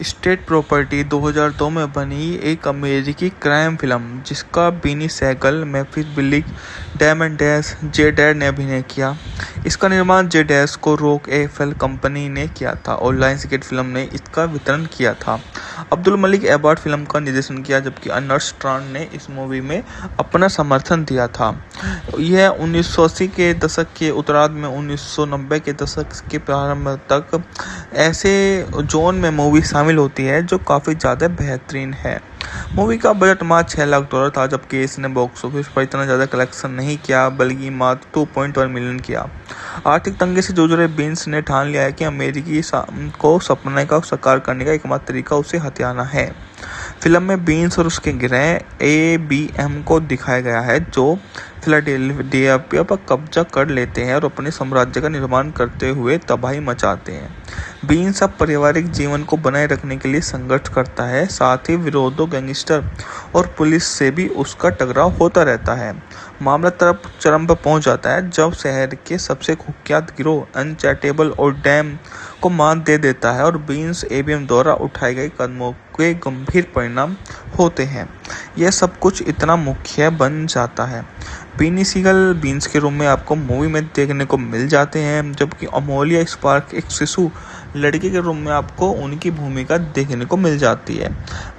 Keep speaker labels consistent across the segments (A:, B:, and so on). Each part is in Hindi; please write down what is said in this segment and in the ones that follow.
A: स्टेट प्रॉपर्टी 2002 में बनी एक अमेरिकी क्राइम फिल्म जिसका बीनी सहगल, मैफिस बिलिक, डैमन डैश, जे डैड ने अभिनय किया। इसका निर्माण जे डैश को रॉक एफएल कंपनी ने किया था और लायंसगेट फिल्म ने इसका वितरण किया था। अब्दुल मलिक एबार्ट फिल्म का निर्देशन किया, जबकि अर्नेस्ट स्ट्रांड ने इस मूवी में अपना समर्थन दिया था। यह 1980 के दशक के उत्तरार्ध में 1990 के दशक के प्रारंभ तक ऐसे जोन में मूवी शामिल होती है जो काफ़ी ज़्यादा बेहतरीन है। मूवी का बजट मात्र $6 लाख था, जबकि इसने बॉक्स ऑफिस पर इतना ज़्यादा कलेक्शन नहीं किया, बल्कि मात्र 2.1 मिलियन किया। आर्थिक तंगी से जूझ रहे बीन्स ने ठान लिया है कि अमेरिकी को सपने का साकार करने का एकमात्र तरीका उसे हथियाना है। फिल्म में बीन्स और उसके गिरोह ABM को दिखाया गया है, जो फिलाडेल्फिया पर कब्जा कर लेते हैं और अपने साम्राज्य का निर्माण करते हुए तबाही मचाते हैं। बीन्स अब पारिवारिक जीवन को बनाए रखने के लिए संघर्ष करता है, साथ ही विरोधों, गैंगस्टर और पुलिस से भी उसका टकराव होता रहता है। मामला तरफ चरम पर पहुंच जाता है जब शहर के सबसे कुख्यात गिरोह अनचैटेबल और डैम को मात दे देता है और बीन्स ABM द्वारा उठाए गए कदमों के गंभीर परिणाम होते हैं। यह सब कुछ इतना मुख्य बन जाता है। बीनी सीगल बीन्स के रूप में आपको मूवी में देखने को मिल जाते हैं, जबकि अमोलिया स्पार्क एक शिशु लड़की के रूप में आपको उनकी भूमिका देखने को मिल जाती है।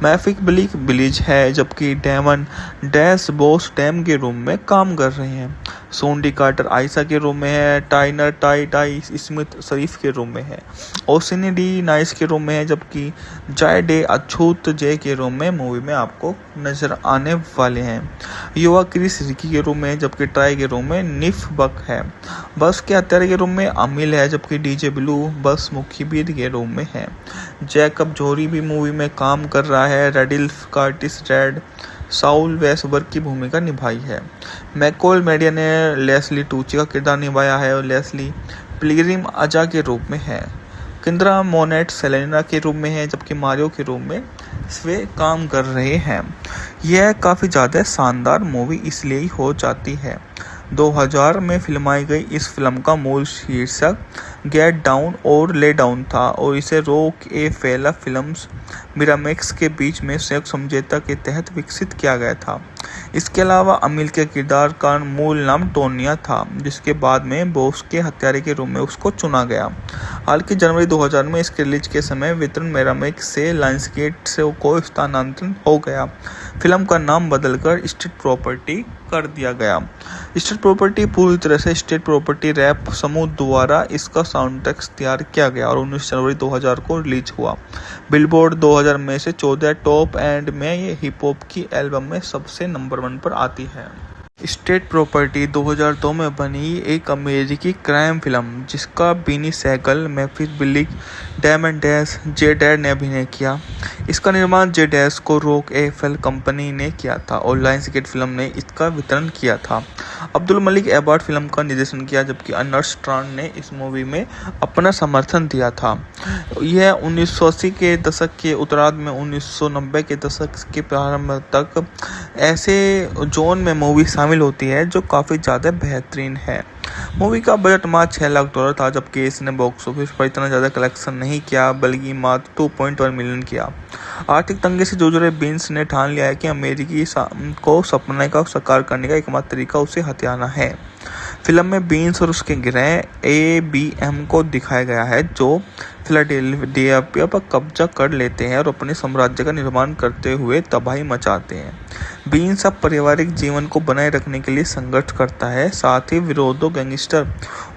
A: मैफिक बिलिक बिलीज है, जबकि डैमन डैश बॉस डैम के रूप में काम कर रहे हैं। सोंडी कार्टर आयशा के रूप में है, टाइनर टाई स्मिथ शरीफ के रूप में है, ओसिनी डी नाइस के रूप में है, जबकि जाय डे अछूत जे के रूप में मूवी में आपको नजर आने वाले हैं। युवा क्रिस रिकी के रूप में, जबकि ट्राई के रूप में निफ बक है। बस के हत्यारे के रूप में अमिल है, जबकि डीजे ब्लू बस मुखीबीर के रूप में है। जैकब जोरी भी मूवी में काम कर रहा है। रेडिल्फ कार्टिस रेड साउल वेसबर्ग की भूमिका निभाई है। मैकोल मेडिया ने लेस्ली टूची का किरदार निभाया है और लेस्ली पिलग्रिम अजा के रूप में है। किंद्रा मोनेट सेलेना के रूप में है, जबकि मारियो के रूप में वे काम कर रहे हैं। यह काफ़ी ज़्यादा शानदार मूवी इसलिए ही हो जाती है। 2000 में फिल्माई गई इस फिल्म का मूल शीर्षक गेट डाउन और ले डाउन था और इसे रॉक एफएल फिल्म्स मिरामेक्स के बीच में संयुक्त समझौते के तहत विकसित किया गया था। इसके अलावा अमिल के किरदार का मूल नाम टोनिया था, जिसके बाद में बॉस के हत्यारे के रूप में उसको चुना गया। हालांकि जनवरी 2000 में इसके रिलीज के समय वितरण मिरामेक्स से लायंसगेट से को स्थानांतरण हो गया। फिल्म का नाम बदलकर स्टेट प्रॉपर्टी कर दिया गया। स्टेट प्रॉपर्टी पूरी तरह से स्टेट प्रॉपर्टी रैप समूह द्वारा इसका साउंड ट्रैक तैयार किया गया और 19 जनवरी 2000 को रिलीज हुआ। बिलबोर्ड 2000 में से 14 टॉप एंड में ये हिप हॉप की एल्बम में सबसे नंबर 1 पर आती है। स्टेट प्रॉपर्टी 2002 में बनी एक अमेरिकी क्राइम फिल्म जिसका बीनी सहगल, मैफिस बिलिक, डैमन डैश, जे डैड ने अभिनय किया। इसका निर्माण जे डैश को रॉक एफएल कंपनी ने किया था और लायंसगेट फिल्म ने इसका वितरण किया था। अब्दुल मलिक एबार्ट फिल्म का निर्देशन किया, जबकि अर्नेस्ट स्ट्रांड ने इस मूवी में अपना समर्थन दिया था। यह 1980 के दशक के उत्तरार्ध में 1990 के दशक के प्रारंभ तक ऐसे जोन में मूवी शामिल होती है जो काफ़ी ज़्यादा बेहतरीन है। मूवी का बजट मात्र $6 लाख था, जबकि इसने बॉक्स ऑफिस पर इतना ज़्यादा कलेक्शन नहीं किया, बल्कि मात्र 2.1 मिलियन किया। आर्थिक तंगी से जूझ रहे बीन्स ने ठान लिया है कि अमेरिकी को सपने का साकार करने का एकमात्र तरीका उसे हथियाना है। फिल्म में बीन्स और उसके गिरोह ABM को दिखाया गया है, जो फिलाडेल्फिया पर कब्जा कर लेते हैं और अपने साम्राज्य का निर्माण करते हुए तबाही मचाते हैं। बीन्स अब पारिवारिक जीवन को बनाए रखने के लिए संघर्ष करता है, साथ ही विरोधों, गैंगस्टर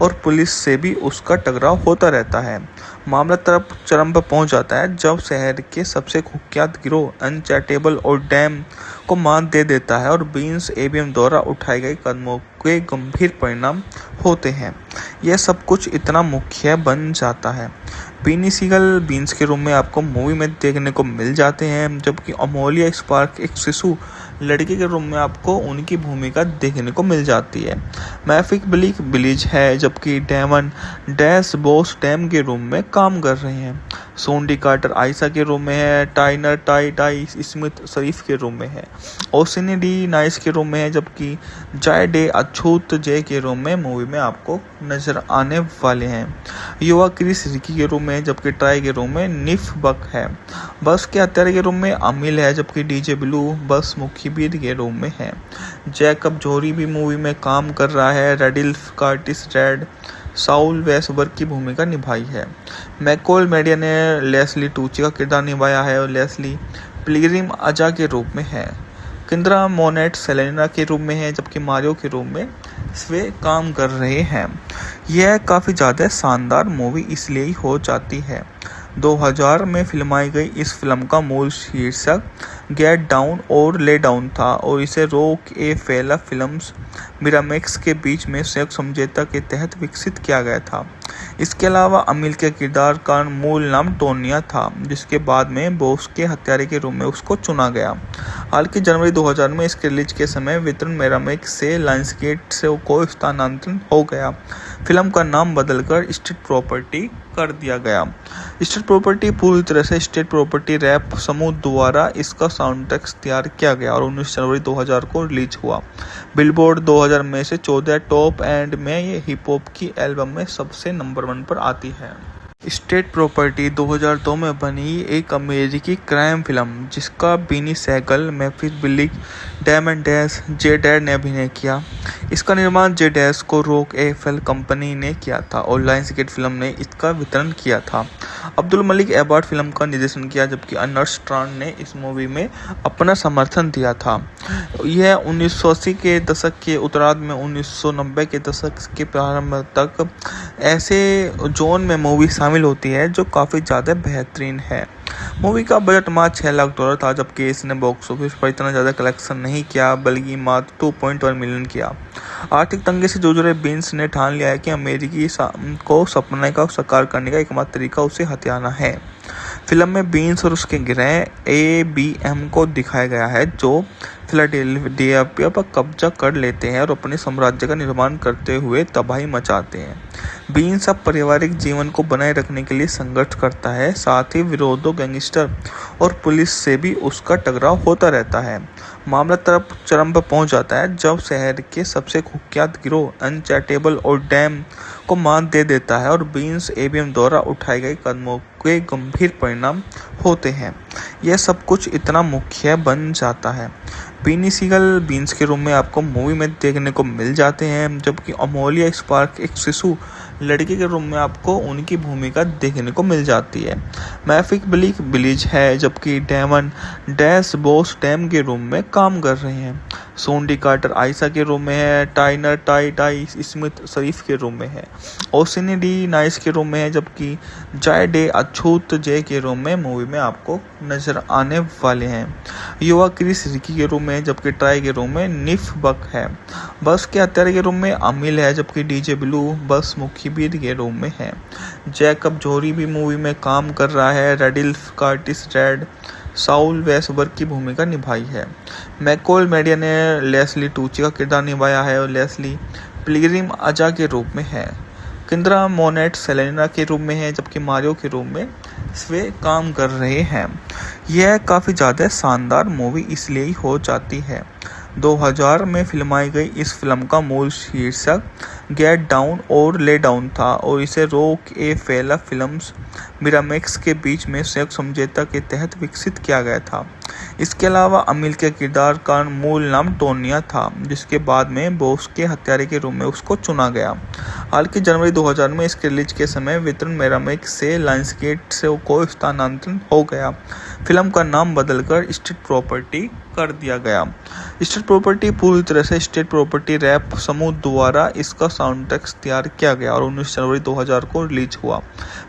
A: और पुलिस से भी उसका टकराव होता रहता है। मामला तरफ चरम पर पहुंच जाता है जब शहर के सबसे कुख्यात गिरोह अनचैटेबल और डैम को मात दे देता है और बीन्स ABM द्वारा उठाए गए कदमों के गंभीर परिणाम होते हैं। यह सब कुछ इतना मुख्य बन जाता है। बीनी सीगल बीन्स के रूप में आपको मूवी में देखने को मिल जाते हैं, जबकि अमोलिया स्पार्क एक शिशु लड़की के रूप में आपको उनकी भूमिका देखने को मिल जाती है। मैफिक बिलिक बिलीज है, जबकि डैमन डैश बॉस डैम के रूप में काम कर रहे हैं। सोंडी कार्टर आयशा के रूप में है, टाइनर टाई स्मिथ शरीफ के रूप में है, ओसिनी डी नाइस के रूप में है, जबकि जाय डे अछूत जे के रूप में मूवी में आपको नजर आने वाले हैं। युवा क्रिस रिकी के रूप में, जबकि ट्राई के रूप में निफ बक है। बस के हत्यारे के रूप में अमिल है, जबकि डीजे ब्लू बस मुखबिर के रूप में है। जैकब जोरी भी मूवी में काम कर रहा है। रेडिल्फ कार्टिस रेड साउल वेसबर की भूमिका निभाई है। मैकॉल मेडिया ने लेस्ली टूची का किरदार निभाया है और लेस्ली पिलग्रिम अजा के रूप में है। किंद्रा मोनेट सेलेना के रूप में है, जबकि मारियो के रूप में वे काम कर रहे हैं। यह काफ़ी ज़्यादा शानदार मूवी इसलिए ही हो जाती है। 2000 में फिल्माई गई इस फिल्म का मूल शीर्षक गेट डाउन और ले डाउन था और इसे रॉक ए फेला फिल्म्स मिरामेक्स के बीच में संयुक्त समझौता के तहत विकसित किया गया था। इसके अलावा अमिल के किरदार का मूल नाम टोनिया था, जिसके बाद में बॉस के हत्यारे के रूप में उसको चुना गया। हालांकि जनवरी 2000 में इसके रिलीज के समय वितरण मिरामेक्स से लायंसगेट से को स्थानांतरण हो गया। फिल्म का नाम बदलकर स्टेट प्रॉपर्टी कर दिया गया। स्टेट प्रॉपर्टी पूरी तरह से स्टेट प्रॉपर्टी रैप समूह द्वारा इसका साउंड ट्रैक तैयार किया गया और 19 जनवरी 2000 को रिलीज हुआ। बिलबोर्ड 2000 में से 14 टॉप एंड में ये हिप हॉप की एल्बम में सबसे नंबर 1 पर आती है। स्टेट प्रॉपर्टी 2002 में बनी एक अमेरिकी क्राइम फिल्म जिसका Beanie Saigal, मैफिस बिलिक, Damon Dash, Jay डैड ने अभिनय किया। इसका निर्माण जे डैश को रॉक एफएल कंपनी ने किया था और लायंसगेट फिल्म ने इसका वितरण किया था। अब्दुल मलिक एबार्ड फिल्म का निर्देशन किया, जबकि अर्नस्ट स्ट्रांड ने इस मूवी में अपना समर्थन दिया था। यह 1980 के दशक के उत्तरार्ध में 1990 के दशक के प्रारंभ तक ऐसे जोन में मूवी शामिल होती है जो काफ़ी ज़्यादा बेहतरीन है। मूवी का बजट मात्र $6 लाख था, जबकि इसने बॉक्स ऑफिस पर इतना ज़्यादा कलेक्शन नहीं किया, बल्कि मात्र 2.1 मिलियन किया। आर्थिक तंगी से जूझ रहे बीन्स ने ठान लिया है कि अमेरिकी को सपने का साकार करने का एकमात्र तरीका उसे हथियाना है। फिल्म में बीन्स और उसके गिरह ABM को दिखाया गया है, जो फिलाडेल्फिया पर कब्जा कर लेते हैं और अपने साम्राज्य का निर्माण करते हुए तबाही मचाते हैं। बीन्स अब पारिवारिक जीवन को बनाए रखने के लिए संघर्ष करता है, साथ ही विरोधों, गैंगस्टर और पुलिस से भी उसका टकराव होता रहता है। मामला तरफ चरम पर पहुंच जाता है जब शहर के सबसे कुख्यात गिरोह अनचैटेबल और डैम को मात दे देता है और बीन्स ABM द्वारा उठाए गए कदमों के गंभीर परिणाम होते हैं। यह सब कुछ इतना मुख्य बन जाता है। बीनी सीगल बीन्स के रूप में आपको मूवी में देखने को मिल जाते हैं, जबकि अमोलिया स्पार्क एक शिशु लड़की के रूप में आपको उनकी भूमिका देखने को मिल जाती है। मैफिक बिलिक बिलीज है, जबकि डैमन डैश बॉस डैम के रूप में काम कर रहे हैं। सोंडी कार्टर आयशा के रूप में है। टाइनर टाई स्मिथ शरीफ के रूप में है। ओसिनी डी नाइस के रूप में है, जबकि जाय डे अछूत जे के रूप में मूवी में आपको नजर आने वाले हैं। युवा क्रिस रिकी के रूप में, जबकि ट्राई के रूप में निफ बक है। बस के हत्यारे के रूप में अमिल है, जबकि डीजे ब्लू बस मुखबिर के रूप में है। जैकब जोरी भी मूवी में काम कर रहा है। रेडिल्फ कार्टिस रेड साउल वेसबर की भूमिका निभाई है। मैकॉल मेडिया ने लेस्ली टूची का किरदार निभाया है और लेस्ली पिलग्रिम अजा के रूप में है। किंद्रा मोनेट सेलेना के रूप में है, जबकि मारियो के रूप में वे काम कर रहे हैं। यह काफ़ी ज़्यादा शानदार मूवी इसलिए ही हो जाती है। 2000 में फिल्माई गई इस फिल्म का मूल शीर्षक गेट डाउन और ले डाउन था और इसे रॉक ए फेला फिल्म्स मिरामेक्स के बीच में संयुक्त समझौता के तहत विकसित किया गया था। इसके अलावा अमिल के किरदार का मूल नाम टोनिया था, जिसके बाद में बॉस के हत्यारे के रूप में उसको चुना गया। हालांकि जनवरी 2000 में इसके रिलीज के समय वितरण मिरामेक्स से लायंसगेट से को स्थानांतरण हो गया। फिल्म का नाम बदलकर स्टेट प्रॉपर्टी कर दिया गया। स्टेट प्रॉपर्टी पूरी तरह से स्टेट प्रॉपर्टी रैप समूह द्वारा इसका साउंड ट्रैक तैयार किया गया और 19 जनवरी 2000 को रिलीज हुआ।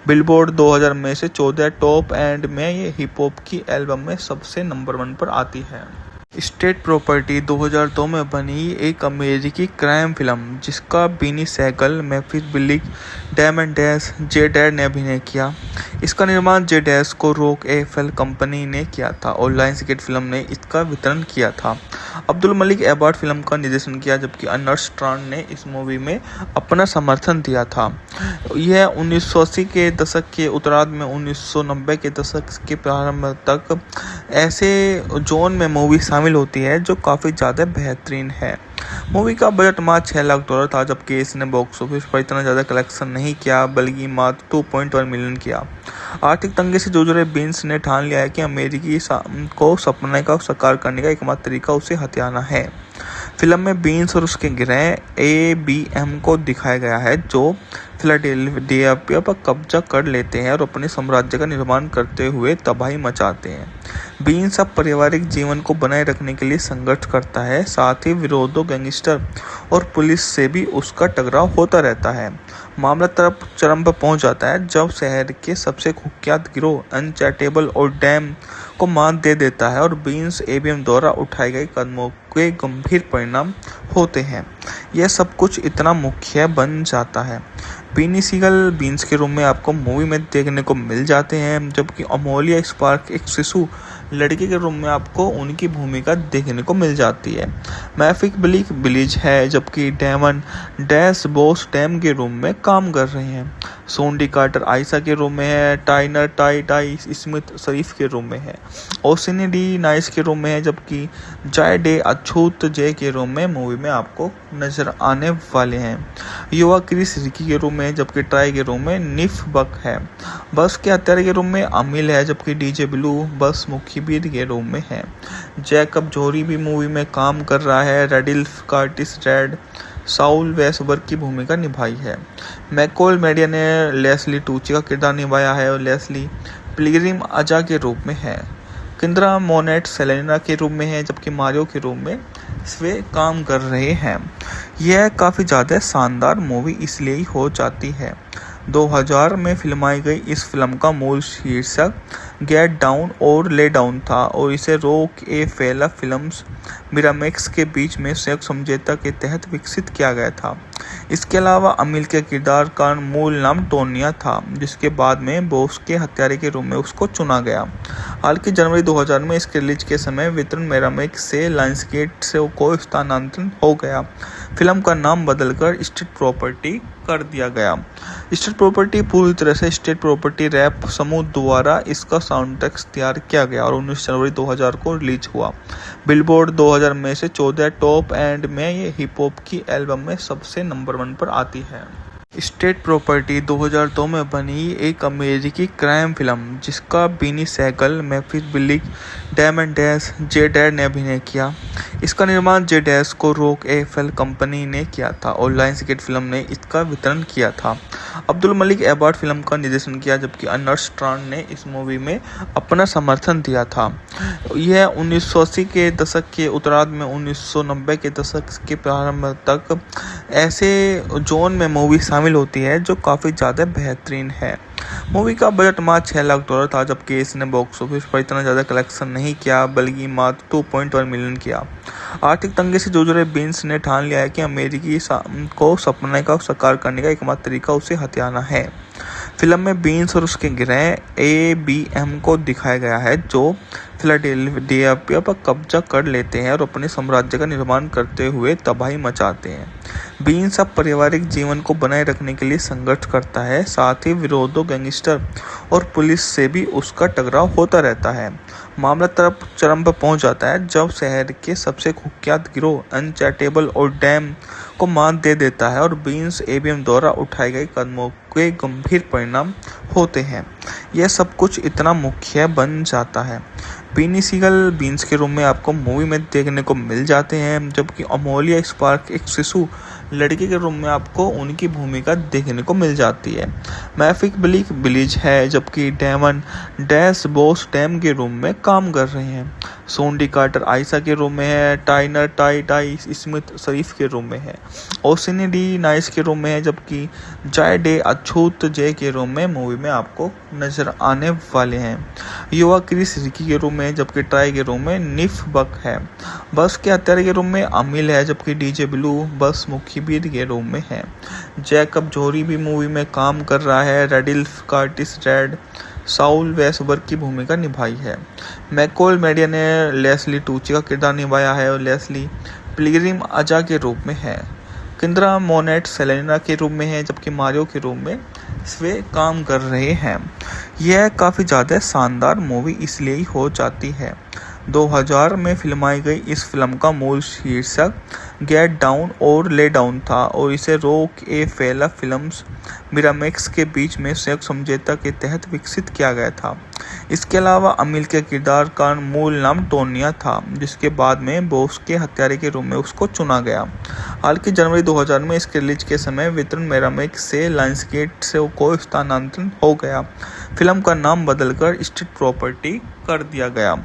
A: बिलबोर्ड 2000 में से 14 टॉप एंड में ये हिप हॉप की एल्बम में सबसे नंबर 1 पर आती है। स्टेट प्रॉपर्टी 2002 में बनी एक अमेरिकी क्राइम फिल्म जिसका Beanie Saigal, मैफिस बिलिक, Damon Dash, Jay डैड ने अभिनय किया। इसका निर्माण जे डैश को रॉक एफएल कंपनी ने किया था और लायंसगेट फिल्म ने इसका वितरण किया था। अब्दुल मलिक एबार्ड फिल्म का निर्देशन किया, जबकि अर्नस्ट स्ट्रांड ने इस मूवी में अपना समर्थन दिया था। यह 1980 के दशक के उत्तरार्ध में 1990 के दशक के प्रारंभ तक ऐसे जोन में मूवी शामिल होती है जो काफ़ी ज़्यादा बेहतरीन है। मूवी का बजट मात्र $6 लाख था, जबकि इसने बॉक्स ऑफिस पर इतना ज़्यादा कलेक्शन नहीं किया, बल्कि मात्र 2.1 मिलियन किया। आर्थिक तंगी से जूझ रहे बीन्स ने ठान लिया है कि अमेरिकी को सपने का साकार करने का एकमात्र तरीका उसे हथियाना है। फिल्म में बीन्स और उसके गिरोह ABM को दिखाया गया है, जो फिलाडेल्फिया पर कब्जा कर लेते हैं और अपने साम्राज्य का निर्माण करते हुए तबाही मचाते हैं। बीन्स अब पारिवारिक जीवन को बनाए रखने के लिए संघर्ष करता है, साथ ही विरोधियों, गैंगस्टर और पुलिस से भी उसका टकराव होता रहता है। मामला चरम पर पहुंच जाता है जब शहर के सबसे कुख्यात गिरोह अनचैटेबल और डैम को मात दे देता है और बीन्स ABM द्वारा उठाए गए कदमों के गंभीर परिणाम होते हैं। यह सब कुछ इतना मुख्य बन जाता है। बीनी सीगल बीन्स के रूप में आपको मूवी में देखने को मिल जाते हैं, जबकि अमोलिया स्पार्क एक शिशु लड़की के रूप में आपको उनकी भूमिका देखने को मिल जाती है। मैफिक बिलीज है, जबकि डेमन डैश बॉस डैम के रूप में काम कर रहे हैं। सोंडी कार्टर आयशा के रूप में है, टाइनर टाई स्मिथ शरीफ के रूप में है, ओसिनी डी नाइस के रूप में है, जबकि जाय डे अछूत जे के रूप में मूवी में आपको नजर आने वाले हैं। युवा क्रिस रिकी के रूप में, जबकि ट्राई के रूप में निफ बक है। बस के हत्यारे के रूप में अमिल है, जबकि DJ ब्लू बस मुखीबीर के रूप में है। जैकब जोरी भी मूवी में काम कर रहा है। रेडिल्फ कार्टिस रेड साउल वेसबर्ग की भूमिका निभाई है। मैकोल मेडिया ने लेस्ली टूची का किरदार निभाया है और लेस्ली पिलग्रिम अजा के रूप में है। किंद्रा मोनेट सेलेना के रूप में है, जबकि मारियो के रूप में वे काम कर रहे हैं। यह काफ़ी ज़्यादा शानदार मूवी इसलिए ही हो जाती है। 2000 में फिल्माई गई इस फिल्म का मूल शीर्षक गेट डाउन और ले डाउन था और इसे रॉक ए फेला फिल्म्स मिरामेक्स के बीच में संयुक्त समझौते के तहत विकसित किया गया था। इसके अलावा अमिल के किरदार का मूल नाम टोनिया था, जिसके बाद में बॉस के हत्यारे के रूप में उसको चुना गया। हालांकि जनवरी 2000 में इसके रिलीज के समय वितरण मिरामेक्स से लायंसगेट से को स्थानांतरण हो गया। फिल्म का नाम बदलकर स्टेट प्रॉपर्टी कर दिया गया। स्टेट प्रॉपर्टी पूरी तरह से स्टेट प्रॉपर्टी रैप समूह द्वारा इसका साउंड ट्रैक तैयार किया गया और 19 जनवरी 2000 को रिलीज हुआ। बिलबोर्ड 2000 में से 14 टॉप एंड में ये हिप हॉप की एल्बम में सबसे नंबर 1 पर आती है। स्टेट प्रॉपर्टी 2002 में बनी एक अमेरिकी क्राइम फिल्म जिसका Beanie Saigal, मैफिस बिलिक, diamond dash, Jay डैड ने अभिनय किया। इसका निर्माण जे डैश को रॉक एफएल कंपनी ने किया था और लायंसगेट फिल्म ने इसका वितरण किया था। अब्दुल मलिक एबार्ड फिल्म का निर्देशन किया, जबकि अर्नस्ट स्ट्रांड ने इस मूवी में अपना समर्थन दिया था। यह 1980 के दशक के उत्तरार्ध में 1990 के दशक के प्रारंभ तक ऐसे जोन में मूवी शामिल होती है जो काफ़ी ज़्यादा बेहतरीन है। मूवी का बजट मात्र $6 लाख था, जबकि इसने बॉक्स ऑफिस पर इतना ज़्यादा कलेक्शन नहीं किया, बल्कि मात्र 2.1 मिलियन किया। आर्थिक तंगी से जूझ रहे बीन्स ने ठान लिया है कि अमेरिकी को सपने का साकार करने का एकमात्र तरीका उसे हथियाना है। फिल्म में बीन्स और उसके गिरोह ABM को दिखाया गया है, जो फिलाडेल्फिया पर कब्जा कर लेते हैं और अपने साम्राज्य का निर्माण करते हुए तबाही मचाते हैं। बीन्स अब पारिवारिक जीवन को बनाए रखने के लिए संघर्ष करता है, साथ ही विरोधियों, गैंगस्टर और पुलिस से भी उसका टकराव होता रहता है। मामला चरम पर पहुंच जाता है जब शहर के सबसे कुख्यात गिरोह अनचैटेबल और डैम को मात दे देता है और बीन्स ABM द्वारा उठाए गए कदमों के गंभीर परिणाम होते हैं। यह सब कुछ इतना मुख्य बन जाता है। बीनी सीगल बीन्स के रूप में आपको मूवी में देखने को मिल जाते हैं, जबकि अमोलिया स्पार्क एक शिशु लड़की के रूप में आपको उनकी भूमिका देखने को मिल जाती है। मैफिक बिलीज है, जबकि डेमन डैश बॉस डैम के रूप में काम कर रहे हैं। सोंडी कार्टर आयशा के रूप में है, टाइनर टाई स्मिथ शरीफ के रूप में है, ओसिनी डी नाइस के रूप में है, जबकि जाय डे अछूत जे के रूप में मूवी में आपको नजर आने वाले हैं। युवा क्रिस रिकी के रूप में, जबकि ट्राई के रूप में निफ बक है। बस के हत्यारे के रूप में अमिल है, जबकि DJ ब्लू बस मुखीबीर के रूप में है। जैकब जोरी भी मूवी में काम कर रहा है। रेडिल्फ कार्टिस रेड साउल वेसबर्ग की भूमिका निभाई है। मैकोल मेडिया ने लेस्ली टूची का किरदार निभाया है और लेस्ली पिलग्रिम अजा के रूप में है। किंद्रा मोनेट सेलेना के रूप में है, जबकि मारियो के रूप में वे काम कर रहे हैं। यह काफ़ी ज़्यादा शानदार मूवी इसलिए ही हो जाती है। 2000 में फिल्माई गई इस फिल्म का मूल शीर्षक गेट डाउन और ले डाउन था और इसे रॉक ए फेला फिल्म्स मिरामैक्स के बीच में संयुक्त समझौते के तहत विकसित किया गया था। इसके अलावा अमिल के किरदार का मूल नाम टोनिया था, जिसके बाद में बॉस के हत्यारे के रूप में उसको चुना गया। हालांकि जनवरी 2000 में इसके रिलीज के समय वितरण मिरामैक्स से लायंसगेट से को स्थानांतरण हो गया। फिल्म का नाम बदलकर स्टेट प्रॉपर्टी कर दिया गया।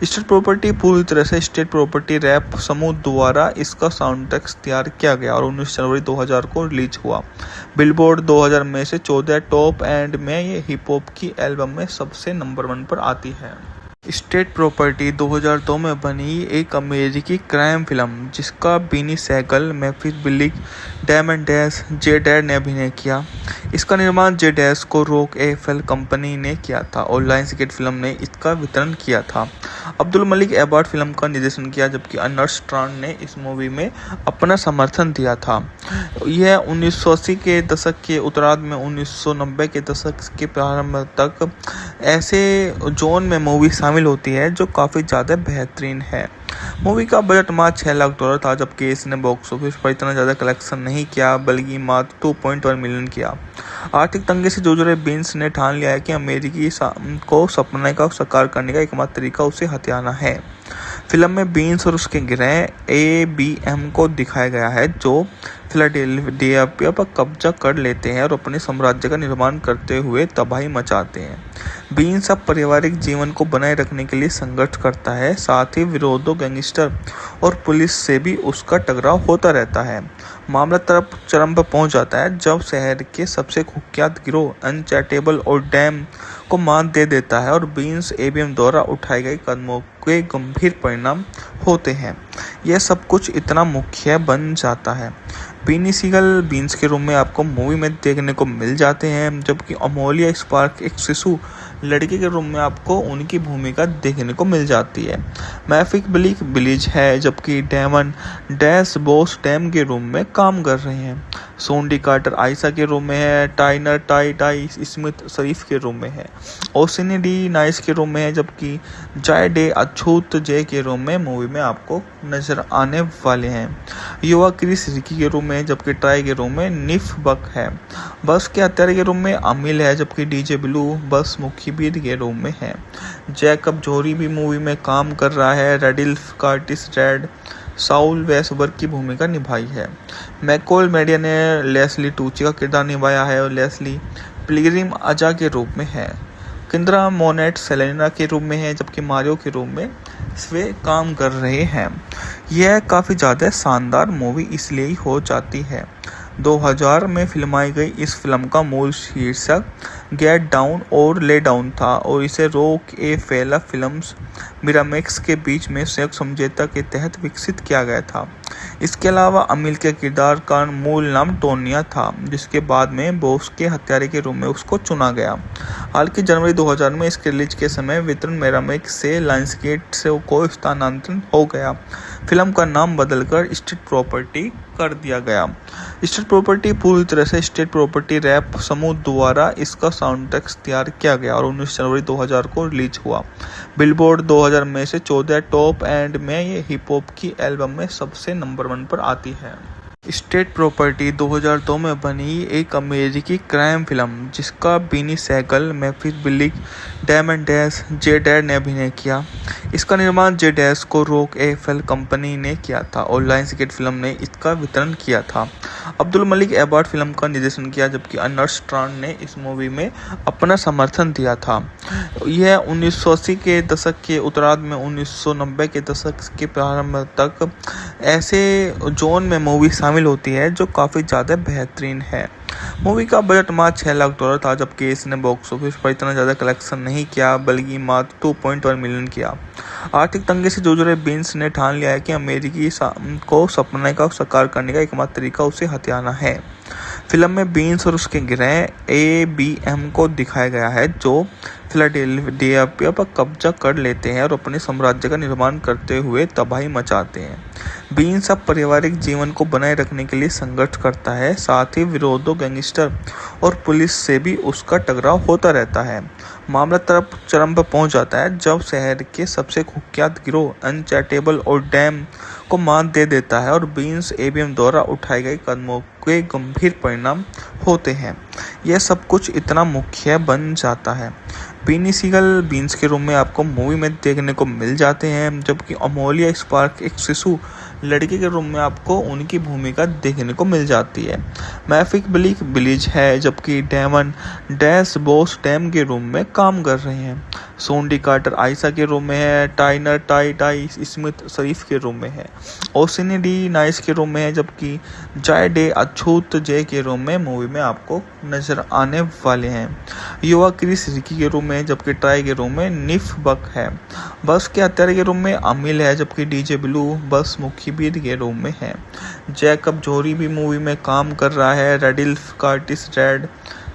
A: स्टेट प्रॉपर्टी पूरी तरह से स्टेट प्रॉपर्टी रैप समूह द्वारा इसका साउंड ट्रैक तैयार किया गया और 19 जनवरी 2000 को रिलीज हुआ। बिलबोर्ड 2000 में से 14 टॉप एंड में ये हिप हॉप की एल्बम में सबसे नंबर 1 पर आती है। स्टेट प्रॉपर्टी 2002 में बनी एक अमेरिकी क्राइम फिल्म जिसका Beanie Saigal, मेफिस बिलिक, Damon Dash, Jay डैड ने अभिनय किया। इसका निर्माण जे डैश को रॉक एफएल कंपनी ने किया था और लायंसगेट फिल्म ने इसका वितरण किया था। अब्दुल मलिक एबार्ड फिल्म का निर्देशन किया, जबकि अर्नेस्ट स्ट्रांड ने इस मूवी में अपना समर्थन दिया था। यह 1980 के दशक के उत्तरार्ध में 1990 के दशक के प्रारंभ तक ऐसे जोन में मूवी शामिल होती है जो काफ़ी ज़्यादा बेहतरीन है। मूवी का बजट मात्र $6 लाख था, जबकि इसने बॉक्स ऑफिस पर इतना ज़्यादा कलेक्शन नहीं किया, बल्कि मात्र 2.1 मिलियन किया। आर्थिक तंगी से जूझ रहे बीन्स ने ठान लिया है कि अमेरिकी को सपने का साकार करने का एकमात्र तरीका उसे हथियाना है। फिल्म में बीन्स और उसके गिरह ABM को दिखाया गया है, जो फिलाडेल्फिया पर कब्जा कर लेते हैं और अपने साम्राज्य का निर्माण करते हुए तबाही मचाते हैं। बीन्स अब पारिवारिक जीवन को बनाए रखने के लिए संघर्ष करता है, साथ ही विरोधों, गैंगस्टर और पुलिस से भी उसका टकराव होता रहता है। मामला चरम पर पहुंच जाता है जब शहर के सबसे कुख्यात गिरोह अनचैटेबल और डैम को मात दे देता है और बीन्स ABM द्वारा उठाए गए कदमों के गंभीर परिणाम होते हैं। यह सब कुछ इतना मुख्य बन जाता है। बीनी सीगल बीन्स के रूप में आपको मूवी में देखने को मिल जाते हैं, जबकि अमोलिया स्पार्क एक शिशु लड़की के रूप में आपको उनकी भूमिका देखने को मिल जाती है। मैफिक बिलिक बिलीज है, जबकि डैमन डैश बॉस डैम के रूप में काम कर रहे हैं। सोंडी कार्टर आयशा के रूप में है। टाइनर टाई स्मिथ शरीफ के रूप में है। ओसिनी डी नाइस के रूप में है, जबकि जाय डे अछूत जे के रूप में मूवी में आपको नजर आने वाले हैं। युवा क्रिस रिकी के रूप में, जबकि ट्राई के रूप में निफ बक है। बस के हत्यारे के रूप में अमिल है, जबकि डीजे ब्लू बस मुखीबीर के रूप में है। जैकब जोरी भी मूवी में काम कर रहा है। रेडिल्फ कार्टिस रेड साउल वेसबर्ग की भूमिका निभाई है। मैकोल मेडिया ने लेस्ली टूची का किरदार निभाया है और लेस्ली पिलग्रिम अजा के रूप में है। किंद्रा मोनेट सेलेना के रूप में है, जबकि मारियो के रूप में वे काम कर रहे हैं। यह काफ़ी ज़्यादा शानदार मूवी इसलिए ही हो जाती है। 2000 में फिल्माई गई इस फिल्म का मूल शीर्षक गेट डाउन और ले डाउन था और इसे रॉक ए फेला फिल्म्स मिरामैक्स के बीच में संयुक्त समझौते के तहत विकसित किया गया था। इसके अलावा अमिल के किरदार का मूल नाम टोनिया था, जिसके बाद में बॉस के हत्यारे के रूप में उसको चुना गया। हालांकि जनवरी 2000 में इसके रिलीज के समय वितरण मिरामैक्स से लायंसगेट से को स्थानांतरण हो गया। फिल्म का नाम बदलकर स्टेट प्रॉपर्टी कर दिया गया। स्टेट प्रॉपर्टी पूरी तरह से स्टेट प्रॉपर्टी रैप समूह द्वारा इसका साउंड ट्रैक तैयार किया गया और 19 जनवरी 2000 को रिलीज हुआ। बिलबोर्ड 2000 में से 14 टॉप एंड में ये हिप हॉप की एल्बम में सबसे नंबर 1 पर आती है। स्टेट प्रॉपर्टी 2002 में बनी एक अमेरिकी क्राइम फिल्म जिसका Beanie Saigal, मेफिस बिलिक, Damon Dash, Jay डैड ने अभिनय किया। इसका निर्माण जे डैश को रॉक एफएल कंपनी ने किया था और लायंसगेट फिल्म ने इसका वितरण किया था। अब्दुल मलिक एबार्ड फिल्म का निर्देशन किया, जबकि अर्नेस्ट स्ट्रांड ने इस मूवी में अपना समर्थन दिया था। यह 1980 के दशक के उत्तरार्ध में 1990 के दशक के प्रारंभ तक ऐसे जोन में मूवी शामिल होती है जो काफ़ी ज़्यादा बेहतरीन है। मूवी का बजट मात्र $6 लाख था, जबकि इसने बॉक्स ऑफिस पर इतना ज़्यादा कलेक्शन नहीं किया, बल्कि मात्र 2.1 मिलियन किया। आर्थिक तंगी से जूझ रहे बीन्स ने ठान लिया है कि अमेरिकी को सपने का साकार करने का एकमात्र तरीका उसे हथियाना है। फिल्म में बीन्स और उसके गिरह ABM को दिखाया गया है, जो फिलाडेल्फिया पर कब्जा कर लेते हैं और अपने साम्राज्य का निर्माण करते हुए तबाही मचाते हैं। बीन्स अब पारिवारिक जीवन को बनाए रखने के लिए संघर्ष करता है, साथ ही विरोधियों, गैंगस्टर और पुलिस से भी उसका टकराव होता रहता है। मामला चरम पर पहुंच जाता है जब शहर के सबसे कुख्यात गिरोह अनचैटेबल और डैम को मात दे देता है और बीन्स एबीएम द्वारा उठाए गए कदमों के गंभीर परिणाम होते हैं। यह सब कुछ इतना मुख्य बन जाता है। बीनी सीगल बीन्स के रूप में आपको मूवी में देखने को मिल जाते हैं, जबकि अमोलिया स्पार्क एक शिशु लड़की के रूप में आपको उनकी भूमिका देखने को मिल जाती है। मैफिक बिलीज है, जबकि डेमन डैश बॉस डैम के रूप में काम कर रहे हैं। सोंडी कार्टर आयशा के रूप में है। टाइनर टाई स्मिथ शरीफ के रूप में है। ओसिनी डी नाइस के रूप में है, जबकि जाय डे अछूत जे के रूप में मूवी में आपको नजर आने वाले हैं। युवा क्रिस रिकी के रूप में, जबकि ट्राई के रूप में निफ बक है। बस के हत्यारे के रूप में अमिल है, जबकि डीजे ब्लू बस मुखीबीर के रूप में है। जैकब जोरी भी मूवी में काम कर रहा है। रेडिल्फ कार्टिस रेड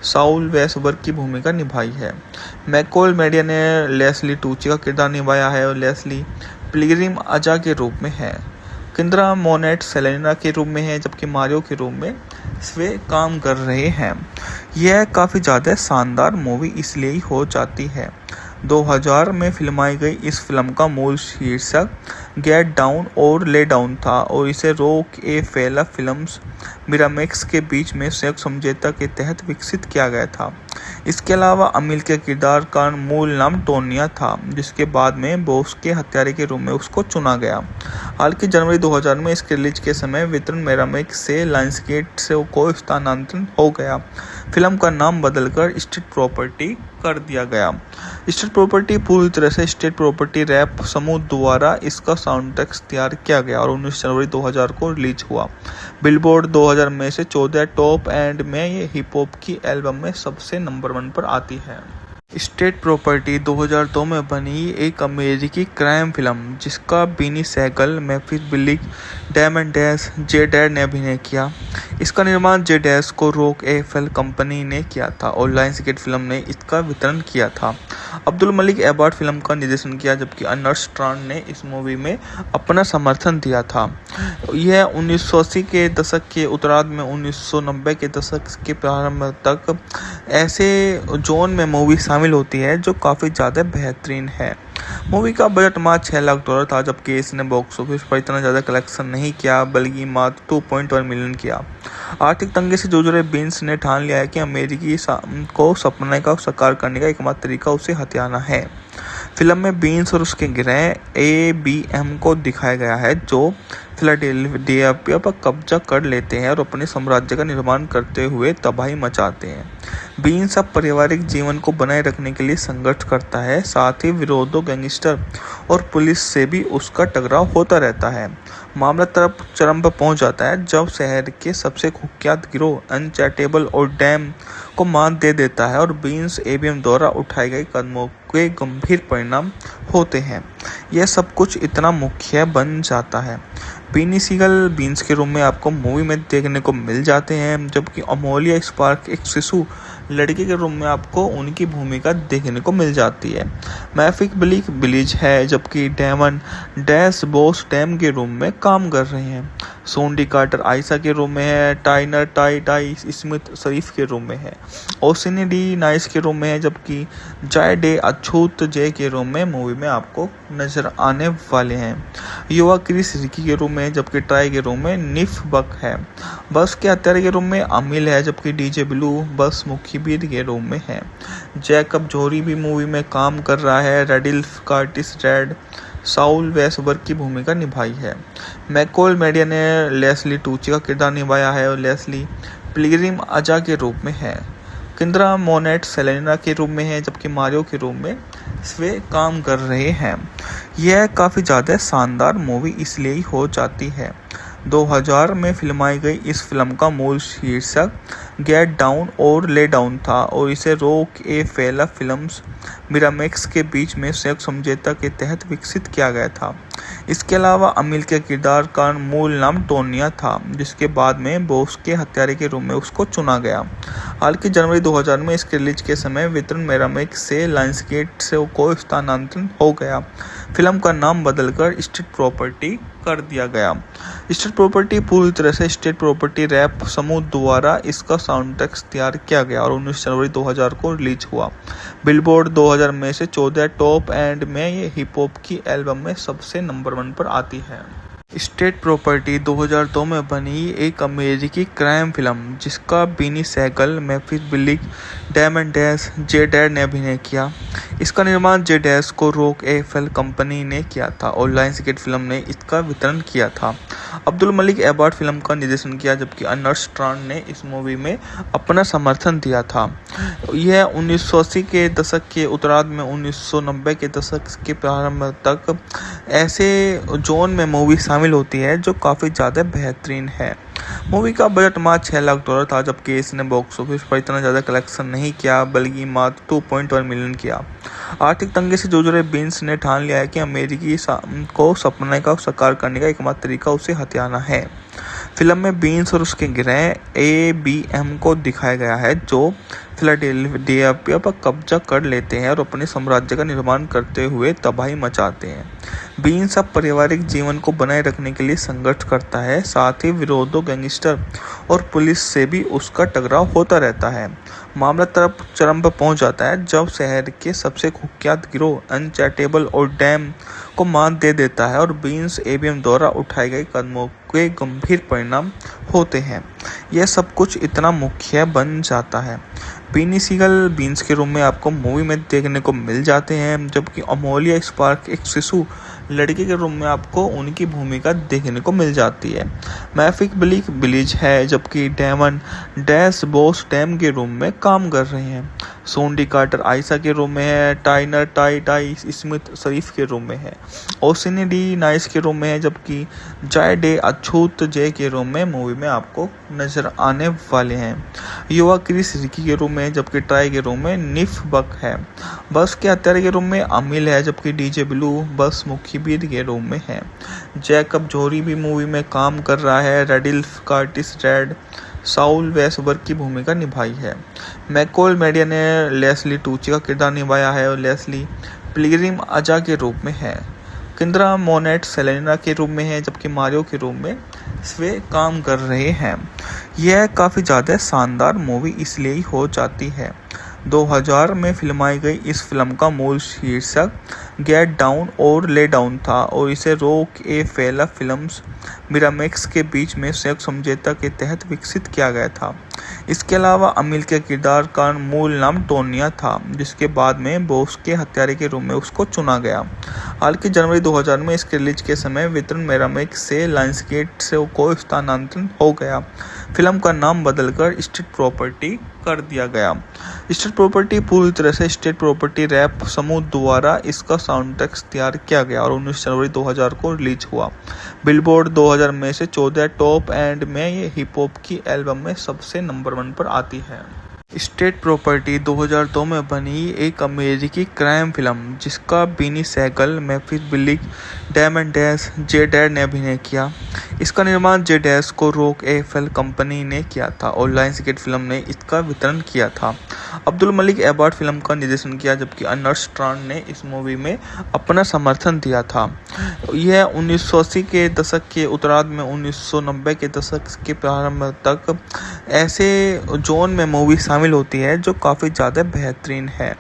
A: साउल वेसबर्ग की भूमिका निभाई है। मैकोल मेडिया ने लेस्ली टूची का किरदार निभाया है और लेस्ली पिलग्रिम अजा के रूप में है। किंद्रा मोनेट सेलेना के रूप में है, जबकि मारियो के रूप में वे काम कर रहे हैं। यह काफ़ी ज़्यादा शानदार मूवी इसलिए ही हो जाती है। 2000 में फिल्माई गई इस फिल्म का मूल शीर्षक गेट डाउन और ले डाउन था और इसे रॉक ए फेला फिल्म्स मिरामेक्स के बीच में संयुक्त समझौता के तहत विकसित किया गया था। इसके अलावा अमिल के किरदार का मूल नाम टोनिया था, जिसके बाद में बॉस के हत्यारे के रूप में उसको चुना गया। हालांकि जनवरी 2000 में इसके रिलीज के समय वितरण मिरामेक्स से लायंसगेट से को स्थानांतरण हो गया। फिल्म का नाम बदलकर स्टेट प्रॉपर्टी कर दिया गया। स्टेट प्रॉपर्टी पूरी तरह से स्टेट प्रॉपर्टी रैप समूह द्वारा इसका साउंड ट्रैक तैयार किया गया और 19 जनवरी 2000 को रिलीज हुआ। बिलबोर्ड 2000 में से 14 टॉप एंड में ये हिप हॉप की एल्बम में सबसे नंबर 1 पर आती है। स्टेट प्रॉपर्टी 2002 में बनी एक अमेरिकी क्राइम फिल्म जिसका बीनी सहगल, मैफिस बिलिक, डैमन डैश, जे डैड ने अभिनय किया। इसका निर्माण जे डैश को रॉक एफएल कंपनी ने किया था और लायंसगेट फिल्म ने इसका वितरण किया था। अब्दुल मलिक एबार्ट फिल्म का निर्देशन किया, जबकि अर्नेस्ट स्ट्रांड ने इस मूवी में अपना समर्थन दिया था। यह 1980 के दशक के उत्तरार्ध में 1990 के दशक के प्रारंभ तक ऐसे जोन में मूवी शामिल होती है जो काफ़ी ज़्यादा बेहतरीन है। मूवी का बजट मात्र $6 लाख था, जबकि इसने बॉक्स ऑफिस पर इतना ज़्यादा कलेक्शन नहीं किया, बल्कि मात्र 2.1 मिलियन किया। आर्थिक तंगी से जूझ रहे बीन्स ने ठान लिया है कि अमेरिकी को सपने का साकार करने का एकमात्र तरीका उसे हथियाना है। फिल्म में बीन्स और उसके गिरोह एबीएम को दिखाया गया है, जो फिलाडेल्फिया पर कब्जा कर लेते हैं और अपने साम्राज्य का निर्माण करते हुए तबाही मचाते हैं। बीन्स अब पारिवारिक जीवन को बनाए रखने के लिए संघर्ष करता है, साथ ही विरोधियों, गैंगस्टर और पुलिस से भी उसका टकराव होता रहता है। मामला चरम पर पहुंच जाता है जब शहर के सबसे कुख्यात गिरोह अनचैटेबल और डैम को मात दे देता है और बीन्स एबीएम द्वारा उठाए गए कदमों के गंभीर परिणाम होते हैं। यह सब कुछ इतना मुख्य बन जाता है। बीनी सीगल बीन्स के रूप में आपको मूवी में देखने को मिल जाते हैं, जबकि अमोलिया स्पार्क एक शिशु लड़की के रूप में आपको उनकी भूमिका देखने को मिल जाती है। मैफिक बिलीज है, जबकि डेमन डैश बॉस डैम के रूप में काम कर रहे हैं। सोंडी कार्टर आयशा के रूप में है। टाइनर टाई स्मिथ शरीफ के रूप में है। ओसिनी डी नाइस के रूप में है, जबकि जाय डे अछूत जे के रूप में मूवी में आपको नजर आने वाले हैं। युवा क्रिस रिकी के रूप में, जबकि ट्राई के रूप में निफ बक है। बस के हत्यारे के रूप में अमिल है, जबकि डीजे ब्लू बस मुखीबीर के रूप में है। जैकब जोरी भी मूवी में काम कर रहा है। रेडिल्फ कार्टिस रेड साउल वेसबर्ग की भूमिका निभाई है। मैकोल मेडिया ने लेस्ली टूची का किरदार निभाया है और लेस्ली पिलग्रिम अजा के रूप में है। किंद्रा मोनेट सेलेना के रूप में है, जबकि मारियो के रूप में वे काम कर रहे हैं। यह काफ़ी ज़्यादा शानदार मूवी इसलिए ही हो जाती है। 2000 में फिल्माई गई इस फिल्म का मूल शीर्षक गेट डाउन और ले डाउन था और इसे रॉक ए फेला फिल्म्स मिरामेक्स के बीच में संयुक्त समझौता के तहत विकसित किया गया था। इसके अलावा अमिल के किरदार का मूल नाम टोनिया था, जिसके बाद में बोस के हत्यारे के रूप में उसको चुना गया। हालांकि जनवरी 2000 में इसके रिलीज के समय वितरण मेरामेक से लायंसगेट से को स्थानांतरण हो गया। फिल्म का नाम बदलकर स्टेट प्रॉपर्टी कर दिया गया। स्टेट प्रॉपर्टी पूरी तरह से स्टेट प्रॉपर्टी रैप समूह द्वारा इसका साउंड ट्रैक तैयार किया गया और 19 जनवरी 2000 को रिलीज हुआ। बिलबोर्ड 2000 में से 14 टॉप एंड में ये हिप हॉप की एल्बम में सबसे नंबर 1 पर आती है। स्टेट प्रॉपर्टी 2002 में बनी एक अमेरिकी क्राइम फिल्म जिसका Beanie Sigel, Memphis Bleek, Damon Dash, Jay डैड ने अभिनय किया। इसका निर्माण जे डैश को रॉक एफएल कंपनी ने किया था और लायंसगेट फिल्म ने इसका वितरण किया था। अब्दुल मलिक एबार्ट फिल्म का निर्देशन किया, जबकि अर्नेस्ट स्ट्रांड ने इस मूवी में अपना समर्थन दिया था। यह 1980 के दशक के उत्तरार्ध में 1990 के दशक के प्रारंभ तक ऐसे जोन में मूवी शामिल होती है जो काफ़ी ज़्यादा बेहतरीन है। मूवी का बजट मात्र $6 लाख था, जबकि इसने बॉक्स ऑफिस पर इतना ज़्यादा कलेक्शन नहीं किया, बल्कि मात्र 2.1 मिलियन किया। आर्थिक तंगी से जूझ रहे बीन्स ने ठान लिया है कि अमेरिकी को सपने का साकार करने का एकमात्र तरीका उसे हथियाना है। फिल्म में बीन्स और उसके गिरोह ABM को दिखाया गया है, जो फिलाडेल्फिया पर कब्जा कर लेते हैं और अपने साम्राज्य का निर्माण करते हुए तबाही मचाते हैं। बीन्स अब पारिवारिक जीवन को बनाए रखने के लिए संघर्ष करता है, साथ ही विरोधियों, गैंगस्टर और पुलिस से भी उसका टकराव होता रहता है। मामला चरम पर पहुंच जाता है जब शहर के सबसे कुख्यात गिरोह अनचैटेबल और डैम को मात दे देता है और बीन्स ABM द्वारा उठाए गए कदमों के गंभीर परिणाम होते हैं। यह सब कुछ इतना मुख्य बन जाता है। बीनी सीगल बीन्स के रूप में आपको मूवी में देखने को मिल जाते हैं, जबकि अमोलिया स्पार्क एक शिशु लड़की के रूप में आपको उनकी भूमिका देखने को मिल जाती है। मैफिक ब्लीक बिलीज है, जबकि डेमन डैश बॉस डैम के रूप में काम कर रहे हैं। सोंडी कार्टर आयशा के रूप में है, टाइनर टाई स्मिथ शरीफ के रूप में है, ओसिनी डी नाइस के रूप में है, जबकि जाय डे अछूत जे के रूप में मूवी में आपको नजर आने वाले हैं। युवा क्रिस रिकी के रूप में, जबकि ट्राई के रूप में निफ बक है। बस के हत्यारे के रूप में अमिल है, जबकि डीजे ब्लू बस मुखीबीर के रूप में है। जैकब जोरी भी मूवी में काम कर रहा है। रेडिल्फ कार्टिस रेड साउल वेसबर्ग की भूमिका निभाई है। मैकोल मेडिया ने लेस्ली टूची का किरदार निभाया है और लेस्ली पिलग्रिम अजा के रूप में है। किंद्रा मोनेट सेलेना के रूप में है, जबकि मारियो के रूप में वे काम कर रहे हैं। यह काफ़ी ज़्यादा शानदार मूवी इसलिए ही हो जाती है। 2000 में फिल्माई गई इस फिल्म का मूल शीर्षक गेट डाउन और ले डाउन था और इसे रॉक एफएल फिल्म्स मिरामेक्स के बीच में संयुक्त समझौते के तहत विकसित किया गया था। इसके अलावा अमिल के किरदार का मूल नाम टोनिया था, जिसके बाद में बोस के हत्यारे के रूप में उसको चुना गया। हालांकि जनवरी 2000 में इसके रिलीज के समय वितरण मेरामेक से लायंसगेट से को स्थानांतरण हो गया। फिल्म का नाम बदलकर स्टेट प्रॉपर्टी कर दिया गया। स्टेट प्रॉपर्टी पूरी तरह से स्टेट प्रॉपर्टी रैप समूह द्वारा इसका साउंड ट्रैक तैयार किया गया और 19 जनवरी 2000 को रिलीज हुआ। बिलबोर्ड 2000 में से 14 टॉप एंड में ये हिप हॉप की एल्बम में सबसे नंबर 1 पर आती है। स्टेट प्रॉपर्टी 2002 में बनी एक अमेरिकी क्राइम फिल्म जिसका Beanie Sigel, Memphis Bleek, Damon Dash, Jay डैड ने अभिनय किया। इसका निर्माण जे डैश को रॉक एफएल कंपनी ने किया था और लायंसगेट फिल्म ने इसका वितरण किया था। अब्दुल मलिक एबार्ट फिल्म का निर्देशन किया, जबकि अर्नेस्ट स्ट्रांड ने इस मूवी में अपना समर्थन दिया था। यह 1980 के दशक के उत्तरार्ध में 1990 के दशक के प्रारंभ तक ऐसे जोन में मूवी शामिल होती है जो काफ़ी ज़्यादा बेहतरीन है।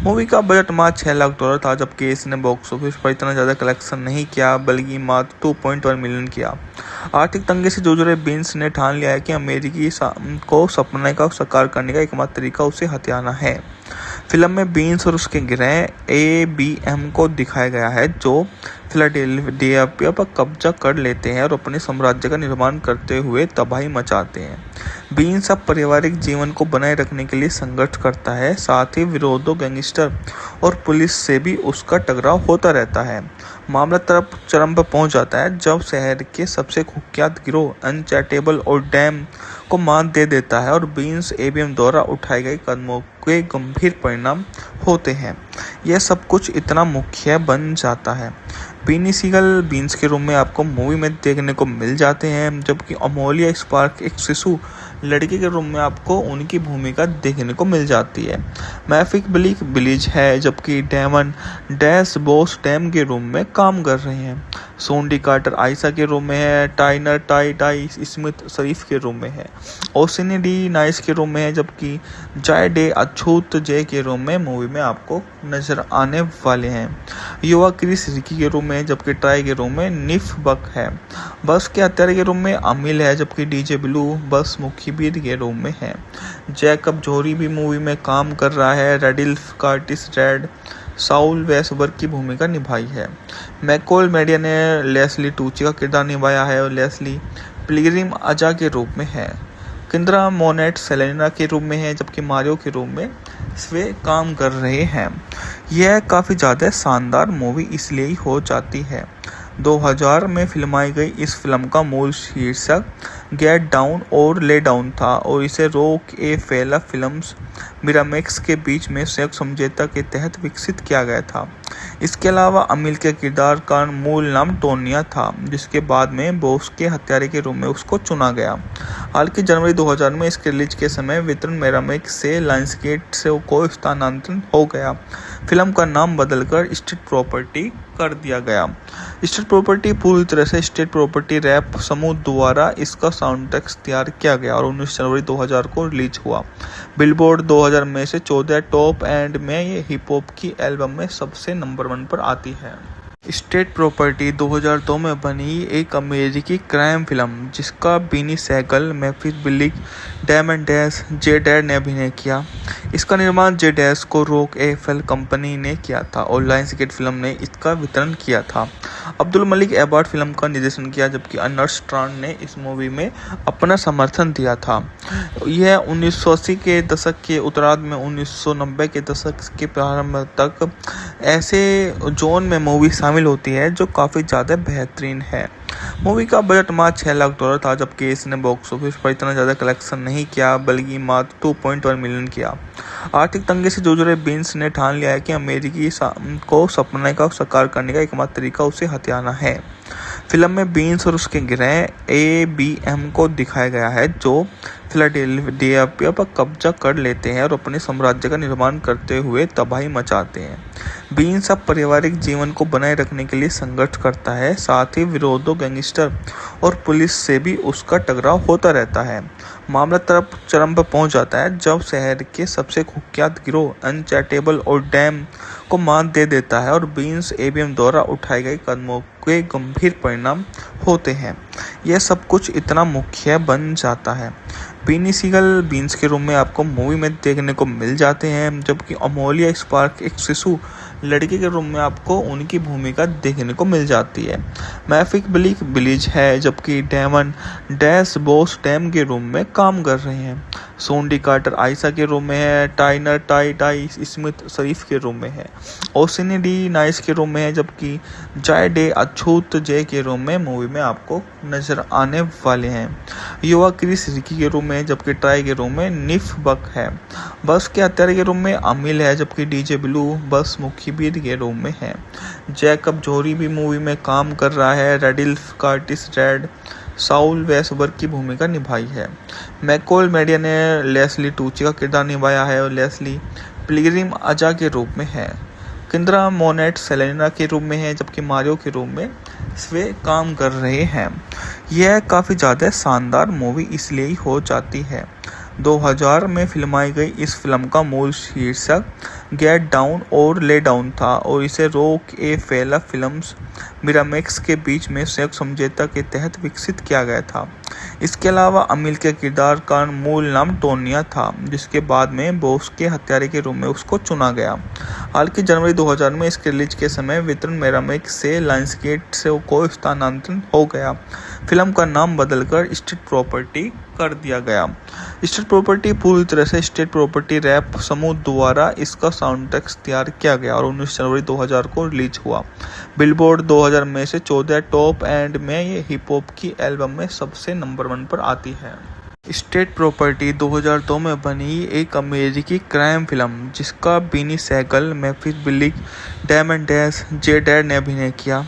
A: मूवी का बजट मात्र $6 लाख था, जबकि इसने बॉक्स ऑफिस पर इतना ज़्यादा कलेक्शन नहीं किया, बल्कि मात्र 2.1 मिलियन किया। आर्थिक तंगी से जूझ रहे बीन्स ने ठान लिया है कि अमेरिकी को सपने का साकार करने का एकमात्र तरीका उसे हथियाना है। फिल्म में बीन्स और उसके गिरोह ABM को दिखाया गया है, जो फिलाडेल्फिया पर कब्जा कर लेते हैं और अपने साम्राज्य का निर्माण करते हुए तबाही मचाते हैं। बीन्स अब पारिवारिक जीवन को बनाए रखने के लिए संघर्ष करता है, साथ ही विरोधियों, गैंगस्टर और पुलिस से भी उसका टकराव होता रहता है। मामला चरम पर पहुंच जाता है जब शहर के सबसे कुख्यात गिरोह अनचैटेबल और डैम को मात दे देता है और बीन्स ABM द्वारा उठाए गए कदमों के गंभीर परिणाम होते हैं। यह सब कुछ इतना मुख्य बन जाता है। बीनी सीगल बीन्स के रूप में आपको मूवी में देखने को मिल जाते हैं, जबकि अमोलिया स्पार्क एक शिशु लड़की के रूप में आपको उनकी भूमिका देखने को मिल जाती है। मैफिक बिलीज है, जबकि डेमन डैश बॉस टैम के रूप में काम कर रहे हैं। सोंडी कार्टर आयशा के रूप में है। टाइनर टाई स्मिथ शरीफ के रूप में है। ओसिनी डी नाइस के रूप में है, जबकि जाय डे अछूत जे के रूप में मूवी में आपको नजर आने वाले हैं। युवा क्रिस रिकी के रूप में, जबकि ट्राई के रूप में निफ बक है। बस के हत्यारे के रूप में अमिल है, जबकि डीजे ब्लू बस मुखीबीर के रूप में है। जैकब जोरी भी मूवी में काम कर रहा है। रेडिल्फ कार्टिस रेड साउल वेसबर्ग की भूमिका निभाई है। मैकोल मेडिया ने लेस्ली टूची का किरदार निभाया है और लेस्ली पिलग्रिम अजा के रूप में है। किंद्रा मोनेट सेलेना के रूप में है, जबकि मारियो के रूप में वे काम कर रहे हैं। यह काफ़ी ज़्यादा शानदार मूवी इसलिए ही हो जाती है। 2000 में फिल्माई गई इस फिल्म का मूल शीर्षक गेट डाउन और ले डाउन था और इसे रॉक ए फेला फिल्म्स मिरामेक्स के बीच में संयुक्त समझौता के तहत विकसित किया गया था। इसके अलावा अमिल के किरदार का मूल नाम टोनिया था, जिसके बाद में बॉस के हत्यारे के रूप में उसको चुना गया। हालांकि जनवरी 2000 में इसके रिलीज के समय वितरण मिरामेक्स से लायंसगेट से को स्थानांतरण हो गया। फिल्म का नाम बदलकर स्टेट प्रॉपर्टी कर दिया गया। स्टेट प्रॉपर्टी पूरी तरह से स्टेट प्रॉपर्टी रैप समूह द्वारा इसका साउंड ट्रैक तैयार किया गया और 19 जनवरी 2000 को रिलीज हुआ। बिलबोर्ड 2000 में से 14 टॉप एंड में ये हिप हॉप की एल्बम में सबसे नंबर 1 पर आती है। स्टेट प्रॉपर्टी 2002 में बनी एक अमेरिकी क्राइम फिल्म जिसका Beanie Saigal, मैफिस बिलिक, Damon Dash, Jay डैड ने अभिनय किया। इसका निर्माण जे डैश को रॉक एफएल कंपनी ने किया था और लायंसगेट फिल्म ने इसका वितरण किया था। अब्दुल मलिक एबार्ट फिल्म का निर्देशन किया, जबकि अर्नेस्ट स्ट्रांड ने इस मूवी में अपना समर्थन दिया था। यह 1980 के दशक के उत्तरार्ध में 1990 के दशक के प्रारंभ तक ऐसे जोन में मूवी शामिल होती है जो काफ़ी ज़्यादा बेहतरीन है। मूवी का बजट मात्र $6 लाख था, जबकि इसने बॉक्स ऑफिस पर इतना ज़्यादा कलेक्शन नहीं किया, बल्कि मात्र 2.1 मिलियन किया। आर्थिक तंगी से जूझ रहे बीन्स ने ठान लिया है कि अमेरिकी को सपने का साकार करने का एकमात्र तरीका उसे हथियाना है। फिल्म में बीन्स और उसके गिरोह ABM को दिखाया गया है, जो फिलाडेल्फिया पर कब्जा कर लेते हैं और अपने साम्राज्य का निर्माण करते हुए तबाही मचाते हैं। बीन्स अब पारिवारिक जीवन को बनाए रखने के लिए संघर्ष करता है, साथ ही विरोधियों, गैंगस्टर और पुलिस से भी उसका टकराव होता रहता है। मामला चरम पर पहुंच जाता है जब शहर के सबसे कुख्यात गिरोह अनचैटेबल और डैम को मात दे देता है और बीन्स ABM द्वारा उठाए गए कदमों के गंभीर परिणाम होते हैं। यह सब कुछ इतना मुख्य बन जाता है। बीनी सीगल बीन्स के रूप में आपको मूवी में देखने को मिल जाते हैं, जबकि अमोलिया स्पार्क एक शिशु लड़की के रूप में आपको उनकी भूमिका देखने को मिल जाती है। मैफिक बिलीज है, जबकि डेमन डैश बॉस टैम के रूप में काम कर रहे हैं। सोंडी कार्टर आयशा के रूप में है। टाइनर टाई स्मिथ शरीफ के रूप में है। ओसिनी डी नाइस के रूप में है, जबकि जाय डे अछूत जे के रूप में मूवी में आपको नजर आने वाले हैं। युवा क्रिस रिकी के रूप में, जबकि ट्राई के रूप में निफ बक है। बस के हत्यारे के रूप में अमिल है, जबकि डीजे ब्लू बस मुखीबीर के रूप में है। जैकब जोरी भी मूवी में काम कर रहा है। रेडिल्फ कार्टिस रेड साउल वेसबर्ग की भूमिका निभाई है। मैकोल मेडिया ने लेस्ली टूची का किरदार निभाया है और लेस्ली पिलग्रिम अजा के रूप में है। किंद्रा मोनेट सेलेना के रूप में है, जबकि मारियो के रूप में वे काम कर रहे हैं। यह काफ़ी ज़्यादा शानदार मूवी इसलिए ही हो जाती है। 2000 में फिल्माई गई इस फिल्म का मूल शीर्षक गेट डाउन और ले डाउन था और इसे रॉक ए फेला फिल्म्स मिरामेक्स के बीच में संयुक्त समझौता के तहत विकसित किया गया था। इसके अलावा अमिल के किरदार का मूल नाम टोनिया था, जिसके बाद में बॉस के हत्यारे के रूप में उसको चुना गया। हालांकि जनवरी 2000 में इसके रिलीज के समय वितरण मिरामेक्स से लायंसगेट से को स्थानांतरण हो गया। फिल्म का नाम बदलकर स्टेट प्रॉपर्टी कर दिया गया। स्टेट प्रॉपर्टी पूरी तरह से स्टेट प्रॉपर्टी रैप समूह द्वारा इसका साउंड ट्रैक तैयार किया गया और 19 जनवरी 2000 को रिलीज हुआ। बिलबोर्ड 2000 में से 14 टॉप एंड में ये हिप हॉप की एल्बम में सबसे नंबर 1 पर आती है। स्टेट प्रॉपर्टी 2002 में बनी एक अमेरिकी क्राइम फिल्म जिसका Beanie Saigal, मैफिस बिलिक, Damon Dash, Jay डैड ने अभिनय किया।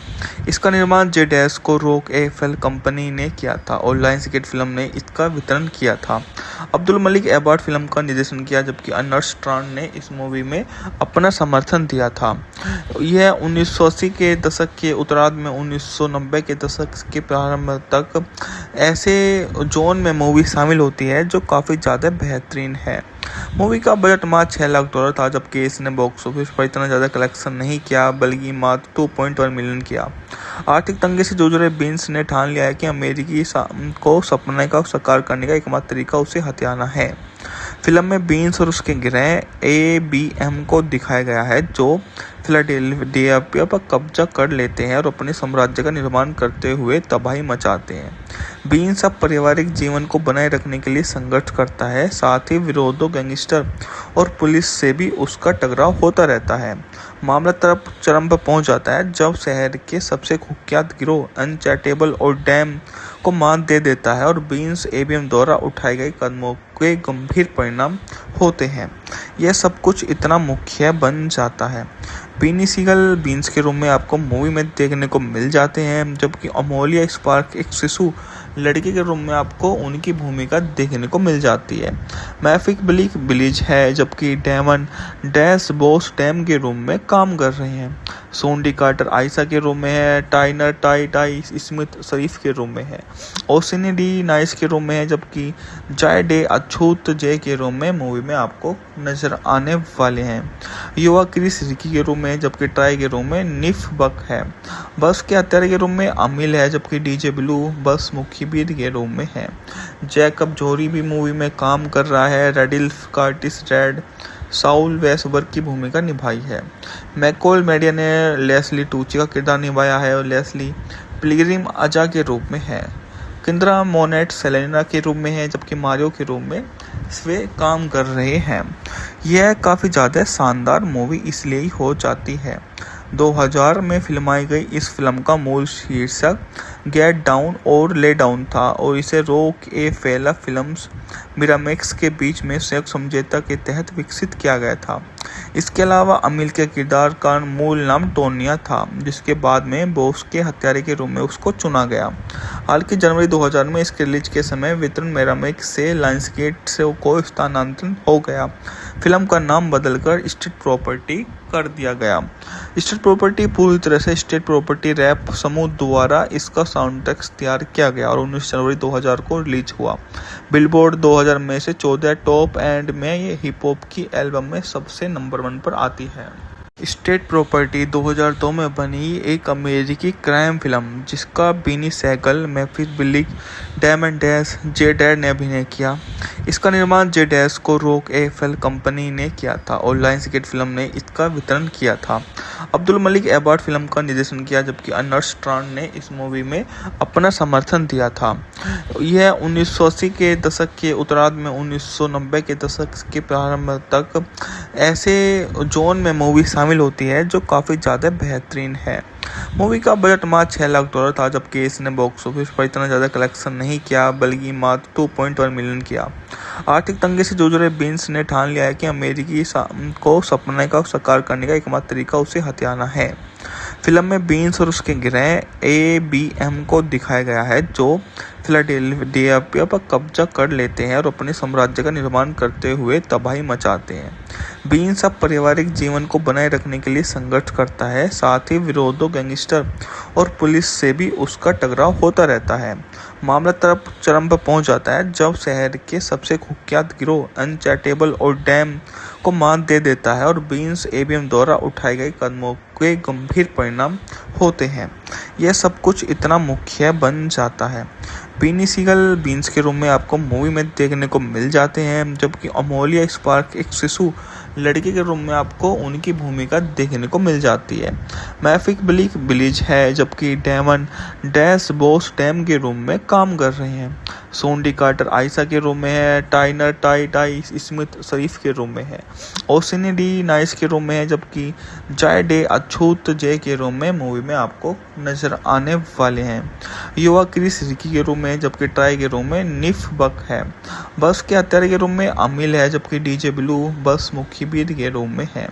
A: इसका निर्माण जे डैश को रॉक एफएल कंपनी ने किया था और लायंसगेट फिल्म ने इसका वितरण किया था। अब्दुल मलिक एबार्ट फिल्म का निर्देशन किया, जबकि अर्नेस्ट स्ट्रांड ने इस मूवी में अपना समर्थन दिया था। यह 1980 के दशक के उत्तरार्ध में 1990 के दशक के प्रारंभ तक ऐसे जोन में मूवी शामिल होती है जो काफ़ी ज़्यादा बेहतरीन है। मूवी का बजट मात्र $6 लाख था, जबकि इसने बॉक्स ऑफिस पर इतना ज़्यादा कलेक्शन नहीं किया, बल्कि मात्र 2.1 मिलियन किया। आर्थिक तंगी से जूझ रहे बीन्स ने ठान लिया है कि अमेरिकी को सपने का साकार करने का एकमात्र तरीका उसे हथियाना है। फिल्म में बीन्स और उसके गिरोह ABM को दिखाया गया है, जो फिलाडेल्फिया पर कब्जा कर लेते हैं और अपने साम्राज्य का निर्माण करते हुए तबाही मचाते हैं। बीन्स अब पारिवारिक जीवन को बनाए रखने के लिए संघर्ष करता है, साथ ही विरोधियों, गैंगस्टर और पुलिस से भी उसका टकराव होता रहता है। मामला चरम पर पहुंच जाता है जब शहर के सबसे कुख्यात गिरोह अनचैटेबल और डैम को मात दे देता है और बीन्स ABM द्वारा उठाए गए कदमों के गंभीर परिणाम होते हैं। यह सब कुछ इतना मुख्य बन जाता है। बीनी सीगल बीन्स के रूप में आपको मूवी में देखने को मिल जाते हैं, जबकि अमोलिया स्पार्क एक शिशु लड़की के रूप में आपको उनकी भूमिका देखने को मिल जाती है। मैफिक बिलीज है, जबकि डैमन डैश बॉस डैम के रूप में काम कर रहे हैं। सोंडी कार्टर आयशा के रूप में है। टाइनर टाई स्मिथ शरीफ के रूप में है। ओसिनी डी नाइस के रूप में है, जबकि जाय डे अछूत जे के रूप में मूवी में आपको नजर आने वाले हैं। युवा क्रिस रिकी के रूप में, जबकि ट्राई के रूप में निफ बक है। बस के हत्यारे के रूप में अमिल है, जबकि डीजे ब्लू बस मुखीबीर के रूप में है। जैकब जोरी भी मूवी में काम कर रहा है। रेडिल्फ कार्टिस रेड साउल वेसबर्ग की भूमिका निभाई है। मैकोल मेडिया ने लेस्ली टूची का किरदार निभाया है और लेस्ली पिलग्रिम अजा के रूप में है। किंद्रा मोनेट सेलेना के रूप में है, जबकि मारियो के रूप में वे काम कर रहे हैं। यह काफ़ी ज़्यादा शानदार मूवी इसलिए ही हो जाती है। 2000 में फिल्माई गई इस फिल्म का मूल शीर्षक गेट डाउन और ले डाउन था और इसे रॉक एफएल फिल्म्स मिरामैक्स के बीच में संयुक्त समझौते के तहत विकसित किया गया था। इसके अलावा अमिल के किरदार का मूल नाम टोनिया था, जिसके बाद में बॉस के हत्यारे के रूप में उसको चुना गया। हालांकि जनवरी 2000 में इसके रिलीज के समय वितरण मिरामैक्स से लायंसगेट से को स्थानांतरण हो गया। फिल्म का नाम बदलकर स्टेट प्रॉपर्टी कर दिया गया। स्टेट प्रॉपर्टी पूरी तरह से स्टेट प्रॉपर्टी रैप समूह द्वारा इसका साउंड ट्रैक तैयार किया गया और 19 जनवरी 2000 को रिलीज हुआ। बिलबोर्ड 2000 में से 14 टॉप एंड में ये हिप हॉप की एल्बम में सबसे नंबर 1 पर आती है। स्टेट प्रॉपर्टी 2002 में बनी एक अमेरिकी क्राइम फिल्म जिसका Beanie Saigal, मैफिस बिलिक, Damon Dash, Jay डैड ने अभिनय किया। इसका निर्माण जे डैश को रॉक एफएल कंपनी ने किया था और लायंसगेट फिल्म ने इसका वितरण किया था। अब्दुल मलिक एबार्ट फिल्म का निर्देशन किया, जबकि अर्नेस्ट स्ट्रांड ने इस मूवी में अपना समर्थन दिया था। यह 1980 के दशक के उत्तरार्ध में 1990 के दशक के प्रारंभ तक ऐसे जोन में मूवी शामिल होती है जो काफ़ी ज़्यादा बेहतरीन है। मूवी का बजट मात्र $6 लाख था, जबकि इसने बॉक्स ऑफिस पर इतना ज़्यादा कलेक्शन नहीं किया, बल्कि मात्र 2.1 मिलियन किया। आर्थिक तंगी से जूझ रहे बीन्स ने ठान लिया है कि अमेरिकी को सपने का साकार करने का एकमात्र तरीका उसे हथियाना है। फिल्म में बीन्स और उसके गिरोह ABM को दिखाया गया है, जो फिलाडेल्फिया पर कब्जा कर लेते हैं और अपने साम्राज्य का निर्माण करते हुए तबाही मचाते हैं। बीन्स अब पारिवारिक जीवन को बनाए रखने के लिए संघर्ष करता है, साथ ही विरोधियों, गैंगस्टर और पुलिस से भी उसका टकराव होता रहता है। मामला चरम पर पहुंच जाता है जब शहर के सबसे कुख्यात गिरोह अनचैटेबल और डैम को मात दे देता है और बीन्स ABM द्वारा उठाए गए कदमों के गंभीर परिणाम होते हैं। यह सब कुछ इतना मुख्य बन जाता है। बीनी सीगल बीन्स के रूप में आपको मूवी में देखने को मिल जाते हैं, जबकि अमोलिया स्पार्क एक शिशु लड़के के रूप में आपको उनकी भूमिका देखने को मिल जाती है। मैफिक बिलीज है, जबकि डेमन डैश बॉस डैम के रूप में काम कर रहे हैं। सोंडी कार्टर आयशा के रूप में है। टाइनर टाई स्मिथ शरीफ के रूप में है। ओसिनी डी नाइस के रूप में है, जबकि जाय डे अछूत जे के रूप में मूवी में आपको नजर आने वाले हैं। युवा क्रिस रिकी के रूप में, जबकि ट्राई के रूप में निफ बक है। बस के हत्यारे के रूप में अमिल है, जबकि डीजे ब्लू बस मुखीबीर के रूप में है।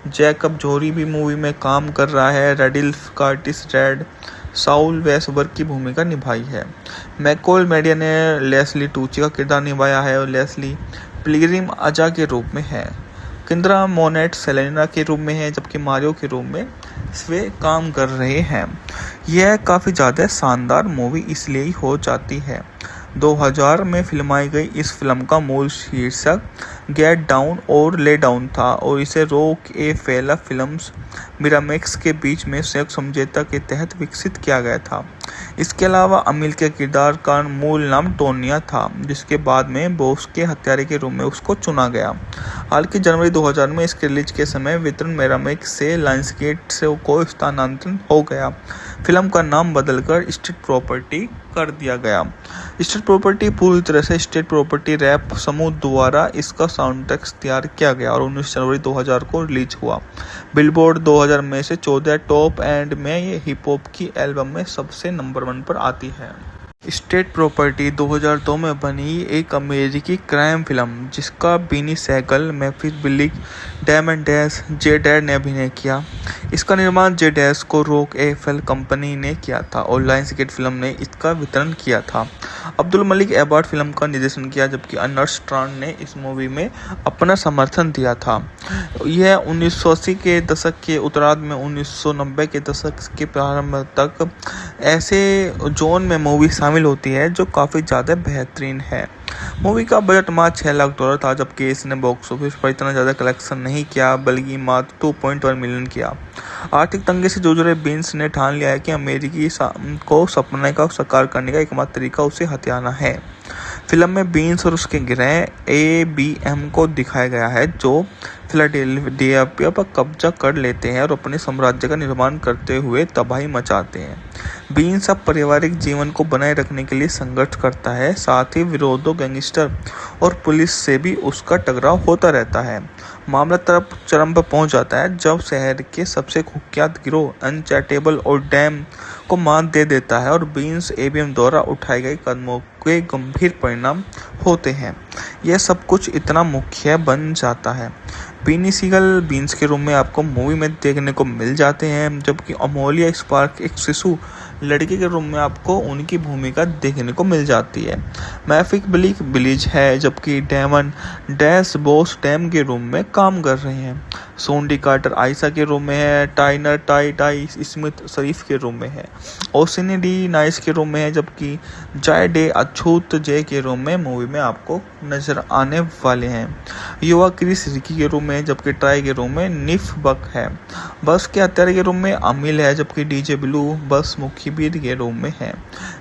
A: जैकब जोरी भी मूवी में काम कर रहा है। रेडिल्फ कार्टिस रेड साउल वेसबर्ग की भूमिका निभाई है। मैकोल मेडिया ने लेस्ली टूची का किरदार निभाया है और लेस्ली पिलग्रिम अजा के रूप में है। किंद्रा मोनेट सेलेना के रूप में है, जबकि मारियो के रूप में वे काम कर रहे हैं। यह काफ़ी ज़्यादा शानदार मूवी इसलिए ही हो जाती है। 2000 में फिल्माई गई इस फिल्म का मूल शीर्षक गेट डाउन और ले डाउन था और इसे रॉक ए फेला फिल्म्स मिरामैक्स के बीच में संयुक्त समझौता के तहत विकसित किया गया था। इसके अलावा अमिल के किरदार का मूल नाम टोनिया था, जिसके बाद में बॉस के हत्यारे के रूप में उसको चुना गया। हालांकि जनवरी 2000 में इसके रिलीज के समय वितरण मिरामैक्स से लायंसगेट से को स्थानांतरण हो गया। फिल्म का नाम बदलकर स्टेट प्रॉपर्टी कर दिया गया। स्टेट प्रॉपर्टी पूरी तरह से स्टेट प्रॉपर्टी रैप समूह द्वारा इसका साउंड ट्रैक तैयार किया गया और 19 जनवरी 2000 को रिलीज हुआ। बिलबोर्ड 2000 में से 14 टॉप एंड में ये हिप हॉप की एल्बम में सबसे नंबर 1 पर आती है। स्टेट प्रॉपर्टी 2002 में बनी एक अमेरिकी क्राइम फिल्म जिसका Beanie Saigal, मैफिस बिलिक, Damon Dash, Jay डैड ने अभिनय किया। इसका निर्माण जे डैश को रॉक एफएल कंपनी ने किया था और लायंसगेट फिल्म ने इसका वितरण किया था। अब्दुल मलिक एबार्ड फिल्म का निर्देशन किया, जबकि अर्नेस्ट स्ट्रांड ने इस मूवी में अपना समर्थन दिया था। यह 1980 के दशक के उत्तरार्ध में 1990 के दशक के प्रारंभ तक ऐसे जोन में मूवी शामिल होती है जो काफ़ी ज़्यादा बेहतरीन है। मूवी का बजट मात्र $6 लाख था, जबकि इसने बॉक्स ऑफिस पर इतना ज़्यादा कलेक्शन नहीं किया, बल्कि मात्र 2.1 मिलियन किया। आर्थिक तंगी से जूझ रहे बीन्स ने ठान लिया है कि अमेरिकी को सपने का साकार करने का एकमात्र तरीका उसे हथियाना है। फिल्म में बीन्स और उसके ग्रह ABM को दिखाया गया है, जो फिलाडेल्फिया पर कब्जा कर लेते हैं और अपने साम्राज्य का निर्माण करते हुए तबाही मचाते हैं। बीन्स अब पारिवारिक जीवन को बनाए रखने के लिए संघर्ष करता है, साथ ही विरोधों, गैंगस्टर और पुलिस से भी उसका टकराव होता रहता है। मामला तरफ चरम पर पहुंच जाता है जब शहर के सबसे कुख्यात गिरोह अनचैटेबल और डैम को मात दे देता है और बीन्स ABM द्वारा उठाए गए कदमों के गंभीर परिणाम होते हैं। यह सब कुछ इतना मुख्य बन जाता है। बीनी सीगल बीन्स के रूप में आपको मूवी में देखने को मिल जाते हैं, जबकि अमोलिया स्पार्क एक शिशु लड़के के रूप में आपको उनकी भूमिका देखने को मिल जाती है। मैफिक बिलीज है, जबकि डेमन डैश बॉस डैम के रूप में काम कर रहे हैं। सोंडी कार्टर आयशा के रूप में है। टाइनर टाई स्मिथ शरीफ के रूप में है। ओसिनी डी नाइस के रूप में है, जबकि जाय डे अछूत जे के रूप में मूवी में आपको नजर आने वाले हैं। युवा क्रिस रिकी के रूप में, जबकि ट्राई के रूप में निफ बक है। बस के हत्यारे के रूप में अमिल है, जबकि डीजे ब्लू बस मुखीबीर के रूप में है।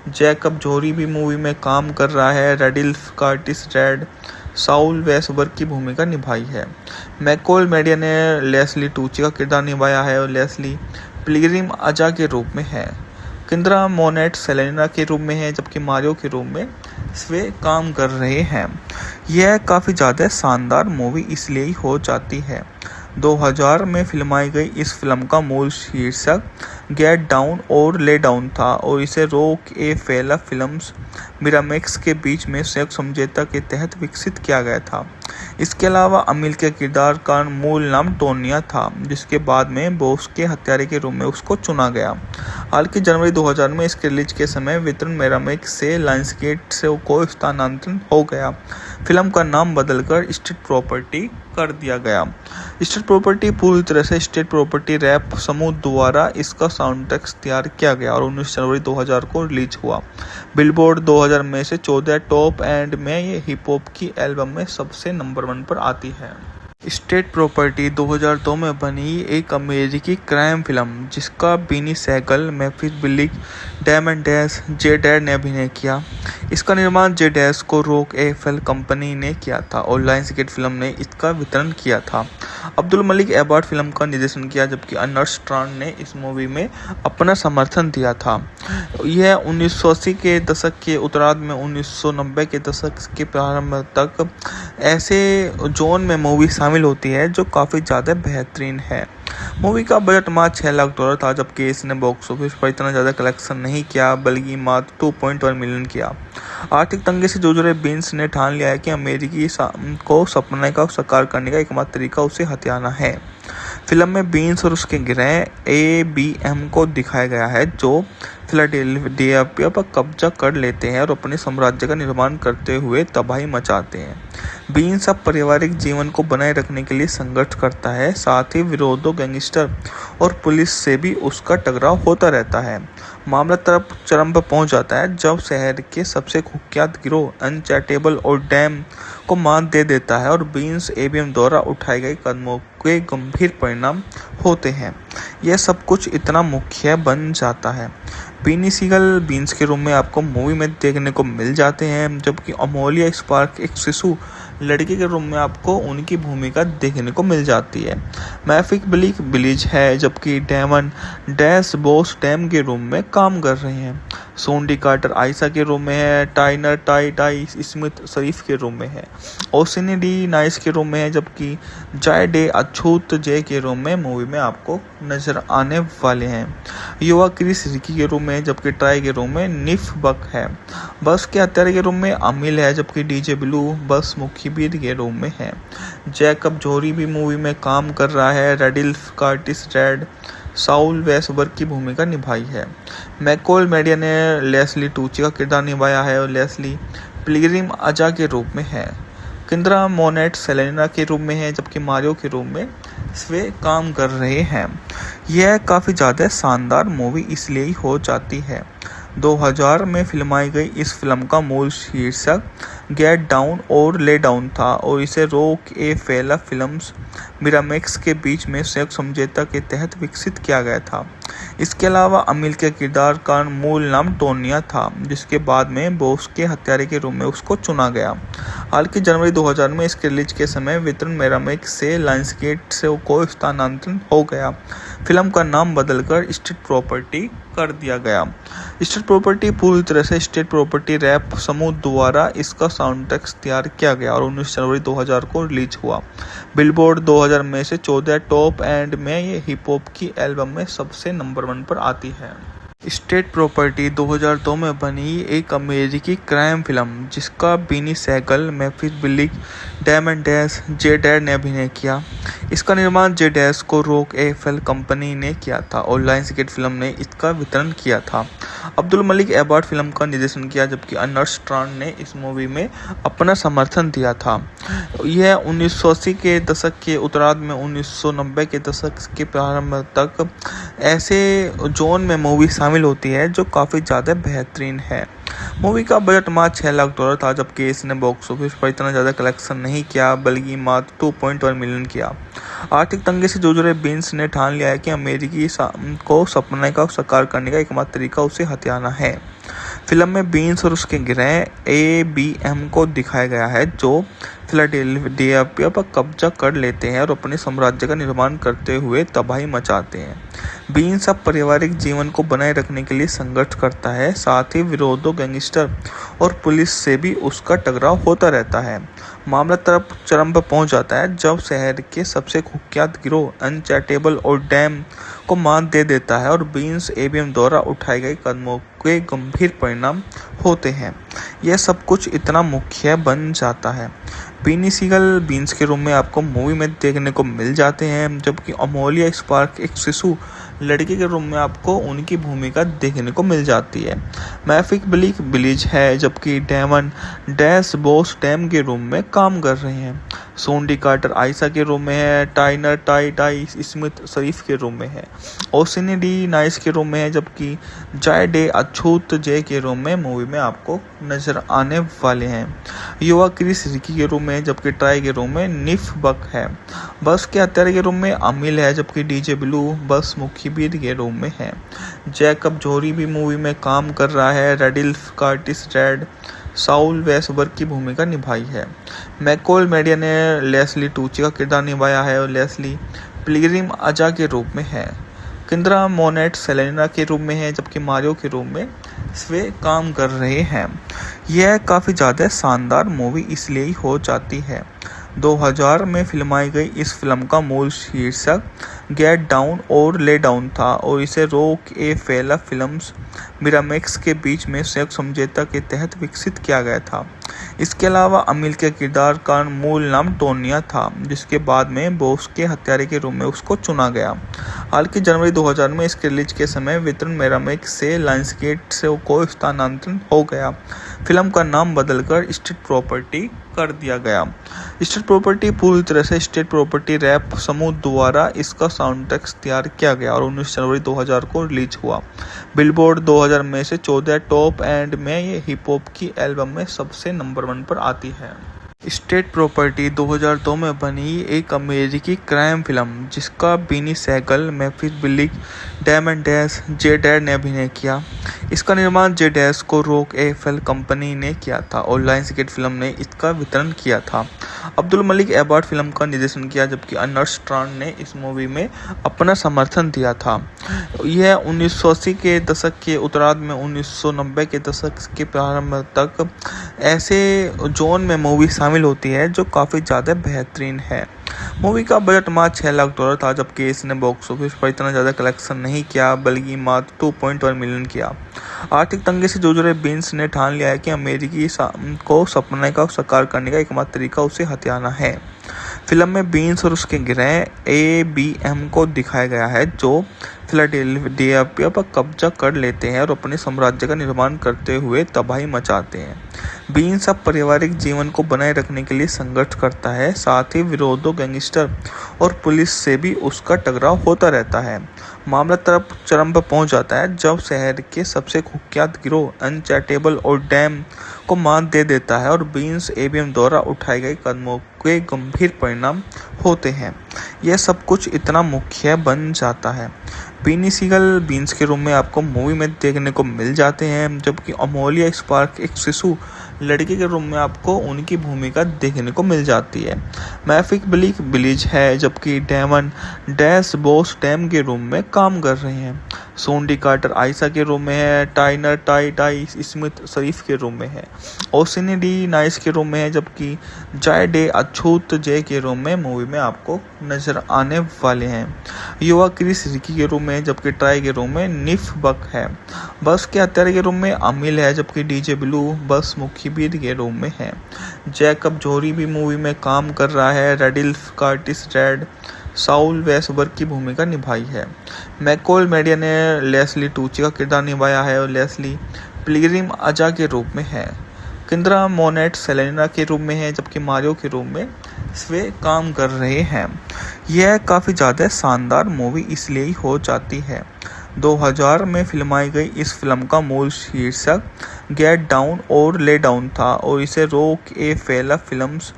A: जैकब जोरी भी मूवी में काम कर रहा है। रेडिल्फ कार्टिस रेड साउल वेसबर्ग की भूमिका निभाई है। मैकोल मेडिया ने लेस्ली टूची का किरदार निभाया है और लेस्ली पिलग्रिम अजा के रूप में है। किंद्रा मोनेट सेलेना के रूप में है, जबकि मारियो के रूप में वे काम कर रहे हैं। यह काफ़ी ज़्यादा शानदार मूवी इसलिए ही हो जाती है। 2000 में फिल्माई गई इस फिल्म का मूल शीर्षक गेट डाउन और ले डाउन था और इसे रॉक ए फेला फिल्म्स मिरामैक्स के बीच में संयुक्त समझौता के तहत विकसित किया गया था। इसके अलावा अमिल के किरदार का मूल नाम टोनिया था, जिसके बाद में बॉस के हत्यारे के रूप में उसको चुना गया। हालांकि जनवरी 2000 में इसके रिलीज के समय वितरण मिरामैक्स से लायंसगेट से को स्थानांतरण हो गया। फिल्म का नाम बदलकर स्टेट प्रॉपर्टी कर दिया गया। स्टेट प्रॉपर्टी पूरी तरह से स्टेट प्रॉपर्टी रैप समूह द्वारा इसका साउंड ट्रैक तैयार किया गया और 19 जनवरी 2000 को रिलीज हुआ। बिलबोर्ड 2000 में से 14 टॉप एंड में ये हिप हॉप की एल्बम में सबसे नंबर 1 पर आती है। स्टेट प्रॉपर्टी 2002 में बनी एक अमेरिकी क्राइम फिल्म जिसका Beanie Saigal, मैफिस बिलिक, Damon Dash, Jay डैड ने अभिनय किया। इसका निर्माण जे डैश को रॉक एफएल कंपनी ने किया था और लायंसगेट फिल्म ने इसका वितरण किया था। अब्दुल मलिक एबार्ड फिल्म का निर्देशन किया जबकि अर्नेस्ट स्ट्रांड ने इस मूवी में अपना समर्थन दिया था। यह 1980 के दशक के उत्तरार्ध में 1990 के दशक के प्रारंभ तक ऐसे जोन में मूवी शामिल होती है जो काफ़ी ज़्यादा बेहतरीन है। मूवी का बजट मात्र $6 लाख था जबकि इसने बॉक्स ऑफिस पर इतना ज़्यादा कलेक्शन नहीं किया बल्कि मात्र 2.1 मिलियन किया। आर्थिक तंगी से जूझ रहे बीन्स ने ठान लिया है कि अमेरिकी को सपने का साकार करने का एकमात्र तरीका उसे हथियाना है। फिल्म में बीन्स और उसके गिरोह ABM को दिखाया गया है जो फिलाडेल्फिया पर कब्जा कर लेते हैं और अपने साम्राज्य का निर्माण करते हुए तबाही मचाते हैं। बीन्स अब पारिवारिक जीवन को बनाए रखने के लिए संघर्ष करता है, साथ ही विरोधों, गैंगस्टर और पुलिस से भी उसका टकराव होता रहता है। मामला तब चरम पर पहुंच जाता है जब शहर के सबसे कुख्यात गिरोह अनचैटेबल और डैम को मात दे देता है और बीन्स ABM द्वारा उठाए गए कदमों के गंभीर परिणाम होते हैं। यह सब कुछ इतना मुख्य बन जाता है। बीनी सीगल बीन्स के रूप में आपको मूवी में देखने को मिल जाते हैं जबकि अमोलिया स्पार्क एक शिशु लड़की के रूप में आपको उनकी भूमिका देखने को मिल जाती है। मैफिक बिलिक बिलीज है जबकि डैमन डैश बॉस डैम के रूप में काम कर रहे हैं। सोंडी कार्टर आयशा के रूप में है। टाइनर टाई स्मिथ शरीफ के रूप में है। ओसिनी डी नाइस के रूप में है जबकि जाय डे अछूत जे के रूप में मूवी में आपको नजर आने वाले हैं। युवा क्रिस रिकी के रूप में जबकि ट्राई के रूप में निफ बक है। बस के हत्यारे के रूप में अमिल है जबकि डीजे ब्लू बस मुखीबीर के रूप में है। जैकब जोरी भी मूवी में काम कर रहा है। रेडिल्फ कार्टिस रेड साउल वेसबर्ग की भूमिका निभाई है। मैकोल मेडिया ने लेस्ली टूची का किरदार निभाया है और लेस्ली पिलग्रिम अजा के रूप में है। किंद्रा मोनेट सेलेना के रूप में है जबकि मारियो के रूप में वे काम कर रहे हैं। यह काफ़ी ज़्यादा शानदार मूवी इसलिए ही हो जाती है। 2000 में फिल्माई गई इस फिल्म का मूल शीर्षक गेट डाउन और ले डाउन था और इसे रॉक एफएल फिल्म्स मिरामेक्स के बीच में संयुक्त समझौता के तहत विकसित किया गया था। इसके अलावा अमिल के किरदार का मूल नाम टोनिया था जिसके बाद में बॉस के हत्यारे के रूप में उसको चुना गया। हालांकि जनवरी 2000 में इसके रिलीज के समय वितरण मिरामेक्स से लायंसगेट से को स्थानांतरण हो गया। फिल्म का नाम बदलकर स्टेट प्रॉपर्टी कर दिया गया। स्टेट प्रॉपर्टी पूरी तरह से स्टेट प्रॉपर्टी रैप समूह द्वारा इसका साउंड ट्रैक तैयार किया गया और 19 जनवरी 2000 को रिलीज हुआ। बिलबोर्ड 2000 में से 14 टॉप एंड में ये हिप हॉप की एल्बम में सबसे नंबर 1 पर आती है। स्टेट प्रॉपर्टी 2002 में बनी एक अमेरिकी क्राइम फिल्म जिसका Beanie Saigal, मैफिस बिलिक, Damon Dash, Jay डैड ने अभिनय किया। इसका निर्माण जे डैश को रॉक एफएल कंपनी ने किया था और लायंसगेट फिल्म ने इसका वितरण किया था। अब्दुल मलिक एबार्ड फिल्म का निर्देशन किया जबकि अर्नेस्ट स्ट्रांड ने इस मूवी में अपना समर्थन दिया था। यह 1980 के दशक के उत्तरार्ध में 1990 के दशक के प्रारंभ तक ऐसे जोन में मूवी शामिल होती है जो काफ़ी ज़्यादा बेहतरीन है। मूवी का बजट मात्र $6 लाख था जबकि इसने बॉक्स ऑफिस पर इतना ज़्यादा कलेक्शन नहीं किया बल्कि मात्र 2.1 मिलियन किया। आर्थिक तंगी से जूझ रहे बीन्स ने ठान लिया है कि अमेरिकी को सपने का साकार करने का एकमात्र तरीका उसे हथियाना है। फिल्म में बीन्स और उसके गिरोह ABM को दिखाया गया है जो फिलाडेल्फिया पर कब्जा कर लेते हैं और अपने साम्राज्य का निर्माण करते हुए तबाही मचाते हैं। बीन्स अब पारिवारिक जीवन को बनाए रखने के लिए संघर्ष करता है, साथ ही विरोधों, गैंगस्टर और पुलिस से भी उसका टकराव होता रहता है। मामला तब चरम पर पहुंच जाता है जब शहर के सबसे कुख्यात गिरोह अनचैटेबल और डैम को मात दे देता है और बीन्स ABM द्वारा उठाए गए कदमों के गंभीर परिणाम होते हैं। यह सब कुछ इतना मुख्य बन जाता है। बीनी सीगल बीन्स के रूप में आपको मूवी में देखने को मिल जाते हैं जबकि अमोलिया स्पार्क एक शिशु लड़के के रूम में आपको उनकी भूमिका देखने को मिल जाती है। मैफिक बिलिक बिलीज है, जबकि डेमन डैश बॉस डैम के रूम में काम कर रहे हैं। सोंडी कार्टर आयशा के रूम में है। टाइनर टाई टाई स्मिथ शरीफ के रूम में है। ओसिनी डी नाइस के रूम में है, जबकि जाय डे अछूत जे के रूम में मूवी में आपको नजर आने वाले हैं। युवा क्रिस रिकी के रूम में है, जबकि ट्राई के रूम में निफ बक है। बस के हत्यारे के रूम में अमिल है, जबकि डीजे ब्लू बस मुखीबीर के रूम में है। जैकब जोरी भी मूवी में काम कर रहा है। रेडिल्फ कार्टिस रेड साउल वेसबर्ग की भूमिका निभाई है। मैकोल मेडिया ने लेस्ली टूची का किरदार निभाया है और लेस्ली पिलग्रिम अजा के रूप में है। किंद्रा मोनेट सेलेना के रूप में है, जबकि मारियो के रूप में स्वे काम कर रहे हैं। यह काफ़ी ज़्यादा शानदार मूवी इसलिए ही हो जाती है। 2000 में फिल्माई गई इस फिल्म का मूल शीर्षक गेट डाउन और ले डाउन था और इसे रॉक ए फेला फिल्म्स मिरामेक्स के बीच में संयुक्त समझौता के तहत विकसित किया गया था। इसके अलावा अमिल के किरदार का मूल नाम टोनिया था, जिसके बाद में बॉस के हत्यारे के रूप में उसको चुना गया। हालांकि जनवरी 2000 में इसके रिलीज के समय वितरण मिरामेक्स से लायंसगेट से को स्थानांतरण हो गया। फिल्म का नाम बदलकर स्टेट प्रॉपर्टी कर दिया गया। स्टेट प्रॉपर्टी पूरी तरह से स्टेट प्रॉपर्टी रैप समूह द्वारा इसका साउंड ट्रैक तैयार किया गया और 19 जनवरी 2000 को रिलीज हुआ। बिलबोर्ड 2000 में से 14 टॉप एंड में ये हिप हॉप की एल्बम में सबसे नंबर 1 पर आती है। स्टेट प्रॉपर्टी 2002 में बनी एक अमेरिकी क्राइम फिल्म जिसका Beanie Saigal, मैफिस बिलिक, Damon Dash, Jay डैड ने अभिनय किया। इसका निर्माण जे डैश को रॉक एफएल कंपनी ने किया था और लायंसगेट फिल्म ने इसका वितरण किया था। अब्दुल मलिक एबार्ड फिल्म का निर्देशन किया, जबकि अर्नेस्ट स्ट्रांड ने इस मूवी में अपना समर्थन दिया था। यह 1980 के दशक के उत्तरार्ध में 1990 के दशक के प्रारंभ तक ऐसे जोन में मूवी शामिल होती है जो काफ़ी ज़्यादा बेहतरीन है। मूवी का बजट मात्र $6 लाख था, जबकि इसने बॉक्स ऑफिस पर इतना ज़्यादा कलेक्शन नहीं किया, बल्कि मात्र 2.1 मिलियन किया। आर्थिक तंगी से जूझ रहे बीन्स ने ठान लिया है कि अमेरिकी को सपने का साकार करने का एकमात्र तरीका उसे हथियाना है। फिल्म में बीन्स और उसके ग्रह ABM को दिखाया गया है, जो फिलाडेल्फिया पर कब्जा कर लेते हैं और अपने साम्राज्य का निर्माण करते हुए तबाही मचाते हैं। बीन्स अब पारिवारिक जीवन को बनाए रखने के लिए संघर्ष करता है, साथ ही विरोधों, गैंगस्टर और पुलिस से भी उसका टकराव होता रहता है। मामला तरफ चरम पर पहुंच जाता है जब शहर के सबसे कुख्यात गिरोह अनचैटेबल और डैम को मात दे देता है और बीन्स ABM द्वारा उठाए गए कदमों के गंभीर परिणाम होते हैं। यह सब कुछ इतना मुख्य बन जाता है। बीनी सीगल बीन्स के रूम में आपको मूवी में देखने को मिल जाते हैं, जबकि अमोलिया स्पार्क एक शिशु लड़के के रूम में आपको उनकी भूमिका देखने को मिल जाती है। मैफिक बिलिक बिलीज है, जबकि डेमन डैश बॉस डैम के रूम में काम कर रहे हैं। सोंडी कार्टर आयशा के रूम में है। टाइनर टाई टाई स्मिथ शरीफ के रूम में है। ओसिनी डी नाइस के रूम में है, जबकि जाय डे अछूत जे के रूम में मूवी में आपको नजर आने वाले हैं। युवा क्रिस रिकी के रूम में है, जबकि ट्राई के रूम में निफ बक है। बस के हत्यारे के रूम में अमिल है, जबकि डीजे ब्लू बस मुखीबीर के रूम में है। जैकब जोरी भी मूवी में काम कर रहा है। रेडिल्फ कार्टिस रेड साउल वेसबर्ग की भूमिका निभाई है। मैकोल मेडिया ने लेस्ली टूची का किरदार निभाया है और लेस्ली पिलग्रिम अजा के रूप में है। किंद्रा मोनेट सेलेना के रूप में है, जबकि मारियो के रूप में स्वे काम कर रहे हैं। यह काफ़ी ज़्यादा शानदार मूवी इसलिए ही हो जाती है। 2000 में फिल्माई गई इस फिल्म का मूल शीर्षक गेट डाउन और ले डाउन था और इसे रॉक ए फेला फिल्म्स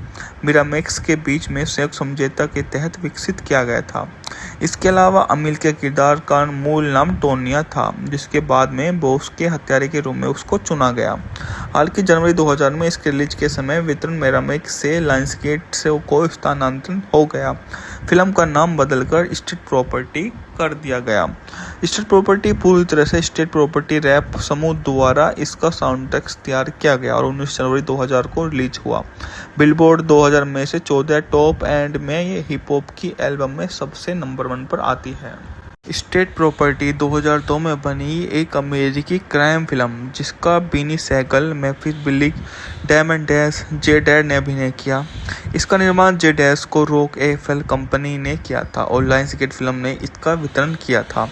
A: मिरामेक्स के बीच में संयुक्त समझौता के तहत विकसित किया गया था। इसके अलावा अमिल के किरदार का मूल नाम टोनिया था, जिसके बाद में बॉस के हत्यारे के रूप में उसको चुना गया। हालांकि जनवरी 2000 में इसके रिलीज के समय वितरण मिरामेक्स से लायंसगेट से को स्थानांतरण हो गया। फिल्म का नाम बदलकर स्टेट प्रॉपर्टी कर दिया गया। स्टेट प्रॉपर्टी पूरी तरह से स्टेट प्रॉपर्टी रैप समूह द्वारा इसका साउंड ट्रैक तैयार किया गया और 19 जनवरी 2000 को रिलीज हुआ। बिलबोर्ड 2000 में से 14 टॉप एंड में ये हिप हॉप की एल्बम में सबसे नंबर 1 पर आती है। स्टेट प्रॉपर्टी 2002 में बनी एक अमेरिकी क्राइम फिल्म जिसका Beanie Sigel, Memphis Bleek, Damon Dash, Jay डैड ने अभिनय किया। इसका निर्माण जे डैश को रॉक एफएल कंपनी ने किया था और लायंसगेट फिल्म ने इसका वितरण किया था।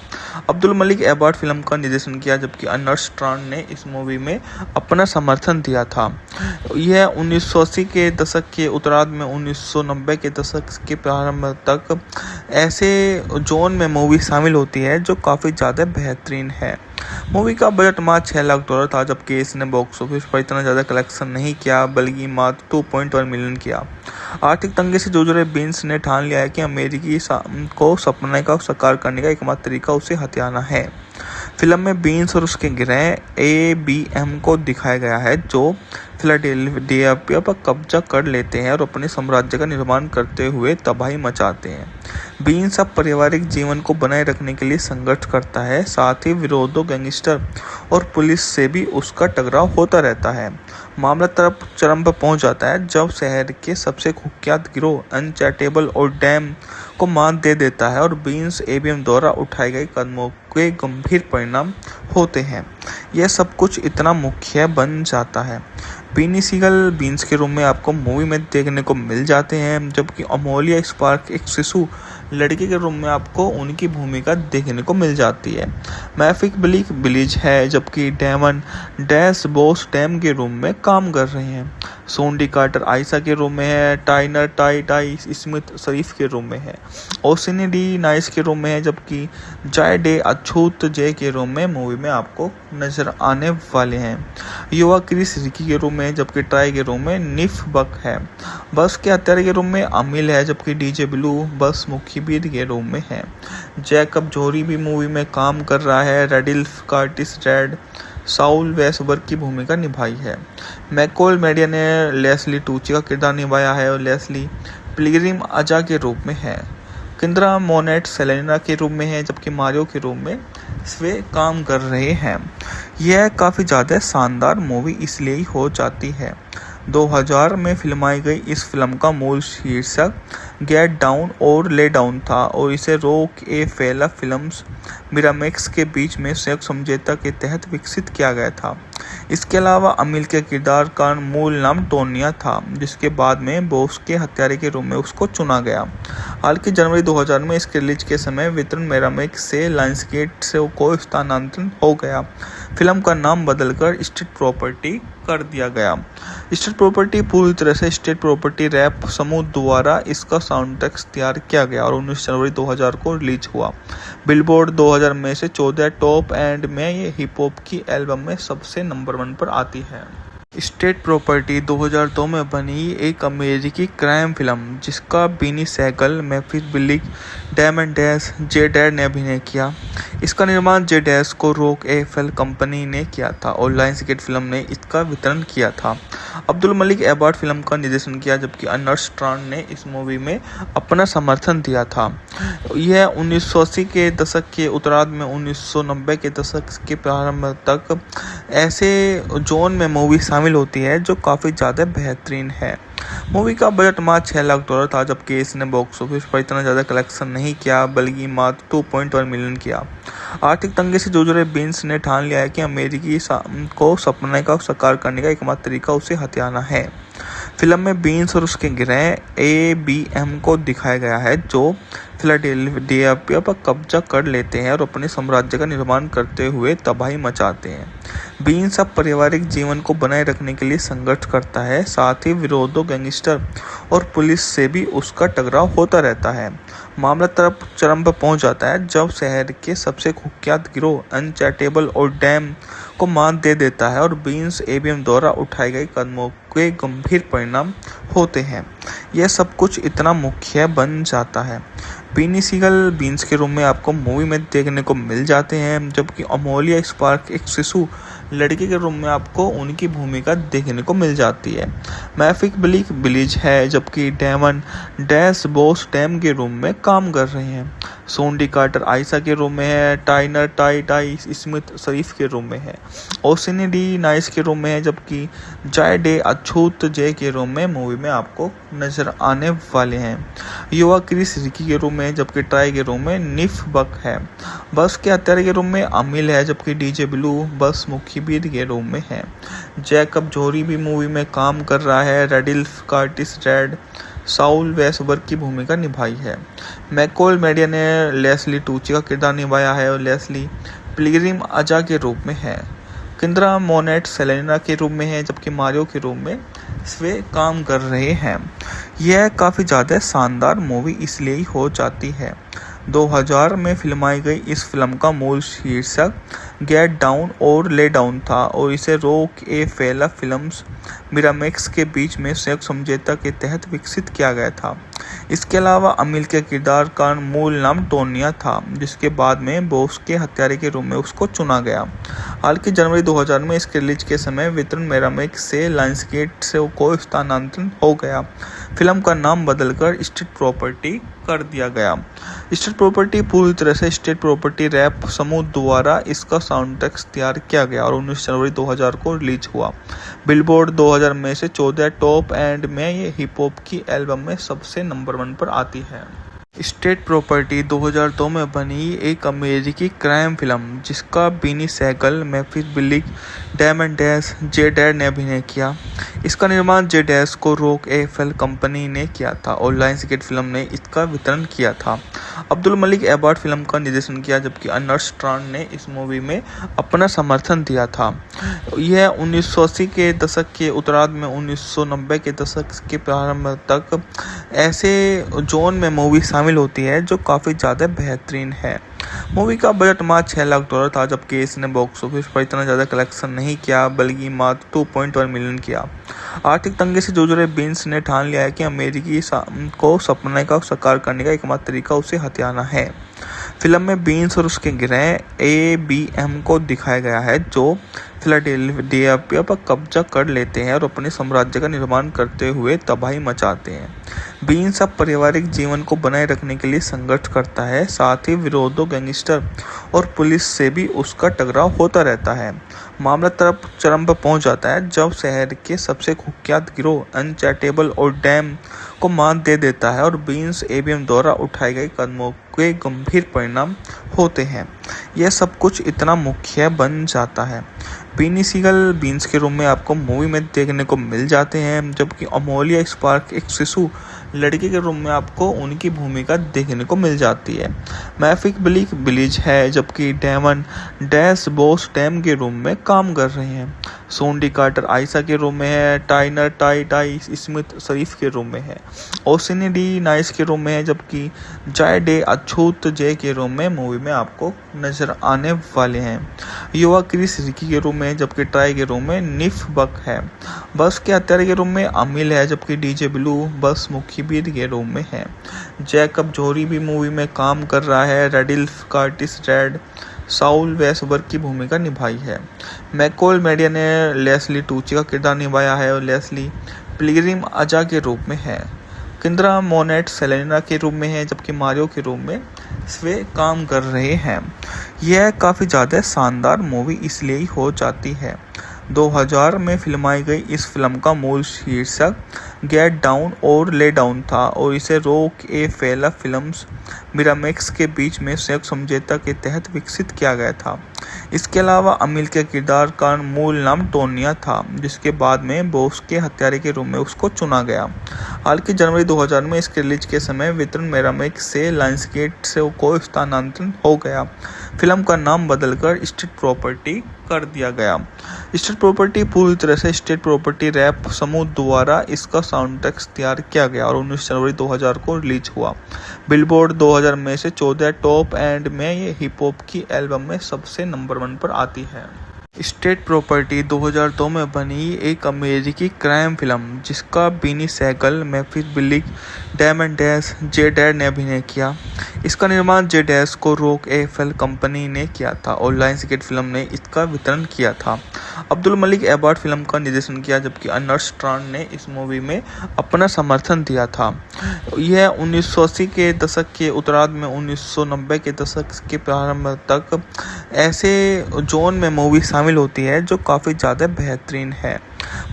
A: अब्दुल मलिक एबार्ड फिल्म का निर्देशन किया, जबकि अर्नेस्ट स्ट्रांड ने इस मूवी में अपना समर्थन दिया था। यह 1980 के दशक के उत्तरार्ध में 1990 के दशक के प्रारंभ तक ऐसे जोन में मूवी शामिल होती है जो काफ़ी ज़्यादा बेहतरीन है। मूवी का बजट मात्र $6 लाख था, जबकि इसने बॉक्स ऑफिस पर इतना ज़्यादा कलेक्शन नहीं किया, बल्कि मात्र 2.1 मिलियन किया। आर्थिक तंगी से जूझ रहे बीन्स ने ठान लिया है कि अमेरिकी को सपने का साकार करने का एकमात्र तरीका उसे हथियाना है। फिल्म में बीन्स और उसके गिरोह ABM को दिखाया गया है, जो फिलाडेल्फिया पर कब्जा कर लेते हैं और अपने साम्राज्य का निर्माण करते हुए तबाही मचाते हैं। बीन्स अब पारिवारिक जीवन को बनाए रखने के लिए संघर्ष करता है, साथ ही विरोधों, गैंगस्टर और पुलिस से भी उसका टकराव होता रहता है। मामला तरफ चरम पर पहुंच जाता है जब शहर के सबसे कुख्यात गिरोह अनचैटेबल और डैम को मात दे देता है और बीन्स ABM द्वारा उठाए गए कदमों के गंभीर परिणाम होते हैं। यह सब कुछ इतना मुख्य बन जाता है। बीनी सीगल बीन्स के रूप में आपको मूवी में देखने को मिल जाते हैं, जबकि अमोलिया स्पार्क एक शिशु लड़की के रूप में आपको उनकी भूमिका देखने को मिल जाती है। मैफिक ब्लीक बिलीज है, जबकि डैमन डैश बॉस डैम के रूप में काम कर रहे हैं। सोंडी कार्टर आयशा के रूप में है, टाइनर टाई स्मिथ शरीफ के रूप में है, ओसिनी डी नाइस के रूप में है, जबकि जाय डे अछूत जे के रूप में मूवी में आपको नजर आने वाले हैं। युवा क्रिस रिकी के रूप में, जबकि ट्राई के रूप में निफ बक है। बस के हत्यारे के रूप में अमिल है, जबकि डीजे ब्लू बस मुखीबीर के रूप में है। जैकब जोरी भी मूवी में काम कर रहा है। रेडिल्फ कार्टिस रेड साउल वेसबर्ग की भूमिका निभाई है। मैकोल मेडिया ने लेस्ली टूची का किरदार निभाया है और लेस्ली पिलग्रिम अजा के रूप में है। किंद्रा मोनेट सेलेना के रूप में है, जबकि मारियो के रूप में वे काम कर रहे हैं। यह काफ़ी ज़्यादा शानदार मूवी इसलिए ही हो जाती है। 2000 में फिल्माई गई इस फिल्म का मूल शीर्षक गेट डाउन और ले डाउन था और इसे रॉक एफएल फिल्म्स मिरामेक्स के बीच में संयुक्त समझौता के तहत विकसित किया गया था। इसके अलावा अमिल के किरदार का मूल नाम टोनिया था, जिसके बाद में बॉस के हत्यारे के रूप में उसको चुना गया। हालांकि जनवरी 2000 में इसके रिलीज के समय वितरण मिरामेक्स से लायंसगेट से को स्थानांतरण हो गया। फिल्म का नाम बदलकर स्टेट प्रॉपर्टी कर दिया गया। स्टेट प्रॉपर्टी पूरी तरह से स्टेट प्रॉपर्टी रैप समूह द्वारा इसका साउंड ट्रैक तैयार किया गया और 19 जनवरी 2000 को रिलीज हुआ। बिलबोर्ड 2000 में से 14 टॉप एंड में ये हिप हॉप की एल्बम में सबसे नंबर 1 पर आती है। स्टेट प्रॉपर्टी 2002 में बनी एक अमेरिकी क्राइम फिल्म जिसका Beanie Sigel, Memphis Bleek, Damon Dash, Jay डैड ने अभिनय किया। इसका निर्माण जे डैश को रॉक एफएल कंपनी ने किया था और लायंसगेट फिल्म ने इसका वितरण किया था। अब्दुल मलिक एबार्ड फिल्म का निर्देशन किया, जबकि अर्नेस्ट स्ट्रांड ने इस मूवी में अपना समर्थन दिया था। यह 1980 के दशक के उत्तरार्ध में 1990 के दशक के प्रारंभ तक ऐसे जोन में मूवी शामिल होती है जो काफ़ी ज़्यादा बेहतरीन है। मूवी का बजट मात्र $6 लाख था, जबकि इसने बॉक्स ऑफिस पर इतना ज़्यादा कलेक्शन नहीं किया, बल्कि मात्र 2.1 मिलियन किया। आर्थिक तंगी से जूझ रहे बीन्स ने ठान लिया है कि अमेरिकी को सपने का साकार करने का एकमात्र तरीका उसे हथियाना है। फिल्म में बीन्स और उसके गिरोह ABM को दिखाया गया है, जो फिलाडेल्फिया पर कब्जा कर लेते हैं और अपने साम्राज्य का निर्माण करते हुए तबाही मचाते हैं। बीन्स अब पारिवारिक जीवन को बनाए रखने के लिए संघर्ष करता है, साथ ही विरोधों, गैंगस्टर और पुलिस से भी उसका टकराव होता रहता है। मामला तरफ चरम पर पहुंच जाता है जब शहर के सबसे कुख्यात गिरोह अनचैटेबल और डैम को मात दे देता है और बीन्स ABM द्वारा उठाए गए कदमों के गंभीर परिणाम होते हैं। यह सब कुछ इतना मुख्य बन जाता है। बीनी सीगल बीन्स के रूप में आपको मूवी में देखने को मिल जाते हैं, जबकि अमोलिया स्पार्क एक शिशु लड़की के रूप में आपको उनकी भूमिका देखने को मिल जाती है। मैफिक ब्लीक बिलीज है, जबकि डैमन डैश बॉस डैम के रूप में काम कर रहे हैं। सोंडी कार्टर आयशा के रूप में है, टाइनर टाई स्मिथ शरीफ के रूप में है, ओसिनी डी नाइस के रूप में है, जबकि जाय डे अछूत जे के रूप में मूवी में आपको नजर आने वाले हैं। युवा क्रिस रिकी के रूप में में जबकि ट्राई के रूम में निफ बक है। बस के हत्यारे के रूम में अमिल है जबकि डीजे ब्लू बस मुखबिर के रूम में है। जैकब जोहरी भी मूवी में काम कर रहा है। रेडिल्फ कार्टिस रेड साउल वेसबर की भूमिका निभाई है। मैकॉल मेडिया ने लेस्ली टूची का किरदार निभाया है और लेस्ली पिलग्रिम अजा के रूप में है। किंद्रा मोनेट सेलेना के रूप में है जबकि मारियो के रूप में स्वे काम कर रहे हैं। यह काफ़ी ज़्यादा शानदार मूवी इसलिए ही हो जाती है। 2000 में फिल्माई गई इस फिल्म का मूल शीर्षक गेट डाउन और ले डाउन था और इसे रॉक ए फेला फिल्म्स मिरामेक्स के बीच में संयुक्त समझौता के तहत विकसित किया गया था। इसके अलावा अमिल के किरदार का मूल नाम टोनिया था जिसके बाद में बॉस के हत्यारे के रूप में उसको चुना गया। हालांकि जनवरी 2000 में इसके रिलीज के समय वितरण मिरामेक्स से लायंसगेट से को स्थानांतरण हो गया। फिल्म का नाम बदलकर स्टेट प्रॉपर्टी कर दिया गया। स्टेट प्रॉपर्टी पूरी तरह से स्टेट प्रॉपर्टी रैप समूह द्वारा इसका साउंड ट्रैक तैयार किया गया और 19 जनवरी 2000 को रिलीज हुआ। बिलबोर्ड 2000 में से 14 टॉप एंड में ये हिप हॉप की एल्बम में सबसे नंबर 1 पर आती है। स्टेट प्रॉपर्टी 2002 में बनी एक अमेरिकी क्राइम फिल्म जिसका Beanie Saigal, मेफिस बिलिक, Damon Dash, Jay डैड ने अभिनय किया। इसका निर्माण जे डैश को रॉक एफएल कंपनी ने किया था और लायंसगेट फिल्म ने इसका वितरण किया था। अब्दुल मलिक एबार्ड फिल्म का निर्देशन किया जबकि अर्नेस्ट स्ट्रांड ने इस मूवी में अपना समर्थन दिया था। यह 1980 के दशक के उत्तरार्ध में 1990 के दशक के प्रारंभ तक ऐसे जोन में मूवी शामिल होती है जो काफ़ी ज़्यादा बेहतरीन है। मूवी का बजट मात्र $6 लाख था जबकि इसने बॉक्स ऑफिस पर इतना ज़्यादा कलेक्शन नहीं किया बल्कि मात्र 2.1 मिलियन किया। आर्थिक तंगी से जूझ रहे बीन्स ने ठान लिया है कि अमेरिकी को सपने का साकार करने का एकमात्र तरीका उसे हथियाना है। फिल्म में बीन्स और उसके गिरोह ABM को दिखाया गया है जो फिलाडेल्फिया पर कब्जा कर लेते हैं और अपने साम्राज्य का निर्माण करते हुए तबाही मचाते हैं। बीन्स अब पारिवारिक जीवन को बनाए रखने के लिए संघर्ष करता है, साथ ही विरोधों, गैंगस्टर और पुलिस से भी उसका टकराव होता रहता है। मामला तरफ चरम पर पहुंच जाता है जब शहर के सबसे कुख्यात गिरोह अनचैटेबल और डैम को मात दे देता है और बीन्स ABM द्वारा उठाए गए कदमों के गंभीर परिणाम होते हैं। यह सब कुछ इतना मुख्य बन जाता है। बीनी सीगल बीन्स के रूम में आपको मूवी में देखने को मिल जाते हैं जबकि अमोलिया स्पार्क एक शिशु लड़की के रूम में आपको उनकी भूमिका देखने को मिल जाती है। मैफिक बिलिक बिलीज है जबकि डेमन डैश बॉस डैम के रूम में काम कर रहे हैं। सोंडी कार्टर आयशा के रूम में है। टाइनर टाई स्मिथ शरीफ के रूम में है। ओसिनी डी नाइस के रूम में है जबकि जाय डे अछूत जे के रूम में मूवी में आपको नजर आने वाले हैं। युवा क्रिस रिकी के रूम में जबकि ट्राई के रूम में निफ बक है। बस के हत्यारे के रूम में अमिल है जबकि डीजे ब्लू बस मुखबिर के रूम में है। जैकब जोहरी भी मूवी में काम कर रहा है। रेडिल्फ कार्टिस रेड साउल वेसबर की भूमिका निभाई है। मैकॉल मेडिया ने लेस्ली टूची का किरदार निभाया है और लेस्ली पिलग्रिम अजा के रूप में है। किंद्रा मोनेट सेलेना के रूप में है जबकि मारियो के रूप में स्वे काम कर रहे हैं। यह काफ़ी ज़्यादा शानदार मूवी इसलिए ही हो जाती है। 2000 में फिल्माई गई इस फिल्म का मूल शीर्षक गेट डाउन और ले डाउन था और इसे रॉक ए फेला फिल्म्स मिरामेक्स के बीच में संयुक्त समझौता के तहत विकसित किया गया था। इसके अलावा अमिल के किरदार का मूल नाम टोनिया था जिसके बाद में बॉस के हत्यारे के रूप में उसको चुना गया। हालांकि जनवरी 2000 में इसके रिलीज के समय वितरण मिरामेक्स से लायंसगेट से को स्थानांतरण हो गया। फिल्म का नाम बदलकर स्टेट प्रॉपर्टी कर दिया गया। स्टेट प्रॉपर्टी पूरी तरह से स्टेट प्रॉपर्टी रैप समूह द्वारा इसका साउंड ट्रैक तैयार किया गया और 19 जनवरी 2000 को रिलीज हुआ। बिलबोर्ड 2000 में से 14 टॉप एंड में ये हिप हॉप की एल्बम में सबसे नंबर 1 पर आती है। स्टेट प्रॉपर्टी 2002 में बनी एक अमेरिकी क्राइम फिल्म जिसका Beanie Saigal, मेफिस बिलिक, Damon Dash, Jay डैड ने अभिनय किया। इसका निर्माण जे डैश को रॉक एफएल कंपनी ने किया था और लायंसगेट फिल्म ने इसका वितरण किया था। अब्दुल मलिक एबार्ड फिल्म का निर्देशन किया जबकि अर्नेस्ट स्ट्रांड ने इस मूवी में अपना समर्थन दिया था। यह 1980 के दशक के उत्तरार्ध में 1990 के दशक के प्रारंभ तक ऐसे जोन में मूवी शामिल होती है जो काफ़ी ज़्यादा बेहतरीन है।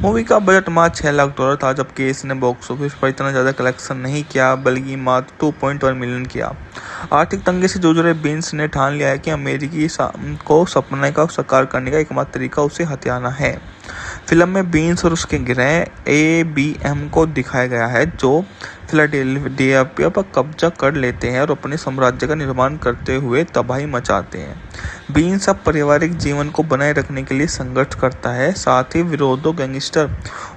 A: मूवी का बजट मात्र 6 लाख डॉलर था, जबकि इसने बॉक्स ऑफिस पर इतना ज़्यादा कलेक्शन नहीं किया, बल्कि मात्र 2.1 मिलियन किया। आर्थिक तंगी से जूझ रहे बीन्स ने ठान लिया है कि अमेरिकी को सपने का साकार करने का एकमात्र तरीका उसे हथियाना है। फिल्म में बीन्स और उसके गिरोह ABM को दिखाया गया है, जो फिलाडेल्फिया पर कब्जा कर लेते हैं और अपने साम्राज्य का निर्माण करते हुए तबाही मचाते हैं। बीन्स अब पारिवारिक जीवन को बनाए रखने के लिए संघर्ष करता है, साथ ही विरोधों, गैंगस्टर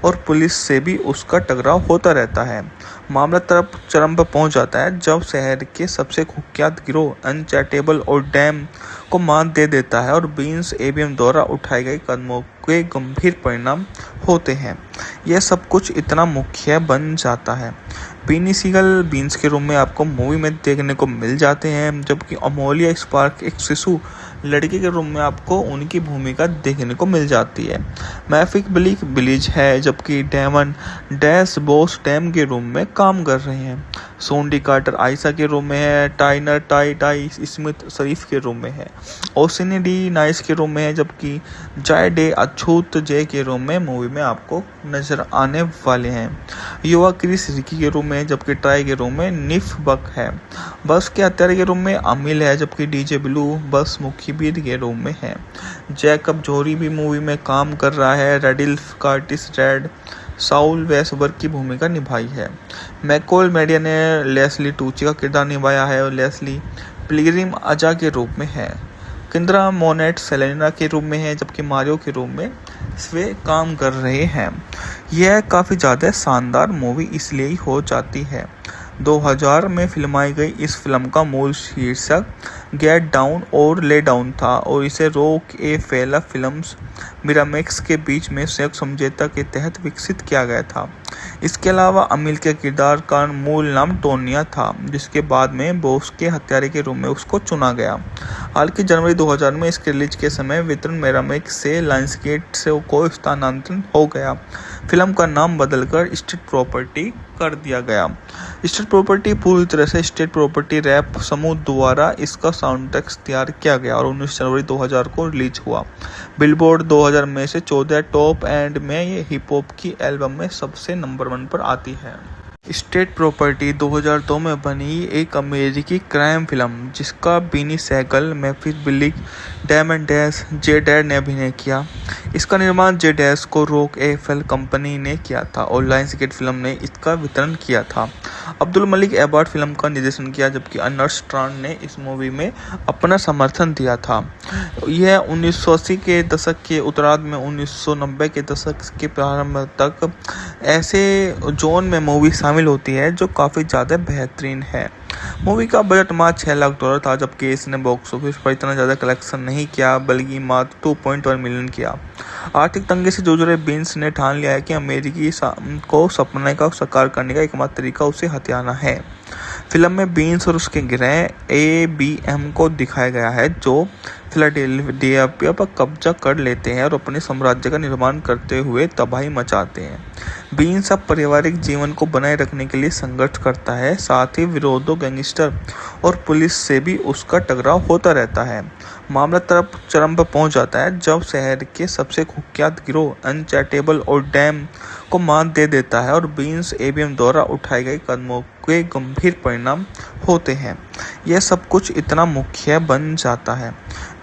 A: और पुलिस से भी उसका टकराव होता रहता है। मामला चरम पर पहुंच जाता है जब शहर के सबसे कुख्यात गिरोह अनचैटेबल और डैम को मात दे देता है और बीन्स ABM द्वारा उठाए गए कदमों के गंभीर परिणाम होते हैं। यह सब कुछ इतना मुख्य बन जाता है। बीनी सीगल बीन्स के रूप में आपको मूवी में देखने को मिल जाते हैं, जबकि अमोलिया स्पार्क एक शिशु लड़की के रूप में आपको उनकी भूमिका देखने को मिल जाती है। मैफिक बिलीज है, जबकि डेमन डैश बॉस टैम के रूप में काम कर रहे हैं। सोंडी कार्टर आयशा के रूप में है, टाइनर टाई स्मिथ शरीफ के रूप में है, ओसिनी डी नाइस के रूप में है, जबकि जाय डे अछूत जे के रूप में मूवी में आपको नजर आने वाले हैं। युवा क्रिस रिकी के रूप में, जबकि ट्राई के रूप में निफ बक है। बस के हत्यारे के रूप में अमिल है, जबकि DJ ब्लू बस मुखीबीर के रूप में है। जैकब जोरी भी मूवी में काम कर रहा है। रेडिल्फ कार्टिस रेड साउल वेसबर्ग की भूमिका निभाई है। मैकोल मेडिया ने लेस्ली टूची का किरदार निभाया है और लेस्ली पिलग्रिम अजा के रूप में है। किंद्रा मोनेट सेलेना के रूप में है, जबकि मारियो के रूप में वे काम कर रहे हैं। यह काफ़ी ज़्यादा शानदार मूवी इसलिए ही हो जाती है। 2000 में फिल्माई गई इस फिल्म का मूल शीर्षक गेट डाउन और ले डाउन था और इसे रॉक ए फेला फिल्म्स मिरामेक्स के बीच में संयुक्त समझौता के तहत विकसित किया गया था। इसके अलावा अमिल के किरदार का मूल नाम टोनिया था, जिसके बाद में बॉस के हत्यारे के रूप में उसको चुना गया। हालांकि जनवरी 2000 में इसके रिलीज के समय वितरण मिरामेक्स से लायंसगेट से को स्थानांतरण हो गया। फिल्म का नाम बदलकर स्टेट प्रॉपर्टी कर दिया गया। स्टेट प्रॉपर्टी पूरी तरह से स्टेट प्रॉपर्टी रैप समूह द्वारा इसका साउंड ट्रैक तैयार किया गया और 19 जनवरी 2000 को रिलीज हुआ। बिलबोर्ड 2000 में से 14 टॉप एंड में ये हिप हॉप की एल्बम में सबसे नंबर 1 पर आती है। स्टेट प्रॉपर्टी 2002 में बनी एक अमेरिकी क्राइम फिल्म, जिसका Beanie Saigal, मैफिस बिलिक, diamond dash, Jay डैड ने अभिनय किया। इसका निर्माण जे डैश को रॉक एफएल कंपनी ने किया था और लायंसगेट फिल्म ने इसका वितरण किया था। अब्दुल मलिक एबार्ड फिल्म का निर्देशन किया, जबकि अर्नेस्ट स्ट्रांड ने इस मूवी में अपना समर्थन दिया था। यह 1980 के दशक के उत्तरार्ध में 1990 के दशक के प्रारंभ तक ऐसे जोन में मूवी शामिल होती है जो काफ़ी ज़्यादा बेहतरीन है। मूवी का बजट मात्र 6 लाख डॉलर था, जबकि इसने बॉक्स ऑफिस पर इतना ज़्यादा कलेक्शन नहीं किया, बल्कि मात्र 2.1 मिलियन किया। आर्थिक तंगी से जूझ रहे बीन्स ने ठान लिया है कि अमेरिकी को सपने का साकार करने का एकमात्र तरीका उसे हथियाना है। फिल्म में बीन्स और उसके गिरोह ABM को दिखाया गया है, जो फिलाडेल्फिया पर कब्जा कर लेते हैं और अपने साम्राज्य का निर्माण करते हुए तबाही मचाते हैं। बीन्स अब पारिवारिक जीवन को बनाए रखने के लिए संघर्ष करता है, साथ ही विरोधों, गैंगस्टर और पुलिस से भी उसका टकराव होता रहता है। मामला चरम पर पहुंच जाता है जब शहर के सबसे कुख्यात गिरोह अनचैटेबल और डैम को मात दे देता है और बीन्स ABM द्वारा उठाए गए कदमों के गंभीर परिणाम होते हैं। यह सब कुछ इतना मुख्य बन जाता है।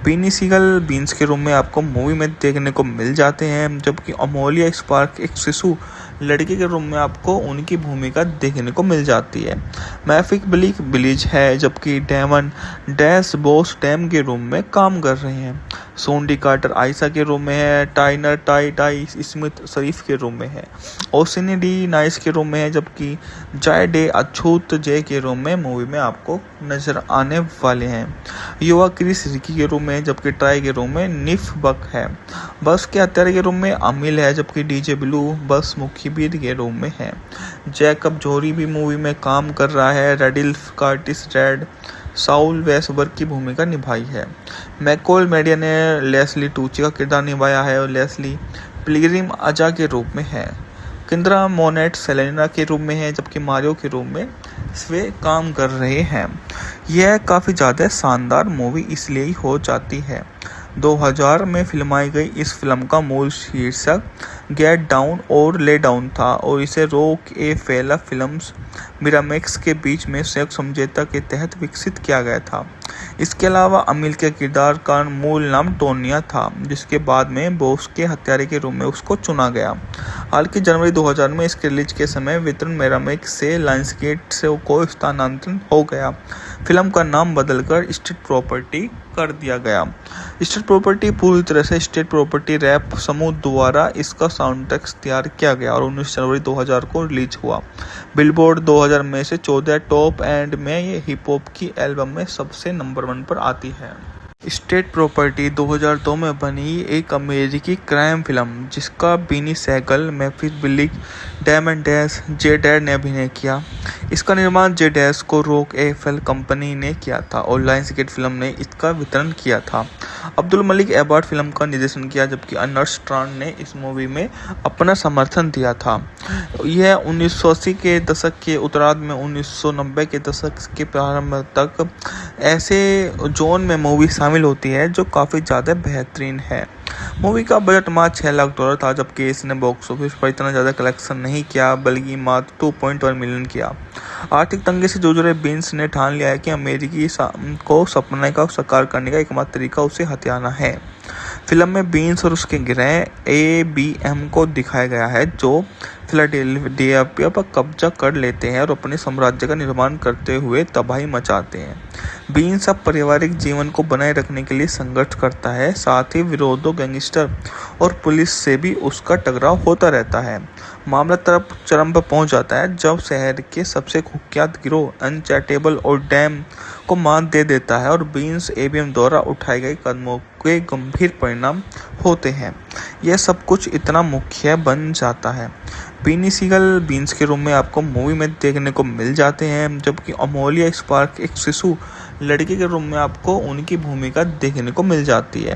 A: बीनी सीगल बीन्स के रूप में आपको मूवी में देखने को मिल जाते हैं, जबकि अमोलिया स्पार्क एक शिशु लड़की के रूप में आपको उनकी भूमिका देखने को मिल जाती है। मैफिक बिलीज है, जबकि डेमन डैश बॉस टैम के रूप में काम कर रहे हैं। सोंडी कार्टर आयशा के रूप में है, टाइनर टाई स्मिथ शरीफ के रूप में है, ओसिनी डी नाइस के रूप में है, जबकि जाय डे अछूत जे के रूप में मूवी में आपको नजर आने वाले हैं। युवा क्रिस रिकी के रूप में, जबकि ट्राई के रूप में निफ बक है। बस के हत्यारे के रूप में अमिल है, जबकि DJ ब्लू बस मुखीबीर के रूप में है। जैकब जोरी भी मूवी में काम कर रहा है। रेडिल्फ कार्टिस रेड साउल वेसबर्ग की भूमिका निभाई है। मैकोल मेडिया ने लेस्ली टूची का किरदार निभाया है और लेस्ली पिलग्रिम अजा के रूप में है। किंद्रा मोनेट सेलेना के रूप में है, जबकि मारियो के रूप में वे काम कर रहे हैं। यह काफ़ी ज़्यादा शानदार मूवी इसलिए ही हो जाती है। 2000 में फिल्माई गई इस फिल्म का मूल शीर्षक गेट डाउन और ले डाउन था और इसे रॉक ए फेला फिल्म्स मिरामैक्स के बीच में संयुक्त समझौते के तहत विकसित किया गया था। इसके अलावा अमिल के किरदार का मूल नाम टोनिया था, जिसके बाद में बॉस के हत्यारे के रूप में उसको चुना गया। हालांकि जनवरी 2000 में इसके रिलीज के समय वितरण मिरामैक्स से लायंसगेट से को स्थानांतरण हो गया। फिल्म का नाम बदलकर स्टेट प्रॉपर्टी कर दिया गया। स्टेट प्रॉपर्टी पूरी तरह से स्टेट प्रॉपर्टी रैप समूह द्वारा इसका साउंड ट्रैक तैयार किया गया और 19 जनवरी 2000 को रिलीज हुआ। बिलबोर्ड 2000 में से 14 टॉप एंड में ये हिप हॉप की एल्बम में सबसे नंबर 1 पर आती है। स्टेट प्रॉपर्टी 2002 में बनी एक अमेरिकी क्राइम फिल्म जिसका Beanie Sigel, Memphis Bleek, Damon Dash, Jay डैड ने अभिनय किया। इसका निर्माण जे डैश को रॉक एफएल कंपनी ने किया था और लायंसगेट फिल्म ने इसका वितरण किया था। अब्दुल मलिक एबार्ड फिल्म का निर्देशन किया, जबकि अर्नेस्ट स्ट्रांड ने इस मूवी में अपना समर्थन दिया था। यह 1980 के दशक के उत्तरार्ध में 1990 के दशक के प्रारंभ तक ऐसे जोन में मूवी शामिल होती है जो काफ़ी ज़्यादा बेहतरीन है। मूवी का बजट मात्र $6 लाख था, जबकि इसने बॉक्स ऑफिस पर इतना ज़्यादा कलेक्शन नहीं किया, बल्कि मात्र 2.1 मिलियन किया। आर्थिक तंगी से जूझ रहे बीन्स ने ठान लिया है कि अमेरिकी को सपने का साकार करने का एकमात्र तरीका उसे हथियाना है। फिल्म में बीन्स और उसके गिरोह ABM को दिखाया गया है, जो फिलाडेल्फिया पर कब्जा कर लेते हैं और अपने साम्राज्य का निर्माण करते हुए तबाही मचाते हैं। बीन्स अब पारिवारिक जीवन को बनाए रखने के लिए संघर्ष करता है, साथ ही विरोधों, गैंगस्टर और पुलिस से भी उसका टकराव होता रहता है। मामला तरफ चरम पर पहुंच जाता है जब शहर के सबसे कुख्यात गिरोह अनचैटेबल और डैम को मात दे देता है और बीन्स ABM द्वारा उठाए गए कदमों के गंभीर परिणाम होते हैं। यह सब कुछ इतना मुख्य बन जाता है। बीनी सीगल बीन्स के रूप में आपको मूवी में देखने को मिल जाते हैं, जबकि अमोलिया स्पार्क एक शिशु लड़की के रूप में आपको उनकी भूमिका देखने को मिल जाती है।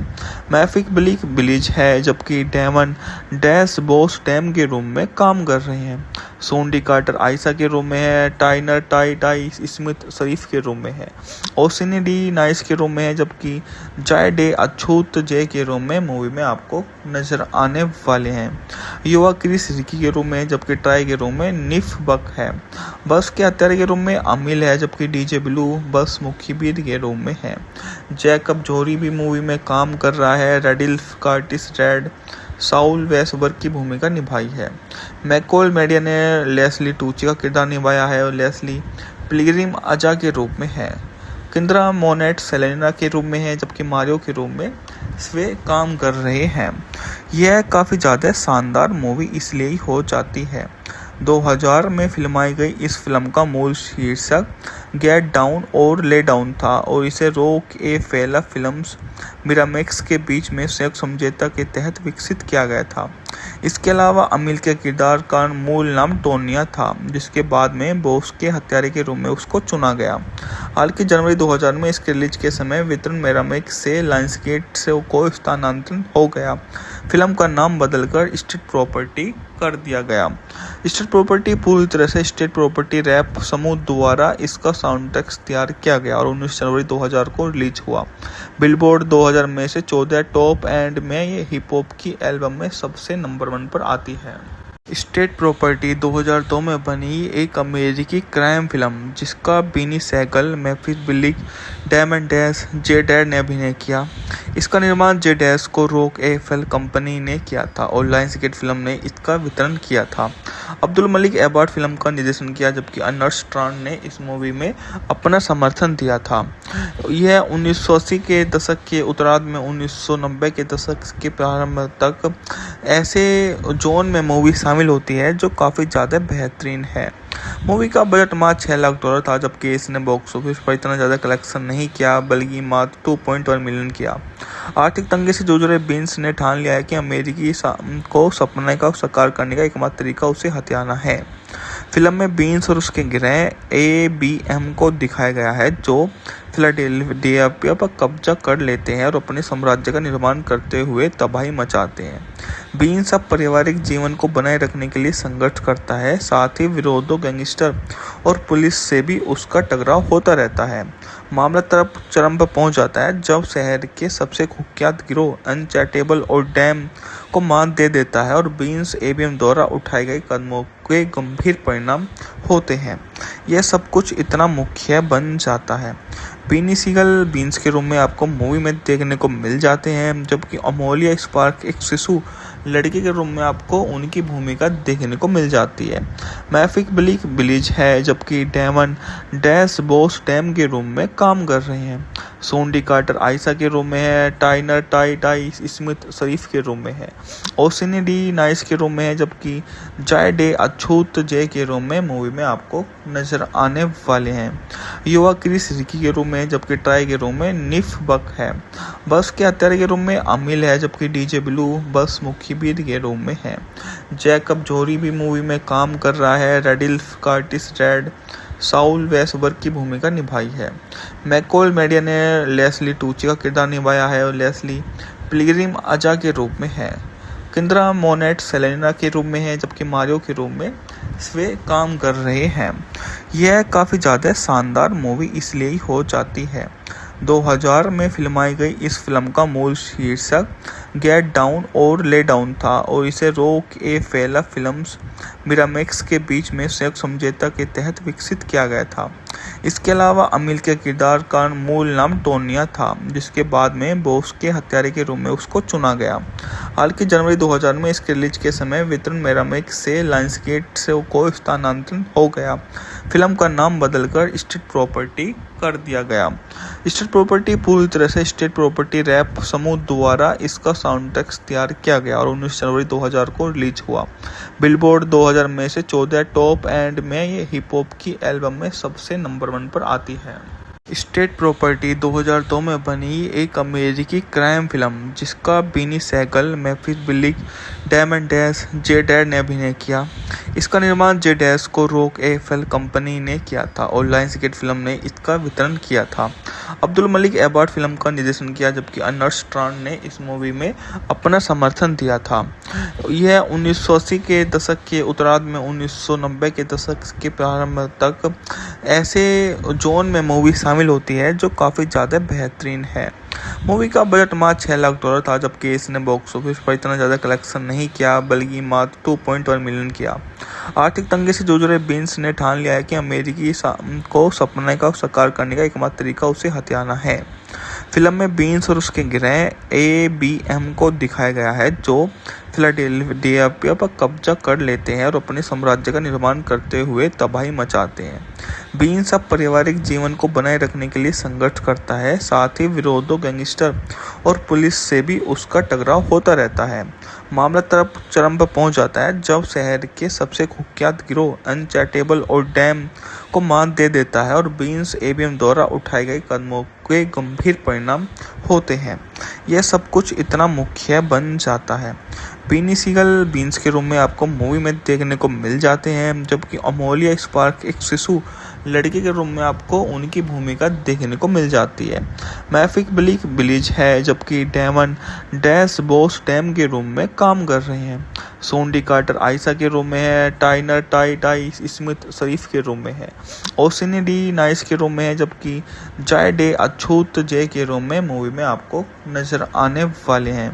A: मैफिक ब्लीक बिलीज है, जबकि डेमन डैश बॉस डैम के रूप में काम कर रहे हैं। सोंडी कार्टर आयशा के रूप में है, टाइनर टाई स्मिथ शरीफ के रूप में है, ओसिनी डी नाइस के रूप में है, जबकि जाय डे अछूत जे के रूप में मूवी में आपको नजर आने वाले हैं। युवा क्रिस रिकी के रूप में, जबकि ट्राई के रूप में निफ बक है। बस के हत्यारे के रूप में अमिल है, जबकि डीजे ब्लू बस मुखीबीर के रूप में है। जैकब जोरी भी मूवी में काम कर रहा है। रेडिल्फ कार्टिस रेड साउल वेसबर्ग की भूमिका निभाई है। मैकोल मेडिया ने लेस्ली टूची का किरदार निभाया है और लेस्ली पिलग्रिम अजा के रूप में है। किंद्रा मोनेट सेलेना के रूप में है, जबकि मारियो के रूप में वे काम कर रहे हैं। यह काफ़ी ज़्यादा शानदार मूवी इसलिए ही हो जाती है। 2000 में फिल्माई गई इस फिल्म का मूल शीर्षक गेट डाउन और ले डाउन था और इसे रॉक ए फेला फिल्म्स मिरामैक्स के बीच में संयुक्त समझौते के तहत विकसित किया गया था। इसके अलावा अमिल के किरदार का मूल नाम टोनिया था, जिसके बाद में बॉस के हत्यारे के रूप में उसको चुना गया। हालांकि जनवरी 2000 में इसके रिलीज के समय वितरण मिरामैक्स से लायंसगेट से को स्थानांतरण हो गया। फिल्म का नाम बदलकर स्टेट प्रॉपर्टी कर दिया गया। स्टेट प्रॉपर्टी पूरी तरह से स्टेट प्रॉपर्टी रैप समूह द्वारा इसका साउंड ट्रैक तैयार किया गया और 19 जनवरी 2000 को रिलीज हुआ। बिलबोर्ड 2000 में से 14 टॉप एंड में ये हिप हॉप की एल्बम में सबसे नंबर 1 पर आती है। स्टेट प्रॉपर्टी 2002 में बनी एक अमेरिकी क्राइम फिल्म जिसका Beanie Sigel, Memphis Bleek, Damon Dash, Jay डैड ने अभिनय किया। इसका निर्माण जे डैश को रॉक एफएल कंपनी ने किया था और लायंसगेट फिल्म ने इसका वितरण किया था। अब्दुल मलिक एबार्ड फिल्म का निर्देशन किया, जबकि अर्नेस्ट स्ट्रांड ने इस मूवी में अपना समर्थन दिया था। यह 1980 के दशक के उत्तरार्ध में 1990 के दशक के प्रारंभ तक ऐसे जोन में मूवी शामिल होती है जो काफ़ी ज़्यादा बेहतरीन है। मूवी का बजट मात्र $6 लाख था, जबकि इसने बॉक्स ऑफिस पर इतना ज़्यादा कलेक्शन नहीं किया, बल्कि मात्र 2.1 मिलियन किया। आर्थिक तंगी से जूझ रहे बीन्स ने ठान लिया है कि अमेरिकी को सपने का साकार करने का एकमात्र तरीका उसे हथियाना है। फिल्म में बीन्स और उसके गिरोह ABM को दिखाया गया है, जो फिलाडेल्फिया पर कब्जा कर लेते हैं और अपने साम्राज्य का निर्माण करते हुए तबाही मचाते हैं। बीन्स अब पारिवारिक जीवन को बनाए रखने के लिए संघर्ष करता है, साथ ही विरोधों, गैंगस्टर और पुलिस से भी उसका टकराव होता रहता है। मामला तरफ चरम पर पहुंच जाता है जब शहर के सबसे कुख्यात गिरोह अनचैरिटेबल और डैम को मात दे देता है और बीन्स एबीएम द्वारा उठाए गए कदमों के गंभीर परिणाम होते हैं। यह सब कुछ इतना मुख्य बन जाता है। बीनी सीगल बीन्स के रूप में आपको मूवी में देखने को मिल जाते हैं, जबकि अमोलिया स्पार्क एक शिशु लड़की के रूप में आपको उनकी भूमिका देखने को मिल जाती है। मैफिक ब्लिक बिलीज है, जबकि डेमन डैश बॉस डैम के रूप में काम कर रहे हैं। सोंडी कार्टर आयशा के रूप में है। टाइनर टाई स्मिथ शरीफ के रूप में है। ओसिनी डी नाइस के रूप में है, जबकि जाय डे अछूत जे के रूप में मूवी में आपको नजर आने वाले हैं। युवा क्रिस रिकी के रूप में, जबकि ट्राई के रूप में निफ बक है। बस के हत्यारे के रूप में अमिल है, जबकि डीजे ब्लू बस मुखीबीर के रूप में है। जैकब जोरी भी मूवी में काम कर रहा है। रेडिल्फ कार्टिस रेड साउल वेसबर्ग की भूमिका निभाई है। मैकोल मेडिया ने लेस्ली टूची का किरदार निभाया है और लेस्ली पिलग्रिम अजा के रूप में है। किंद्रा मोनेट सेलेना के रूप में है, जबकि मारियो के रूप में वे काम कर रहे हैं। यह काफ़ी ज़्यादा शानदार मूवी इसलिए ही हो जाती है। 2000 में फिल्माई गई इस फिल्म का मूल शीर्षक गेट डाउन और ले डाउन था और इसे रॉक ए फेला फिल्म्स मिरामेक्स के बीच में संयुक्त समझौता के तहत विकसित किया गया था। इसके अलावा अमिल के किरदार का मूल नाम टोनिया था, जिसके बाद में बॉस के हत्यारे के रूप में उसको चुना गया। हालांकि जनवरी 2000 में इसके रिलीज के समय वितरण मिरामेक्स से लायंसगेट से को स्थानांतरण हो गया। फिल्म का नाम बदलकर स्टेट प्रॉपर्टी कर दिया गया। स्टेट प्रॉपर्टी पूरी तरह से स्टेट प्रॉपर्टी रैप समूह द्वारा इसका साउंड ट्रैक तैयार किया गया और 19 जनवरी 2000 को रिलीज हुआ। बिलबोर्ड 2000 में से 14 टॉप एंड में ये हिप हॉप की एल्बम में सबसे नंबर 1 पर आती है। स्टेट प्रॉपर्टी 2002 में बनी एक अमेरिकी क्राइम फिल्म जिसका Beanie Saigal, मैफिस बिलिक, diamond dash, Jay डैड ने अभिनय किया। इसका निर्माण जे डैश को रॉक एफएल कंपनी ने किया था और लायंसगेट फिल्म ने इसका वितरण किया था। अब्दुल मलिक एबार्ड फिल्म का निर्देशन किया, जबकि अर्नस्ट स्ट्रांड ने इस मूवी में अपना समर्थन दिया था। यह 1980 के दशक के उत्तरार्ध में 1990 के दशक के प्रारंभ तक ऐसे जोन में मूवी शामिल होती है जो काफ़ी ज़्यादा बेहतरीन है। मूवी का बजट मात्र $6 लाख था, जबकि इसने बॉक्स ऑफिस पर इतना ज़्यादा कलेक्शन नहीं किया, बल्कि मात्र 2.1 मिलियन किया। आर्थिक तंगी से जूझ रहे बीन्स ने ठान लिया है कि अमेरिकी को सपने का साकार करने का एकमात्र तरीका उसे हथियाना है। फिल्म में बीन्स और उसके गिरोह एबीएम को दिखाया गया है, जो फिलाडेल्फिया पर कब्जा कर लेते हैं और अपने साम्राज्य का निर्माण करते हुए तबाही मचाते हैं। बीन्स अब पारिवारिक जीवन को बनाए रखने के लिए संघर्ष करता है, साथ ही विरोधों, गैंगस्टर और पुलिस से भी उसका टकराव होता रहता है। मामला तरफ चरम पर पहुंच जाता है जब शहर के सबसे कुख्यात गिरोह अनचैरिटेबल और डैम को मात दे देता है और बीन्स एबीएम द्वारा उठाए गए कदमों के गंभीर परिणाम होते हैं। यह सब कुछ इतना मुख्य बन जाता है। बीनी सीगल बीन्स के रूप में आपको मूवी में देखने को मिल जाते हैं, जबकि अमोलिया स्पार्क एक शिशु लड़की के रूप में आपको उनकी भूमिका देखने को मिल जाती है। मैफिक ब्लिक बिलीज है, जबकि डेमन डैश बॉस डैम के रूप में काम कर रहे हैं। सोंडी कार्टर आयशा के रूप में है। टाइनर टाई स्मिथ शरीफ के रूप में है। ओसिनी डी नाइस के रूप में है, जबकि जाय डे अछूत जे के रूप में मूवी में आपको नजर आने वाले हैं।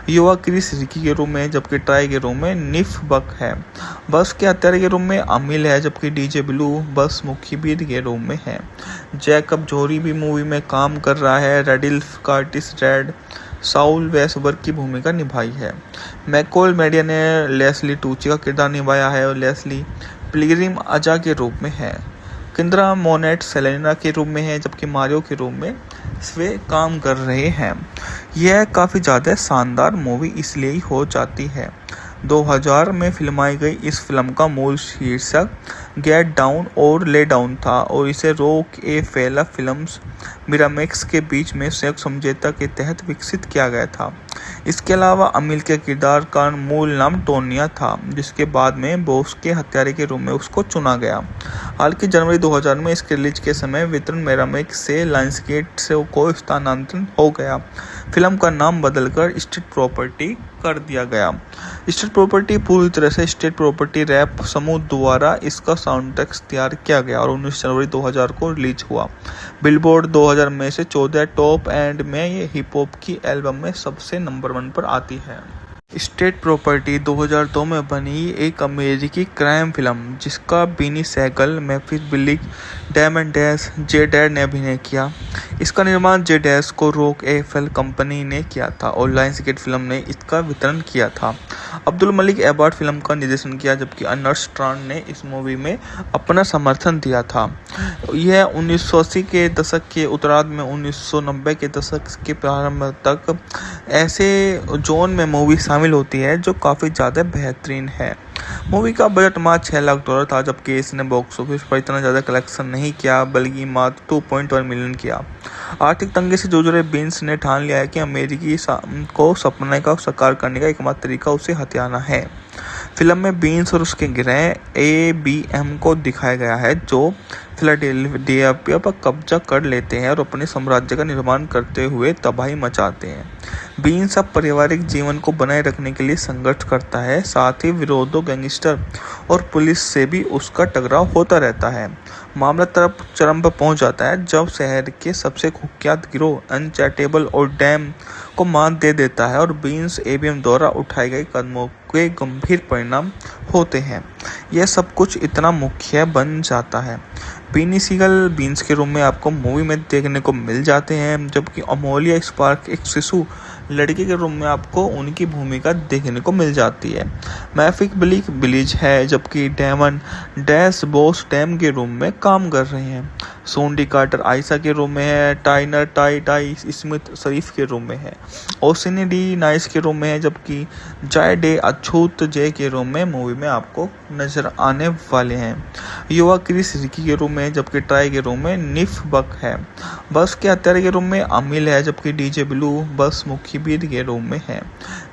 A: युवा क्रिस रिकी के रूप में, जबकि ट्राई के रूप में निफ बक है। बस के हत्यारे के रूप में अमिल है, जबकि डीजे ब्लू बस मुखीबीर के रूप में है। जैकब जोरी भी मूवी में काम कर रहा है। रेडिल्फ कार्टिस रेड साउल वेसबर्ग की भूमिका निभाई है। मैकोल मेडिया ने लेस्ली टूची का किरदार निभाया है और लेस्ली पिलग्रिम अजा के रूप में है। किंद्रा मोनेट सेलेना के रूप में है, जबकि मारियो के रूप में वे काम कर रहे हैं। यह काफ़ी ज़्यादा शानदार मूवी इसलिए ही हो जाती है। 2000 में फिल्माई गई इस फिल्म का मूल शीर्षक गेट डाउन और ले डाउन था और इसे रॉक ए फेला फिल्म्स मिरामेक्स के बीच में संयुक्त समझौता के तहत विकसित किया गया था। इसके अलावा अमिल के किरदार का मूल नाम टोनिया था, जिसके बाद में बॉस के हत्यारे के रूप में उसको चुना गया। हालांकि जनवरी 2000 में इसके रिलीज के समय वितरण मिरामेक्स से लायंसगेट से को स्थानांतरण हो गया। फिल्म का नाम बदलकर स्टेट प्रॉपर्टी कर दिया गया। स्टेट प्रॉपर्टी पूरी तरह से स्टेट प्रॉपर्टी रैप समूह द्वारा इसका साउंड ट्रैक तैयार किया गया और 19 जनवरी 2000 को रिलीज हुआ। बिलबोर्ड 2000 में से 14 टॉप एंड में ये हिप हॉप की एल्बम में सबसे नंबर 1 पर आती है। स्टेट प्रॉपर्टी 2002 में बनी एक अमेरिकी क्राइम फिल्म जिसका Beanie Sigel, Memphis Bleek, Damon Dash, Jay डैड ने अभिनय किया। इसका निर्माण जे डैश को रॉक एफएल कंपनी ने किया था और लायंसगेट फिल्म ने इसका वितरण किया था। अब्दुल मलिक एबार्ड फिल्म का निर्देशन किया जबकि अर्नेस्ट स्ट्रांड ने इस मूवी में अपना समर्थन दिया था। यह 1980 के दशक के उत्तरार्ध में 1990 के दशक के प्रारंभ तक ऐसे जोन में मूवी शामिल होती है जो काफ़ी ज़्यादा बेहतरीन है। मूवी का बजट मात्र $6 लाख था जबकि इसने बॉक्स ऑफिस पर इतना ज़्यादा कलेक्शन नहीं किया बल्कि मात्र 2.1 मिलियन किया। आर्थिक तंगी से जूझ रहे बीन्स ने ठान लिया है कि अमेरिकी को सपने का साकार करने का एकमात्र तरीका उसे हथियाना है। फिल्म में बीन्स और उसके गिरोह ABM को दिखाया गया है जो फिलाडेल्फिया पर कब्जा कर लेते हैं और अपने साम्राज्य का निर्माण करते हुए तबाही मचाते हैं। बीन्स अब पारिवारिक जीवन को बनाए रखने के लिए संघर्ष करता है, साथ ही विरोधियों, गैंगस्टर और पुलिस से भी उसका टकराव होता रहता है। मामला चरम पर पहुंच जाता है जब शहर के सबसे कुख्यात गिरोह अनचैटेबल और डैम को मात दे देता है और बीन्स ABM द्वारा उठाए गए कदमों के गंभीर परिणाम होते हैं। यह सब कुछ इतना मुख्य बन जाता है। बीनी सीगल बीन्स के रूम में आपको मूवी में देखने को मिल जाते हैं जबकि अमोलिया स्पार्क एक शिशु लड़की के रूम में आपको उनकी भूमिका देखने को मिल जाती है। मैफिक ब्लीक बिलीज है जबकि डैमन डैश बॉस डैम के रूम में काम कर रहे हैं। सोंडी कार्टर आयशा के रूम में है। टाइनर टाई स्मिथ शरीफ के रूम में है। ओसिनी डी नाइस के रूम में है जबकि जाय डे अछूत जे के रूम में मूवी में आपको नजर आने वाले हैं। युवा क्रिस रिकी के रूम में जबकि ट्राई के रूम में निफ बक है। बस के हत्यारे के रूम में अमिल है जबकि डीजे ब्लू बस मुखीबीर के रूम में है।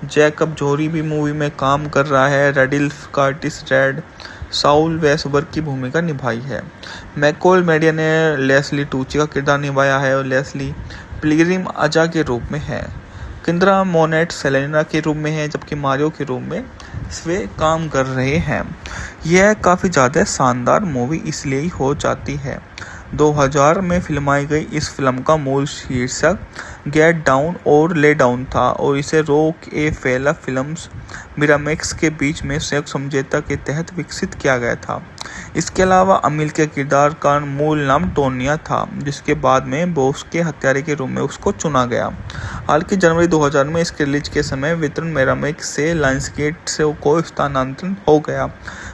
A: जैकब जोरी भी मूवी में काम कर रहा है। रेडिल्फ कार्टिस रेड साउल वेसबर्ग की भूमिका निभाई है। मैकोल मेडिया ने लेस्ली टूची का किरदार निभाया है और लेस्ली पिलग्रिम अजा के रूप में है। किंद्रा मोनेट सेलेना के रूप में है जबकि मारियो के रूप में वे काम कर रहे हैं। यह काफ़ी ज़्यादा शानदार मूवी इसलिए ही हो जाती है। 2000 में फिल्माई गई इस फिल्म का मूल शीर्षक गेट डाउन और ले डाउन था और इसे रॉक एफएल फिल्म्स मिरामैक्स के बीच में संयुक्त समझौते के तहत विकसित किया गया था। इसके अलावा अमिल के किरदार का मूल नाम टोनिया था जिसके बाद में बॉस के हत्यारे के रूप में उसको चुना गया। हालांकि जनवरी 2000 में इसके रिलीज के समय वितरण मिरामैक्स से लायंसगेट से को स्थानांतरण हो गया।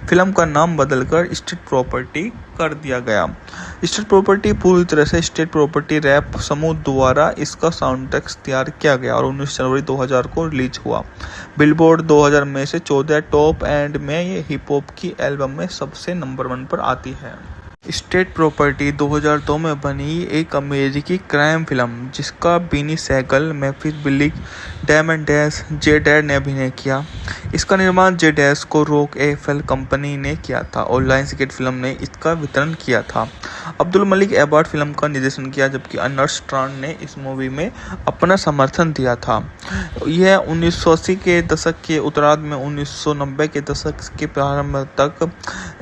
A: फिल्म का नाम बदलकर स्टेट प्रॉपर्टी कर दिया गया। स्टेट प्रॉपर्टी पूरी तरह से स्टेट प्रॉपर्टी रैप समूह द्वारा इसका साउंड ट्रैक तैयार किया गया और 19 जनवरी 2000 को रिलीज हुआ। बिलबोर्ड 2000 में से 14 टॉप एंड में ये हिप हॉप की एल्बम में सबसे नंबर 1 पर आती है। स्टेट प्रॉपर्टी 2002 में बनी एक अमेरिकी क्राइम फिल्म जिसका Beanie Sigel, Memphis Bleek, Damon Dash, Jay डैड ने अभिनय किया। इसका निर्माण जे डैश को रॉक एफएल कंपनी ने किया था और लायंसगेट फिल्म ने इसका वितरण किया था। अब्दुल मलिक एबार्ड फिल्म का निर्देशन किया जबकि अर्नेस्ट स्ट्रांड ने इस मूवी में अपना समर्थन दिया था। यह 1980 के दशक के उत्तरार्ध में 1990 के दशक के प्रारंभ तक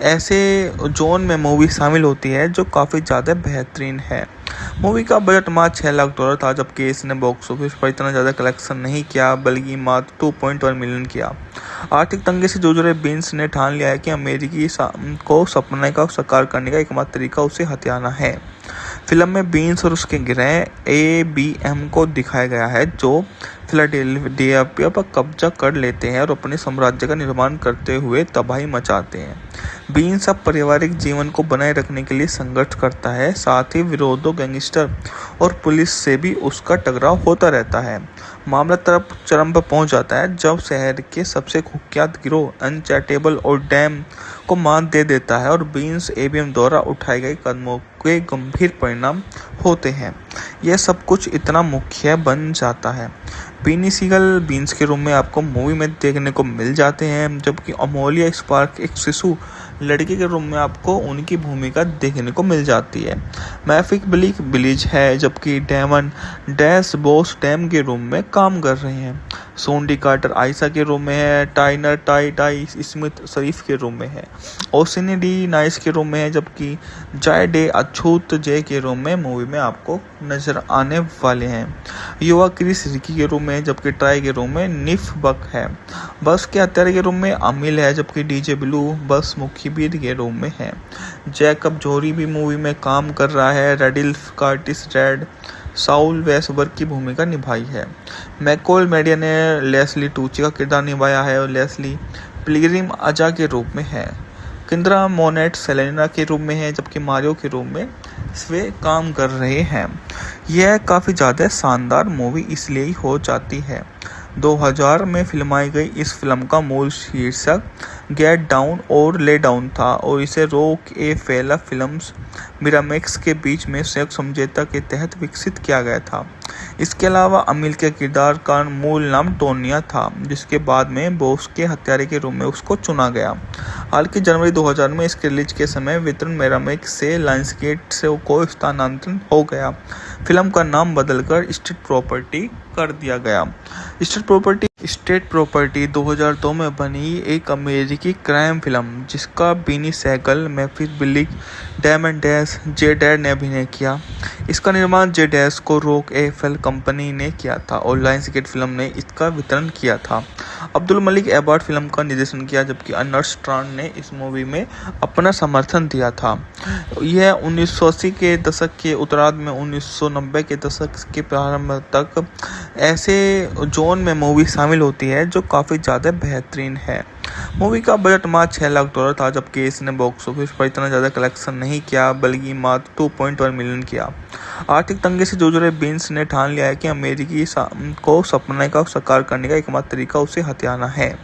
A: ऐसे जोन में मूवी शामिल होती है जो काफ़ी ज़्यादा बेहतरीन है। मूवी का बजट मात्र $6 लाख था जबकि इसने बॉक्स ऑफिस पर इतना ज़्यादा कलेक्शन नहीं किया बल्कि मात्र 2.1 मिलियन किया। आर्थिक तंगी से जूझ रहे बीन्स ने ठान लिया है कि अमेरिकी को सपने का साकार करने का एकमात्र तरीका उसे हथियाना है। फिल्म में बीन्स और उसके गिरोह ABM को दिखाया गया है जो फिलाडेल्फिया पर कब्जा कर लेते हैं और अपने साम्राज्य का निर्माण करते हुए तबाही मचाते हैं। बीन्स अब पारिवारिक जीवन को बनाए रखने के लिए संघर्ष करता है, साथ ही विरोधियों, गैंगस्टर और पुलिस से भी उसका टकराव होता रहता है। मामला चरम पर पहुंच जाता है जब शहर के सबसे कुख्यात गिरोह अनचैटेबल और डैम को मात दे देता है और बीन्स ABM द्वारा उठाए गए कदमों के गंभीर परिणाम होते हैं। यह सब कुछ इतना मुख्य बन जाता है। बीनी सीगल बीन्स के रूम में आपको मूवी में देखने को मिल जाते हैं जबकि अमोलिया स्पार्क एक शिशु लड़की के रूम में आपको उनकी भूमिका देखने को मिल जाती है। मैफिक ब्लीक बिलीज है जबकि डैमन डैश बॉस डैम के रूम में काम कर रहे हैं। सोंडी कार्टर आयशा के रोल में है, टाइनर टाई टाई स्मिथ शरीफ के रोल में है, ओसिनी डी नाइस के रोल में है, जबकि जय डे अछूत जय के रोल में मूवी में आपको नजर आने वाले हैं। युवा क्रिस रिकी के रोल में, जबकि ट्राई के रोल में निफ बक है। बस के हत्यारे के रोल में अमिल है, जबकि डीजे ब्लू बस मुखीबीर के रोल में है। जैकब जोरी भी मूवी में काम कर रहा है। रेडिल्फ कार्टिस रेड साउल वेसबर्ग की भूमिका निभाई है। मैकोल मेडिया ने लेस्ली टूची का किरदार निभाया है और लेस्ली पिलग्रिम अजा के रूप में है। किंद्रा मोनेट सेलेना के रूप में है, जबकि मारियो के रूप में वे काम कर रहे हैं। यह काफ़ी ज़्यादा शानदार मूवी इसलिए ही हो जाती है। 2000 में फिल्माई गई इस फिल्म का मूल शीर्षक गेट डाउन और ले डाउन था और इसे रॉक ए फेला फिल्म्स मिरामैक्स के बीच में संयुक्त समझौता के तहत विकसित किया गया था। इसके अलावा अमिल के किरदार का मूल नाम टोनिया था, जिसके बाद में बॉस के हत्यारे के रूप में उसको चुना गया। हालांकि जनवरी 2000 में इसके रिलीज के समय वितरण मिरामैक्स से लायंसगेट से को स्थानांतरण हो गया। फिल्म का नाम बदलकर स्टेट प्रॉपर्टी कर दिया गया। स्टेट प्रॉपर्टी 2002 में बनी एक अमेरिकी क्राइम फिल्म जिसका Beanie Saigal, मैफिस बिलिक, Damon Dash, Jay डैड ने अभिनय किया। इसका निर्माण जे डैश को रॉक एफएल कंपनी ने किया था और लायंसगेट फिल्म ने इसका वितरण किया था। अब्दुल मलिक एबार्ड फिल्म का निर्देशन किया, जबकि अर्नेस्ट स्ट्रांड ने इस मूवी में अपना समर्थन दिया था। यह 1980 के दशक के उत्तरार्ध में 1990 के दशक के प्रारंभ तक ऐसे जोन में मूवी शामिल होती है जो काफ़ी ज़्यादा बेहतरीन है। मूवी का बजट मात्र $6 लाख था, जबकि इसने बॉक्स ऑफिस पर इतना ज़्यादा कलेक्शन नहीं किया, बल्कि मात्र 2.1 मिलियन किया। आर्थिक तंगी से जूझ रहे बीन्स ने ठान लिया है कि अमेरिकी को सपने का साकार करने का एकमात्र तरीका उसे हथियाना है।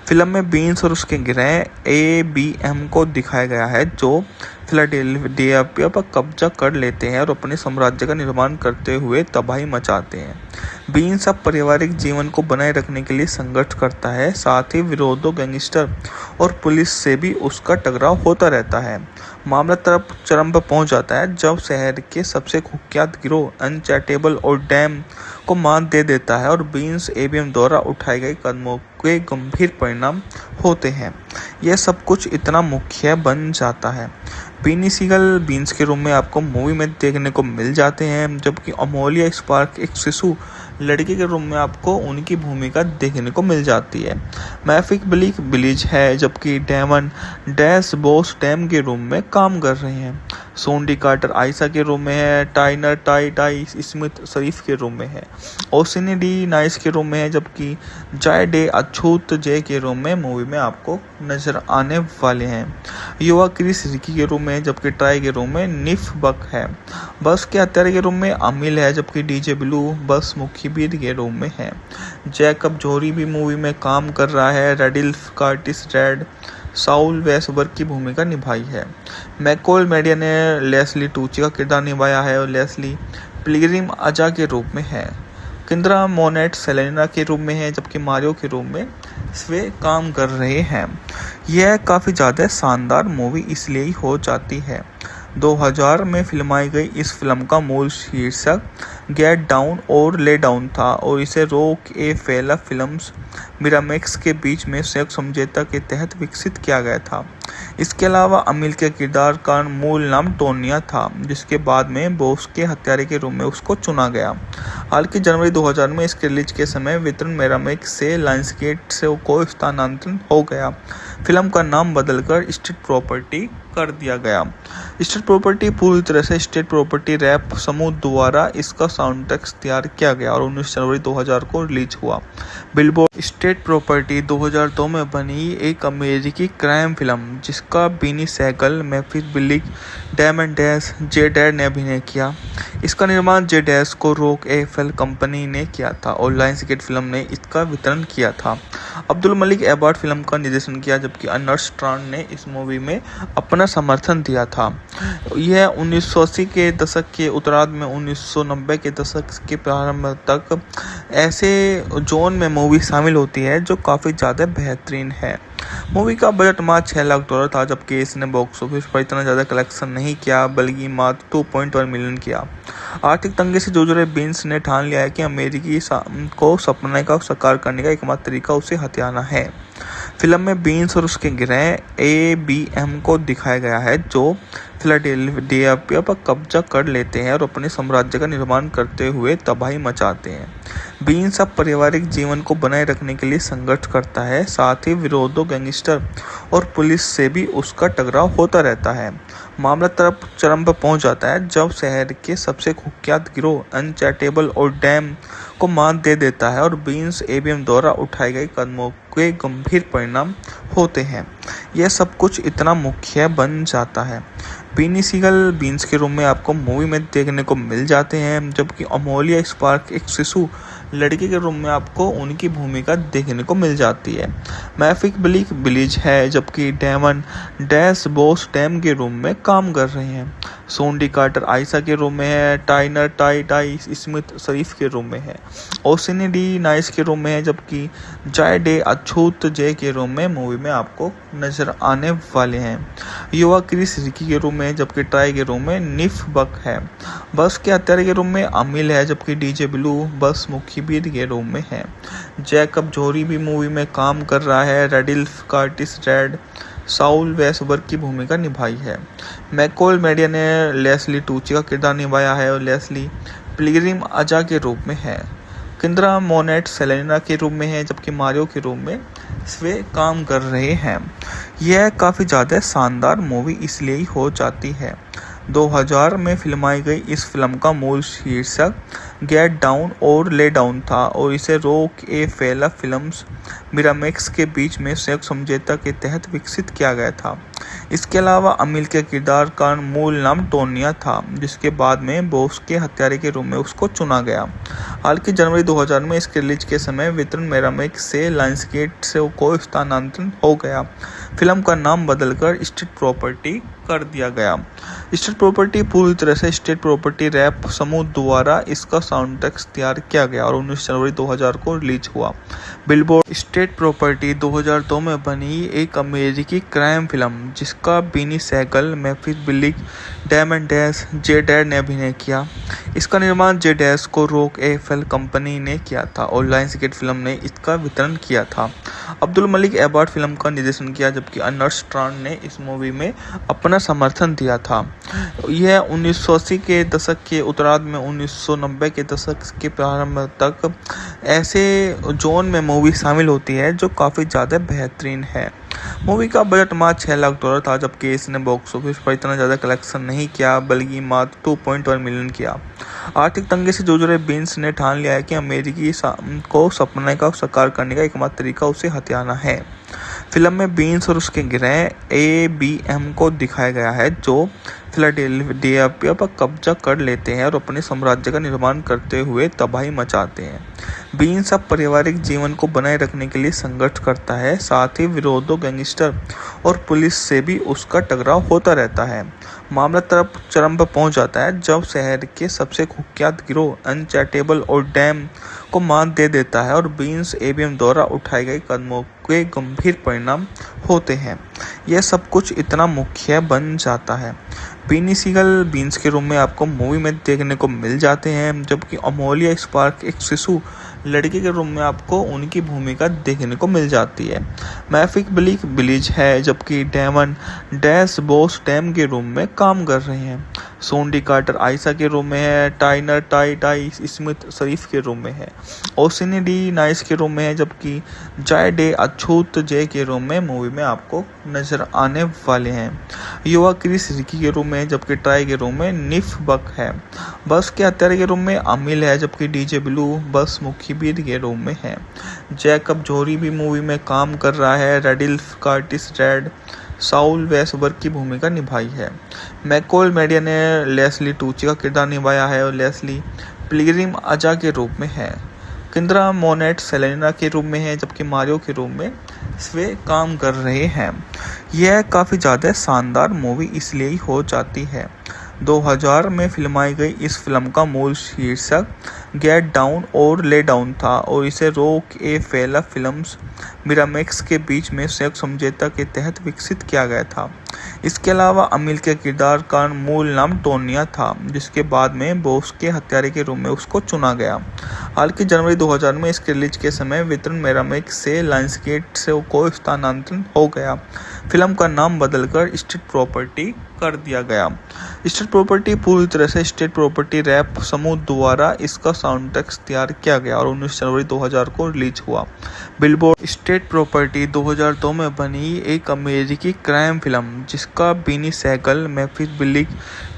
A: फिल्म में बीन्स और उसके गिरोह ABM को दिखाया गया है, जो फिलाडेल्फिया पर कब्जा कर लेते हैं और अपने साम्राज्य का निर्माण करते हुए तबाही मचाते हैं। बीन्स अब पारिवारिक जीवन को बनाए रखने के लिए संघर्ष करता है, साथ ही विरोधों, गैंगस्टर और पुलिस से भी उसका टकराव होता रहता है। मामला चरम पर पहुंच जाता है जब शहर के सबसे कुख्यात गिरोह अनचैटेबल और डैम को मात दे देता है और बीन्स ABM द्वारा उठाए गए कदमों के गंभीर परिणाम होते हैं। यह सब कुछ इतना मुख्य बन जाता है। बीनी सीगल बीन्स के रूप में आपको मूवी में देखने को मिल जाते हैं, जबकि अमोलिया स्पार्क एक शिशु लड़की के रूप में आपको उनकी भूमिका देखने को मिल जाती है। मैफिक बिलिक बिलीज है, जबकि डैमन डैश बॉस डैम के रूप में काम कर रहे हैं। सोंडी कार्टर आयशा के रूप में है, टाइनर टाई टाई स्मिथ शरीफ के रूप में है, ओसिनी डी नाइस के रूप में है, जबकि जय डे अछूत जय के रूप में मूवी में आपको नजर आने वाले हैं। युवा क्रिस रिकी के रूप में, जबकि ट्राई के रूप में निफ बक है। बस के हत्यारे के रूप में अमिल है, जबकि डीजे ब्लू बस मुखीबीर के रूप में है। जैकब जोरी भी मूवी में काम कर रहा है। रेडिल्फ कार्टिस रेड साउल वेसबर्ग की भूमिका निभाई है। मैकोल मेडिया ने लेस्ली टूची का किरदार निभाया है और लेस्ली पिलग्रिम अजा के रूप में है। किंद्रा मोनेट सेलेना के रूप में है, जबकि मारियो के रूप में वे काम कर रहे हैं। यह काफ़ी ज़्यादा शानदार मूवी इसलिए ही हो जाती है। 2000 में फिल्माई गई इस फिल्म का मूल शीर्षक गेट डाउन और ले डाउन था और इसे रॉक ए फेला फिल्म्स मिरामैक्स के बीच में संयुक्त समझौता के तहत विकसित किया गया था। इसके अलावा अमिल के किरदार का मूल नाम टोनिया था, जिसके बाद में बॉस के हत्यारे के रूप में उसको चुना गया। हालांकि जनवरी 2000 में इसके रिलीज के समय वितरण मिरामैक्स से लायंसगेट से को स्थानांतरण हो गया। फिल्म का नाम बदलकर स्टेट प्रॉपर्टी कर दिया गया। स्टेट प्रॉपर्टी पूरी तरह से स्टेट प्रॉपर्टी रैप समूह द्वारा इसका साउंड ट्रैक तैयार किया गया और 19 जनवरी 2000 को रिलीज हुआ। बिलबोर्ड स्टेट प्रॉपर्टी 2002 में बनी एक अमेरिकी क्राइम फिल्म जिसका Beanie Saigal, मैफिस बिलिक, Damon Dash, Jay डैड ने अभिनय किया। इसका निर्माण जे डैश को रॉक एफएल कंपनी ने किया था और लायंसगेट फिल्म ने इसका वितरण किया था। अब्दुल मलिक एबार्ड फिल्म का निर्देशन किया, जबकि अर्नेस्ट स्ट्रांड ने इस मूवी में अपना समर्थन दिया था। यह 1980 के दशक के उत्तरार्ध में 1990 के दशक के प्रारंभ तक ऐसे जोन में मूवी शामिल होती है जो काफ़ी ज़्यादा बेहतरीन है। मूवी का बजट मात्र $6 लाख था, जबकि इसने बॉक्स ऑफिस पर इतना ज़्यादा कलेक्शन नहीं किया, बल्कि मात्र 2.1 मिलियन किया। आर्थिक तंगी से जूझ रहे बीन्स ने ठान लिया है कि अमेरिकी को सपने का साकार करने का एकमात्र तरीका उसे हथियाना है। फिल्म में बीन्स और उसके गिरोह ABM को दिखाया गया है, जो फिलाडेल्फिया पर कब्जा कर लेते हैं और अपने साम्राज्य का निर्माण करते हुए तबाही मचाते हैं। बीन्स अब पारिवारिक जीवन को बनाए रखने के लिए संघर्ष करता है, साथ ही विरोधियों, गैंगस्टर और पुलिस से भी उसका टकराव होता रहता है। मामला चरम पर पहुंच जाता है जब शहर के सबसे कुख्यात गिरोह अनचैटेबल और डैम को मात दे देता है और बीन्स ABM द्वारा उठाए गए कदमों के गंभीर परिणाम होते हैं। यह सब कुछ इतना मुख्य बन जाता है। बीनी सीगल बीन्स के रूम में आपको मूवी में देखने को मिल जाते हैं, जबकि अमोलिया स्पार्क एक शिशु लड़की के रूम में आपको उनकी भूमिका देखने को मिल जाती है। मैफिक बिलीज है, जबकि डेमन डैश बॉस डैम के रूम में काम कर रहे हैं। सोंडी कार्टर आयशा के रूम में है। टाइनर टाई स्मिथ शरीफ के रूम में है। ओसिनी डी नाइस के रूम में है, जबकि जाय डे अछूत जे के रूम में मूवी में आपको नजर आने वाले हैं। युवा क्रिस रिकी के रूम में, जबकि ट्राई के रूम में निफ बक है। बस के हत्यारे के रूम में अमिल है, जबकि DJ ब्लू बस मुखीबीर के रूम में है। जैकब जोरी भी मूवी में काम कर रहा है। रेडिल्फ कार्टिस रेड साउल वेसबर्ग की भूमिका निभाई है। मैकोल मेडिया ने लेस्ली टूची का किरदार निभाया है और लेस्ली पिलग्रिम अजा के रूप में है। किंद्रा मोनेट सेलेना के रूप में है, जबकि मारियो के रूप में वे काम कर रहे हैं। यह काफ़ी ज़्यादा शानदार मूवी इसलिए ही हो जाती है। 2000 में फिल्माई गई इस फिल्म का मूल शीर्षक गेट डाउन और ले डाउन था और इसे रॉक ए फेला फिल्म्स मिरामेक्स के बीच में संयुक्त समझौता के तहत विकसित किया गया था। इसके अलावा अमिल के किरदार का मूल नाम टोनिया था, जिसके बाद में बॉस के हत्यारे के रूप में उसको चुना गया। हालांकि जनवरी 2000 में इसके रिलीज के समय वितरण मिरामेक्स से लायंसगेट से को स्थानांतरण हो गया। फिल्म का नाम बदलकर स्टेट प्रॉपर्टी कर दिया गया। स्टेट प्रॉपर्टी पूरी तरह से स्टेट प्रॉपर्टी रैप समूह द्वारा इसका साउंड ट्रैक तैयार किया गया और 19 जनवरी 2000 को रिलीज हुआ। बिलबोर्ड स्टेट प्रॉपर्टी 2002 में बनी एक अमेरिकी क्राइम फिल्म जिसका Beanie Saigal, मैफिस बिलिक, Damon Dash, Jay डैड ने अभिनय किया। इसका निर्माण जे डैश को रॉक ए फेल कंपनी ने किया था और लायंसगेट फिल्म ने इसका वितरण किया था। अब्दुल मलिक एबार्ट फिल्म का निर्देशन किया, जबकि अर्नेस्ट स्ट्रांड ने इस मूवी में अपना समर्थन दिया था। यह 1980 के दशक के उत्तरार्ध में 1990 के दशक के प्रारंभ तक ऐसे जोन में मूवी शामिल होती है जो काफ़ी ज़्यादा बेहतरीन है। मूवी का बजट मात्र $6 लाख था, जबकि इसने बॉक्स ऑफिस पर इतना ज़्यादा कलेक्शन नहीं किया, बल्कि मात्र 2.1 मिलियन किया। आर्थिक तंगी से जूझ रहे बीन्स ने ठान लिया है कि अमेरिकी को सपने का साकार करने का एकमात्र तरीका उसे हथियाना है। फिल्म में बीन्स और उसके गिरोह ABM को दिखाया गया है, जो फिलाडेल्फिया पर कब्जा कर लेते हैं और अपने साम्राज्य का निर्माण करते हुए तबाही मचाते हैं। बीन्स अब पारिवारिक जीवन को बनाए रखने के लिए संघर्ष करता है, साथ ही विरोधियों, गैंगस्टर और पुलिस से भी उसका टकराव होता रहता है। मामला चरम पर पहुंच जाता है जब शहर के सबसे कुख्यात गिरोह अनचैटेबल और डैम को मात दे देता है और बीन्स ABM द्वारा उठाए गए कदमों के गंभीर परिणाम होते हैं। यह सब कुछ इतना मुख्य बन जाता है। बीनी सीगल बीन्स के रूम में आपको मूवी में देखने को मिल जाते हैं, जबकि अमोलिया स्पार्क एक शिशु लड़की के रूम में आपको उनकी भूमिका देखने को मिल जाती है। मैफिक बिलीज है, जबकि डेमन डैश बॉस डैम के रूम में काम कर रहे हैं। सोंडी कार्टर आयशा के रूम में है। टाइनर टाई स्मिथ शरीफ के रूम में है। ओसिनी डी नाइस के रूम में है, जबकि जाय डे अछूत जे के रूम में मूवी में आपको नजर आने वाले हैं। युवा क्रिस रिकी के रूम में, जबकि ट्राई के रूम में निफ बक है। बस के हत्यारे के रूम में अमिल है, जबकि DJ ब्लू बस मुखीबीर के रूम में है। जैकब जोरी भी मूवी में काम कर रहा है। रेडिल्फ कार्टिस रेड साउल वेसबर्ग की भूमिका निभाई है। मैकोल मेडिया ने लेस्ली टूची का किरदार निभाया है और लेस्ली पिलग्रिम अजा के रूप में है। किंद्रा मोनेट सेलेना के रूप में है, जबकि मारियो के रूप में वे काम कर रहे हैं। यह काफ़ी ज़्यादा शानदार मूवी इसलिए ही हो जाती है। 2000 में फिल्माई गई इस फिल्म का मूल शीर्षक गेट डाउन और ले डाउन था और इसे रॉक ए फेला फिल्म्स मिरामैक्स के बीच में संयुक्त समझौते के तहत विकसित किया गया था। इसके अलावा अमील के किरदार का मूल नाम टोनिया था, जिसके बाद में बॉस के हत्यारे के रूप में उसको चुना गया। हालांकि जनवरी 2000 में इसके रिलीज के समय वितरण मिरामैक्स से लायंसगेट से को स्थानांतरण हो गया। फिल्म का नाम बदलकर स्टेट प्रॉपर्टी कर दिया गया। स्टेट प्रॉपर्टी पूरी तरह से स्टेट प्रॉपर्टी रैप समूह द्वारा इसका साउंड ट्रैक तैयार किया गया और 19 जनवरी 2000 को रिलीज हुआ। बिलबोर्ड स्टेट प्रॉपर्टी 2002 में बनी एक अमेरिकी क्राइम फिल्म जिसका Beanie Saigal, मैफिस बिलिक,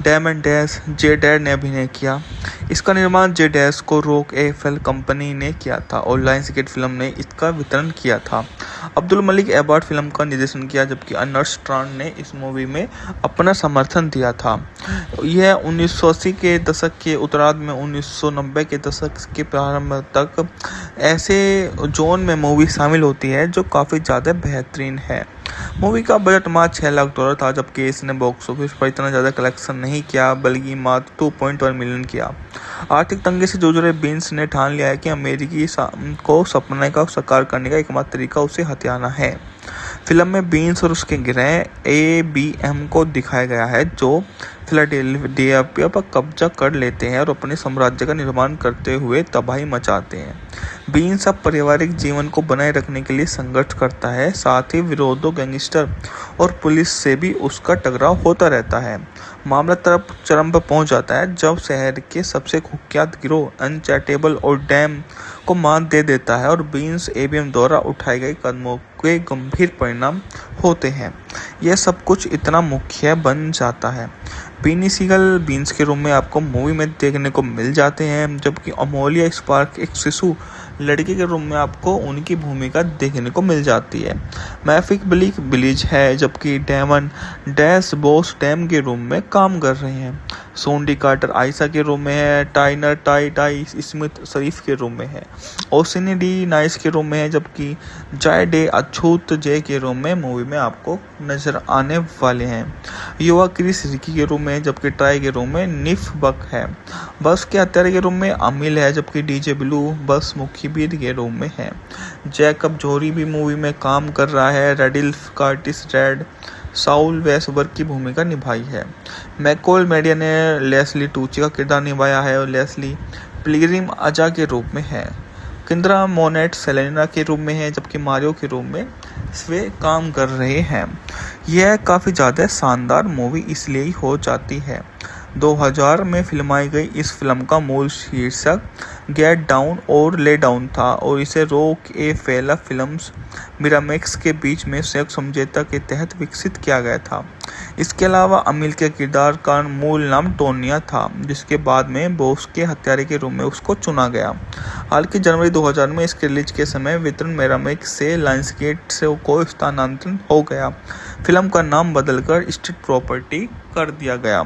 A: Damon Dash, Jay डैड ने अभिनय किया। इसका निर्माण जे डैश को रॉक ए फेल कंपनी ने किया था और लायंसगेट फिल्म ने इसका वितरण किया था। अब्दुल मलिक एबार्ड फिल्म का निर्देशन किया, जबकि अर्नेस्ट स्ट्रांड ने इस मूवी में अपना समर्थन दिया था। यह 1980 के दशक के उत्तरार्ध में 1990 के दशक के प्रारंभ तक ऐसे जोन में मूवी शामिल होती है जो काफ़ी ज़्यादा बेहतरीन है। मूवी का बजट मात्र $6 लाख था, जबकि इसने बॉक्स ऑफिस पर इतना ज़्यादा कलेक्शन नहीं किया, बल्कि मात्र 2.1 मिलियन किया। आर्थिक तंगी से जूझ रहे बीन्स ने ठान लिया है कि अमेरिकी को सपने का साकार करने का एकमात्र तरीका उसे हथियाना है। फिल्म में बीन्स और उसके गिरोह ABM को दिखाया गया है, जो फिलाडेल्फिया पर कब्जा कर लेते हैं और अपने साम्राज्य का निर्माण करते हुए तबाही मचाते हैं। बीन्स अब पारिवारिक जीवन को बनाए रखने के लिए संघर्ष करता है, साथ ही विरोधों, गैंगस्टर और पुलिस से भी उसका टकराव होता रहता है। मामला तरफ चरम पर पहुंच जाता है जब शहर के सबसे कुख्यात गिरोह अनचैटेबल और डैम को मात दे देता है और बीन्स ABM द्वारा उठाए गए कदमों के गंभीर परिणाम होते हैं। यह सब कुछ इतना मुख्य बन जाता है। बीनी सीगल बीन्स के रूप में आपको मूवी में देखने को मिल जाते हैं, जबकि अमोलिया स्पार्क एक शिशु लड़की के रूप में आपको उनकी भूमिका देखने को मिल जाती है। मैफिक बिलिक बिलीज है, जबकि डैमन डैश बॉस डैम के रूप में काम कर रहे हैं। सोंडी कार्टर आयशा के रूप में है, टाइनर टाई स्मिथ शरीफ के रूप में है, ओसिनी डी नाइस के रूप में है, जबकि जाय डे अछूत जे के रूप में मूवी में आपको नजर आने वाले हैं। युवा क्रिस रिकी के रूप में, जबकि ट्राई के रूप में निफ बक है। बस के हत्यारे के रूप में अमिल है, जबकि डीजे ब्लू बस मुखीबीर के रूप में है। जैकब जोरी भी मूवी में काम कर रहा है। रेडिल्फ कार्टिस रेड साउल वेसबर्ग की भूमिका निभाई है। मैकोल मेडिया ने लेस्ली टूची का किरदार निभाया है और लेस्ली पिलग्रिम अजा के रूप में है। किंद्रा मोनेट सेलेना के रूप में है, जबकि मारियो के रूप में वे काम कर रहे हैं। यह काफ़ी ज़्यादा शानदार मूवी इसलिए ही हो जाती है। 2000 में फिल्माई गई इस फिल्म का मूल शीर्षक गेट डाउन और ले डाउन था और इसे रॉक ए फेला फिल्म्स मिरामैक्स के बीच में संयुक्त समझौते के तहत विकसित किया गया था। इसके अलावा अमील के किरदार का मूल नाम टोनिया था, जिसके बाद में बॉस के हत्यारे के रूप में उसको चुना गया। हालांकि जनवरी 2000 में इसके रिलीज के समय वितरण मिरामैक्स से लायंसगेट से को स्थानांतरण हो गया। फिल्म का नाम बदलकर स्टेट प्रॉपर्टी कर दिया गया।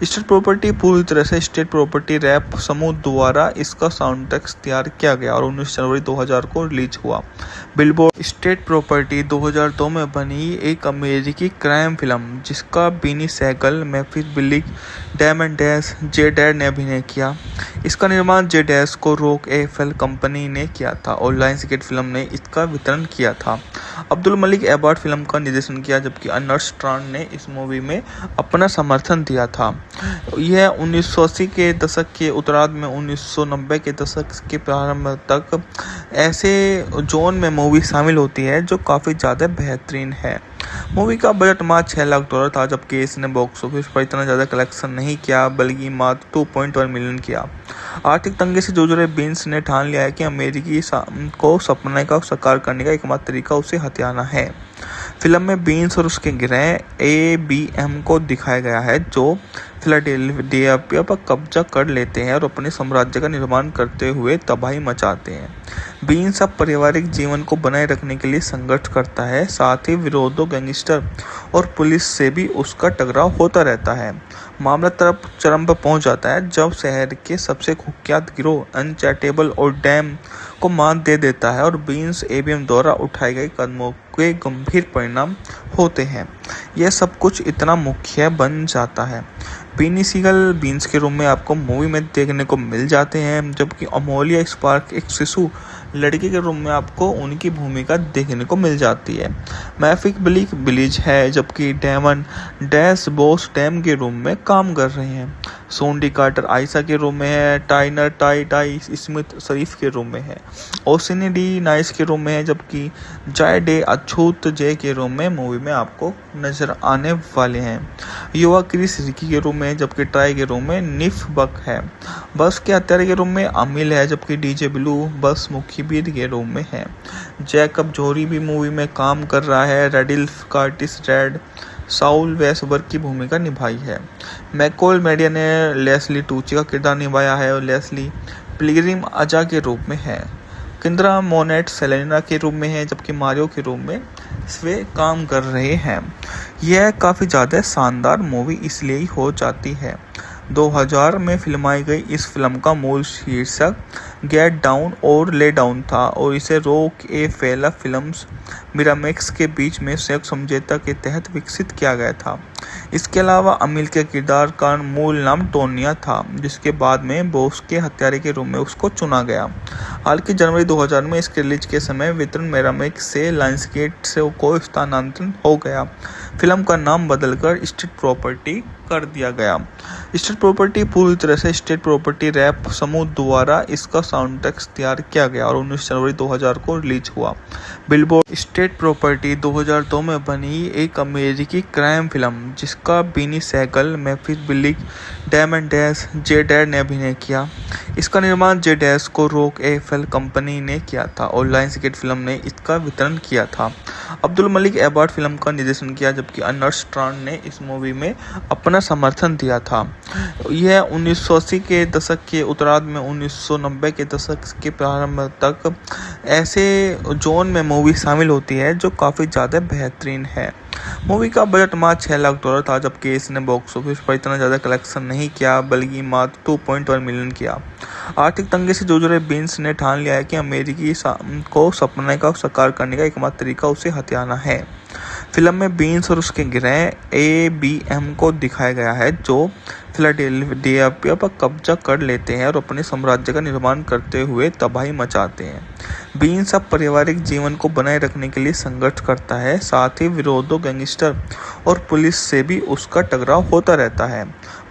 A: स्टेट प्रॉपर्टी पूरी तरह से स्टेट प्रॉपर्टी रैप समूह द्वारा इसका साउंड ट्रैक तैयार किया गया और 19 जनवरी 2000 को रिलीज हुआ। बिलबोर्ड स्टेट प्रॉपर्टी 2002 में बनी एक अमेरिकी क्राइम फिल्म जिसका Beanie Saigal, मैफिस बिलिक, Damon Dash, Jay डैड ने अभिनय किया। इसका निर्माण जे डैश को रॉक ए फेल कंपनी ने किया था और लायंसगेट फिल्म ने इसका वितरण किया था। अब्दुल मलिक एबार्ड फिल्म का निर्देशन किया, जबकि अर्नेस्ट स्ट्रांड ने इस मूवी में अपना समर्थन दिया था। यह 1980 के दशक के उत्तरार्ध में 1990 के दशक के प्रारंभ तक ऐसे जोन में मूवी शामिल होती है जो काफ़ी ज़्यादा बेहतरीन है। मूवी का बजट मात्र $6 लाख था, जबकि इसने बॉक्स ऑफिस पर इतना ज़्यादा कलेक्शन नहीं किया, बल्कि मात्र 2.1 मिलियन किया। आर्थिक तंगी से जूझ रहे बीन्स ने ठान लिया है कि अमेरिकी को सपने का साकार करने का एकमात्र तरीका उसे हथियाना है। फिल्म में बीन्स और उसके गिरोह ABM को दिखाया गया है, जो फिलाडेल्फिया पर कब्जा कर लेते हैं और अपने साम्राज्य का निर्माण करते हुए तबाही मचाते हैं। बीन्स अब पारिवारिक जीवन को बनाए रखने के लिए संघर्ष करता है, साथ ही विरोधों, गैंगस्टर और पुलिस से भी उसका टकराव होता रहता है। मामला तरफ चरम पर पहुंच जाता है जब शहर के सबसे कुख्यात गिरोह अनचैटेबल और डैम को मात दे देता है और बीन्स एबीएम द्वारा उठाए गए कदमों के गंभीर परिणाम होते हैं। यह सब कुछ इतना मुख्य बन जाता है। बीनी सीगल बीन्स के रूप में आपको मूवी में देखने को मिल जाते हैं, जबकि अमोलिया स्पार्क एक शिशु लड़की के रूप में आपको उनकी भूमिका देखने को मिल जाती है। मैफिक ब्लिक बिलीज है, जबकि डेमन डैश बॉस डैम के रूप में काम कर रहे हैं। सोंडी कार्टर आयशा के रूप में है। टाइनर टाई स्मिथ शरीफ के रूप में है। ओसिनी डी नाइस के रूप में है, जबकि जाय डे अछूत जे के रूप में मूवी में आपको नजर आने वाले हैं। युवा क्रिस रिकी के रूप में, जबकि ट्राई के रूप में निफ बक है। बस के हत्यारे के रूप में अमिल है, जबकि डीजे ब्लू बस मुखीबीर के रूप में है। जैकब जोरी भी मूवी में काम कर रहा है। रेडिल्फ कार्टिस रेड साउल वेसबर्ग की भूमिका निभाई है। मैकोल मेडिया ने लेस्ली टूची का किरदार निभाया है और लेस्ली पिलग्रिम अजा के रूप में है। किंद्रा मोनेट सेलेना के रूप में है, जबकि मारियो के रूप में वे काम कर रहे हैं। यह काफ़ी ज़्यादा शानदार मूवी इसलिए ही हो जाती है। 2000 में फिल्माई गई इस फिल्म का मूल शीर्षक गेट डाउन और ले डाउन था और इसे रॉक ए फेला फिल्म्स मिरामेक्स के बीच में संयुक्त समझौता के तहत विकसित किया गया था। इसके अलावा अमिल के किरदार का मूल नाम टोनिया था, जिसके बाद में बॉस के हत्यारे के रूप में उसको चुना गया। हालांकि जनवरी 2000 में इसके रिलीज के समय वितरण मिरामेक्स से लायंसगेट से को स्थानांतरण हो गया। फिल्म का नाम बदलकर स्टेट प्रॉपर्टी कर दिया गया। स्टेट प्रॉपर्टी पूरी तरह से स्टेट प्रॉपर्टी रैप समूह द्वारा इसका साउंड ट्रैक तैयार किया गया और 19 जनवरी 2000 को रिलीज हुआ। बिलबोर्ड स्टेट प्रॉपर्टी 2002 में बनी एक अमेरिकी क्राइम फिल्म जिसका Beanie Saigal, मैफिस बिलिक, daemon dash, Jay डैड ने अभिनय किया। इसका निर्माण जे डैश को रॉक एफएल कंपनी ने किया था और लायंसगेट फिल्म ने इसका वितरण किया था। अब्दुल मलिक एबार्ड फिल्म का निर्देशन किया, जबकि अर्नेस्ट स्ट्रांड ने इस मूवी में अपना समर्थन दिया था। यह 1980 के दशक के उत्तरार्ध में 1990 के दशक के प्रारंभ तक ऐसे जोन में मूवी शामिल होती है जो काफ़ी ज़्यादा बेहतरीन है। मूवी का बजट मात्र $6 लाख था, जबकि इसने बॉक्स ऑफिस पर इतना ज़्यादा कलेक्शन नहीं किया, बल्कि मात्र 2.1 मिलियन किया। आर्थिक तंगी से जूझ रहे बीन्स ने ठान लिया है कि अमेरिकी को सपने का साकार करने का एकमात्र तरीका उसे हथियाना है। फिल्म में बीन्स और उसके गिरह ABM को दिखाया गया है, जो फिलाडेल्फिया पर कब्जा कर लेते हैं और अपने साम्राज्य का निर्माण करते हुए तबाही मचाते हैं। बीन्स अब पारिवारिक जीवन को बनाए रखने के लिए संघर्ष करता है, साथ ही विरोधों, गैंगस्टर और पुलिस से भी उसका टकराव होता रहता है।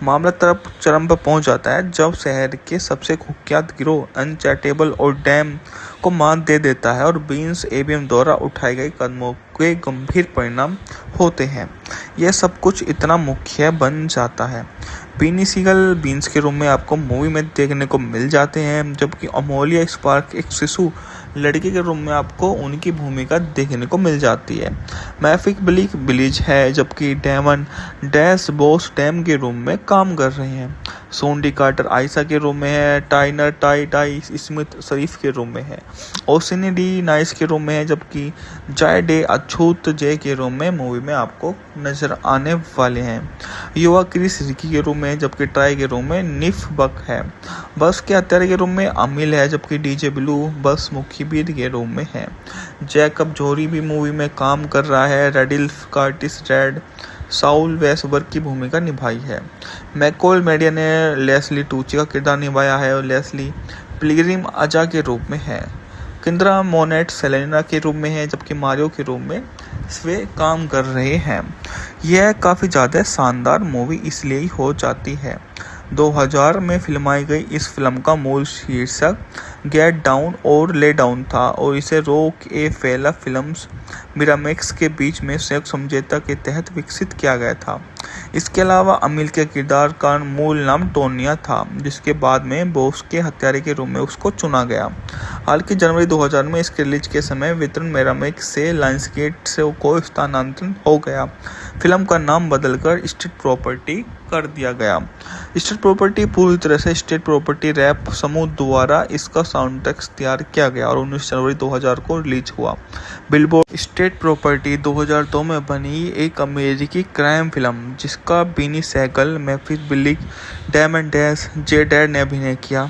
A: मामला चरम पर पहुंच जाता है जब शहर के सबसे कुख्यात गिरोह अनचैटेबल और डैम को मात दे देता है और बीन्स ABM द्वारा उठाए गए कदमों के गंभीर परिणाम होते हैं। यह सब कुछ इतना मुख्य बन जाता है। बीनी सीगल बीन्स के रूप में आपको मूवी में देखने को मिल जाते हैं, जबकि अमोलिया स्पार्क एक शिशु लड़की के रूप में आपको उनकी भूमिका देखने को मिल जाती है। मैफिक ब्लिक बिलीज है, जबकि डेमन डैश बॉस डैम के रूप में काम कर रहे हैं। सोंडी कार्टर आयशा के रूप में है। टाइनर टाई स्मिथ शरीफ के रूप में है। ओसिनी डी नाइस के रूप में है, जबकि जाय डे अछूत जे के रूप में मूवी में आपको नजर आने वाले हैं। युवा क्रिस रिकी के रूप में, जबकि ट्राई के रूप में निफ बक है। बस के हत्यारे के रूप में अमिल है, जबकि डीजे ब्लू बस मुखीबीर के रूप में है। जैकब जोरी भी मूवी में काम कर रहा है। रेडिल्फ कार्टिस रेड साउल वेसबर्ग की भूमिका निभाई है। मैकोल मेडिया ने लेस्ली टूची का किरदार निभाया है और लेस्ली पिलग्रिम अजा के रूप में है। किंद्रा मोनेट सेलेना के रूप में है, जबकि मारियो के रूप में वे काम कर रहे हैं। यह काफ़ी ज़्यादा शानदार मूवी इसलिए ही हो जाती है। 2000 में फिल्माई गई इस फिल्म का मूल शीर्षक गेट डाउन और ले डाउन था और इसे रॉक ए फेला फिल्म्स मिरामेक्स के बीच में संयुक्त समझौता के तहत विकसित किया गया था। इसके अलावा अमिल के किरदार का मूल नाम टोनिया था, जिसके बाद में बॉस के हत्यारे के रूप में उसको चुना गया। हालांकि जनवरी 2000 में इसके रिलीज के समय वितरण मिरामेक्स से लायंसगेट से को स्थानांतरण हो गया। फिल्म का नाम बदलकर स्टेट प्रॉपर्टी कर दिया गया। स्टेट प्रॉपर्टी पूरी तरह से स्टेट प्रॉपर्टी रैप समूह द्वारा इसका साउंड ट्रैक तैयार किया गया और 19 जनवरी 2000 को रिलीज हुआ। बिलबोर्ड स्टेट प्रॉपर्टी 2002 में बनी एक अमेरिकी क्राइम फिल्म जिसका Beanie Saigal, मैफिस बिलिक, daemon dash, Jay डैड ने अभिनय किया।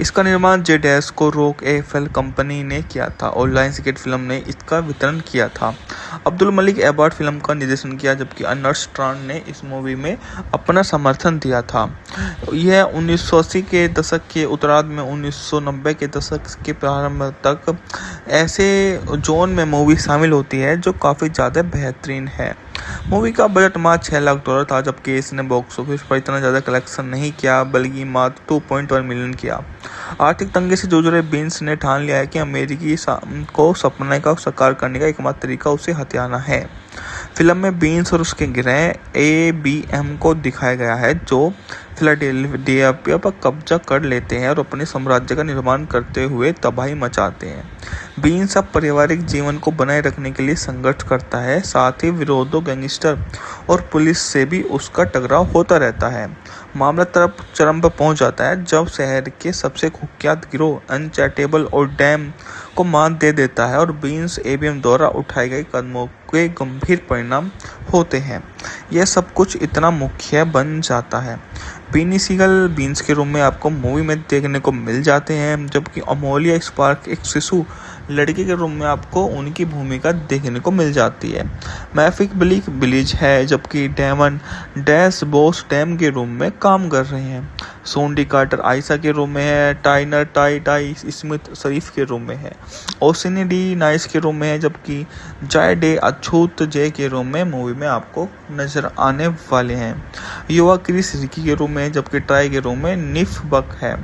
A: इसका निर्माण जे डैश को रॉक एफएल एफएल कंपनी ने किया था और लायंसगेट फिल्म ने इसका वितरण किया था। अब्दुल मलिक एबार्ड फिल्म का निर्देशन किया, जबकि अर्नेस्ट स्ट्रांड ने इस मूवी में अपना समर्थन दिया था। यह 1980 के दशक के उत्तरार्ध में 1990 के दशक के प्रारंभ तक ऐसे जोन में मूवी शामिल होती है जो काफ़ी ज़्यादा बेहतरीन है। मूवी का बजट मात्र $6 लाख था, जबकि इसने बॉक्स ऑफिस पर इतना ज़्यादा कलेक्शन नहीं किया, बल्कि मात्र 2.1 मिलियन किया। आर्थिक तंगी से जूझ रहे बीन्स ने ठान लिया है कि अमेरिकी को सपने का साकार करने का एकमात्र तरीका उसे हथियाना है। फिल्म में बीन्स और उसके गिरोह ABM को दिखाया गया है, जो फिलाडेल्फिया पर कब्जा कर लेते हैं और अपने साम्राज्य का निर्माण करते हुए तबाही मचाते हैं। बीन्स अब पारिवारिक जीवन को बनाए रखने के लिए संघर्ष करता है, साथ ही विरोधियों, गैंगस्टर और पुलिस से भी उसका टकराव होता रहता है। मामला चरम पर पहुंच जाता है जब शहर के सबसे कुख्यात गिरोह अनचैटेबल और डैम को मात दे देता है और बीन्स ABM द्वारा उठाए गए कदमों के गंभीर परिणाम होते हैं। यह सब कुछ इतना मुख्य बन जाता है। बीनी सीगल बीन्स के रूप में आपको मूवी में देखने को मिल जाते हैं, जबकि अमोलिया स्पार्क एक शिशु लड़के के रूप में आपको उनकी भूमिका देखने को मिल जाती है। मैफिक बिलीज है, जबकि डेमन डैश बॉस डैम के रूप में काम कर रहे हैं। सोंडी कार्टर आयशा के रूप में है, टाइनर टाई स्मिथ शरीफ के रूप में है, ओसिनी डी नाइस के रूप में है, जबकि जाय डे अछूत जे के रूप में मूवी में आपको नजर आने वाले हैं। युवा क्रिस रिकी के रूप में, जबकि ट्राई के रूप में निफ बक है।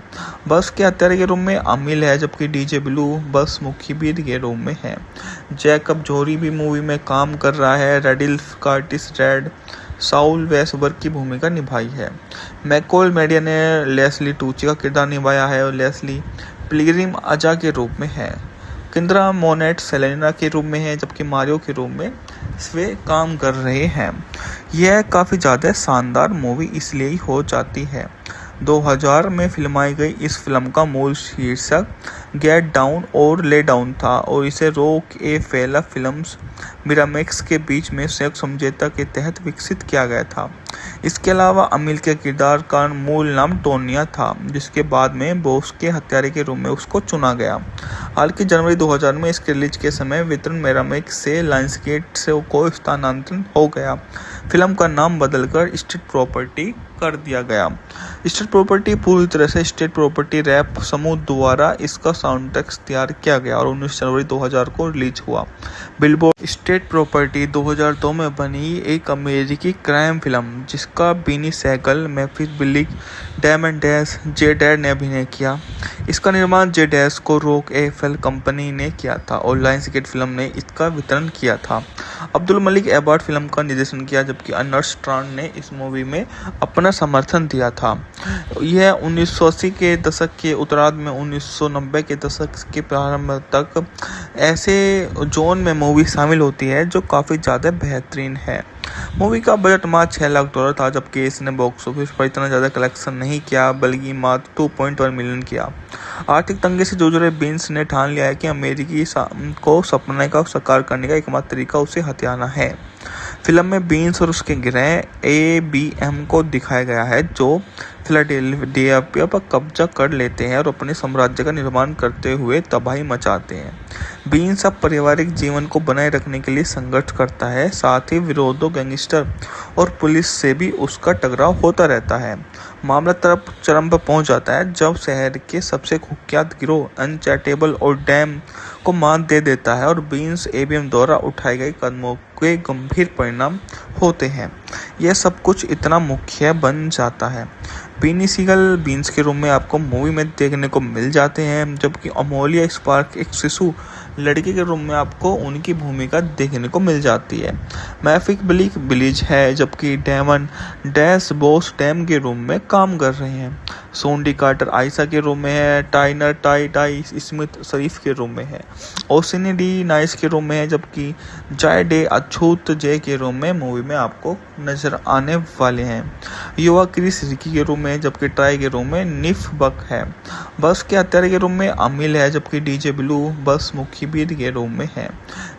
A: बस के हत्यारे के रूप में अमिल है, जबकि डीजे ब्लू बस मुखीबीर के रूप में है। जैकब जोरी भी मूवी में काम कर रहा है। रेडिल्फ कार्टिस रेड साउल वेसबर्ग की भूमिका निभाई है। मैकोल मेडिया ने लेस्ली टूची का किरदार निभाया है और लेस्ली पिलग्रिम अजा के रूप में है। किंद्रा मोनेट सेलेना के रूप में है, जबकि मारियो के रूप में वे काम कर रहे हैं। यह काफ़ी ज़्यादा शानदार मूवी इसलिए ही हो जाती है। 2000 में फिल्माई गई इस फिल्म का मूल शीर्षक गेट डाउन और ले डाउन था और इसे रॉक ए फेला फिल्म्स मिरामेक्स के बीच में संयुक्त समझौता के तहत विकसित किया गया था। इसके अलावा अमिल के किरदार का मूल नाम टोनिया था, जिसके बाद में बॉस के हत्यारे के रूप में उसको चुना गया। हालांकि जनवरी 2000 में इसके रिलीज के समय वितरण मिरामेक्स से लायंसगेट से को स्थानांतरण हो गया। फिल्म का नाम बदलकर स्टेट प्रॉपर्टी कर दिया गया। स्टेट प्रॉपर्टी पूरी तरह से स्टेट प्रॉपर्टी रैप समूह द्वारा इसका साउंड ट्रैक तैयार किया गया और 19 जनवरी 2000 को रिलीज हुआ। बिलबोर्ड स्टेट प्रॉपर्टी 2002 में बनी एक अमेरिकी क्राइम फिल्म जिसका Beanie Saigal, मैफिस बिलिक, Damon Dash, Jay डैड ने अभिनय किया। इसका निर्माण जे डैश को रॉक एफएल कंपनी ने किया था और लायंसगेट फिल्म ने इसका वितरण किया था। अब्दुल मलिक एबार्ड फिल्म का निर्देशन किया, जबकि अर्नेस्ट स्ट्रांड ने इस मूवी में अपना समर्थन दिया था। यह 1980 के दशक के उत्तरार्ध में 1990 के दशक के प्रारंभ तक ऐसे जोन में मूवी शामिल होती है जो काफ़ी ज़्यादा बेहतरीन है। मूवी का बजट मात्र $6 लाख था, जबकि इसने बॉक्स ऑफिस पर इतना ज़्यादा कलेक्शन नहीं किया, बल्कि मात्र 2.1 मिलियन किया। आर्थिक तंगी से जूझ रहे बीन्स ने ठान लिया है कि अमेरिकी को सपने का साकार करने का एकमात्र तरीका उसे हथियाना है। फिल्म में बीन्स और उसके गिरोह ABM को दिखाया गया है, जो फिलाडेल्फिया पर कब्जा कर लेते हैं और अपने साम्राज्य का निर्माण करते हुए तबाही मचाते हैं। बीन्स अब पारिवारिक जीवन को बनाए रखने के लिए संघर्ष करता है, साथ ही विरोधियों, गैंगस्टर और पुलिस से भी उसका टकराव होता रहता है। मामला चरम पर पहुंच जाता है जब शहर के सबसे कुख्यात गिरोह अनचैटेबल और डैम को मात दे देता है और बीन्स ABM द्वारा उठाए गए कदमों के गंभीर परिणाम होते हैं। यह सब कुछ इतना मुख्य बन जाता है। बीनी सीगल बीन्स के रूप में आपको मूवी में देखने को मिल जाते हैं, जबकि अमोलिया स्पार्क एक शिशु लड़के के रूप में आपको उनकी भूमिका देखने को मिल जाती है। मैफिक बिलीज है, जबकि डेमन डैश बॉस डैम के रूप में काम कर रहे हैं। सोंडी कार्टर आयशा के रूप में है, टाइनर टाई स्मिथ शरीफ के रूप में है, ओसिनी डी नाइस के रूप में है, जबकि जाय डे अछूत जे के रूप में मूवी में आपको नजर आने वाले हैं। युवा क्रिस रिकी के रूप में, जबकि ट्राई के रूप में निफ बक है। बस के हत्यारे के रूप में अमिल है, जबकि डीजे ब्लू बस मुखीबीर के रूप में है।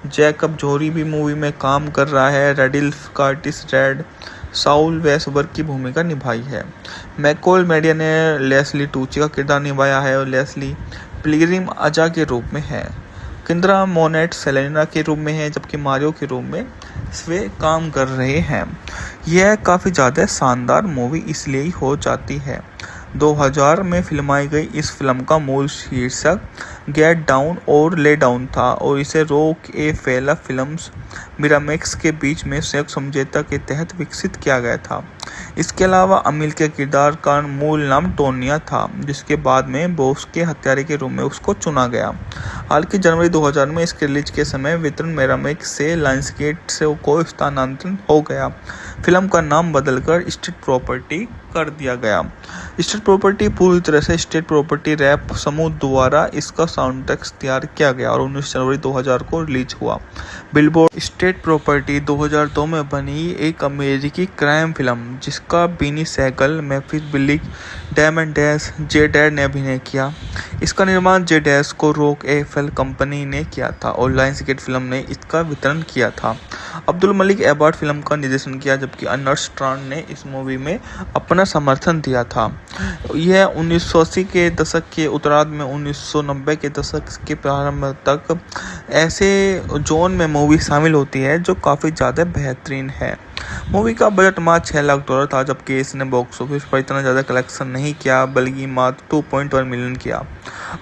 A: जैकब जोरी भी मूवी में काम कर रहा है। रेडिल्फ कार्टिस रेड साउल वेसबर्ग की भूमिका निभाई है। मैकोल मेडिया ने लेस्ली टूची का किरदार निभाया है और लेस्ली पिलग्रिम अजा के रूप में है, किंद्रा मोनेट सेलेना के रूप में है, जबकि मारियो के रूप में वे काम कर रहे हैं। यह काफ़ी ज़्यादा शानदार मूवी इसलिए ही हो जाती है। 2000 में फिल्माई गई इस फिल्म का मूल शीर्षक गेट डाउन और ले डाउन था और इसे रॉक ए फेला फिल्म्स मिरामैक्स के बीच में संयुक्त समझौता के तहत विकसित किया गया था। इसके अलावा अमिल के किरदार का मूल नाम टोनिया था, जिसके बाद में बॉस के हत्यारे के रूप में उसको चुना गया। हालांकि जनवरी 2000 में इसके रिलीज के समय वितरण मिरामैक्स से लायंसगेट से को स्थानांतरण हो गया। फिल्म का नाम बदलकर स्टेट प्रॉपर्टी कर दिया गया। स्टेट प्रॉपर्टी पूरी तरह से स्टेट प्रॉपर्टी रैप समूह द्वारा इसका साउंड ट्रैक तैयार किया गया और 19 जनवरी 2000 को रिलीज हुआ। बिलबोर्ड स्टेट प्रॉपर्टी 2002 में बनी एक अमेरिकी क्राइम फिल्म जिसका Beanie Saigal, मेफिस बिलिक, diamond dash, Jay डैड ने अभिनय किया। इसका निर्माण जे डैश को रॉक एफएल कंपनी ने किया था और लायंसगेट फिल्म ने इसका वितरण किया था। अब्दुल मलिक एबार्ड फिल्म का निर्देशन किया, जबकि अर्नेस्ट स्ट्रांड ने इस मूवी में अपना समर्थन दिया था। यह 1980 के दशक के उत्तरार्ध में 1990 के दशक के प्रारंभ तक ऐसे जोन में मूवी शामिल होती है जो काफ़ी ज़्यादा बेहतरीन है। मूवी का बजट मात्र $6 लाख था, जबकि इसने बॉक्स ऑफिस पर इतना ज़्यादा कलेक्शन नहीं किया, बल्कि मात्र 2.1 मिलियन किया।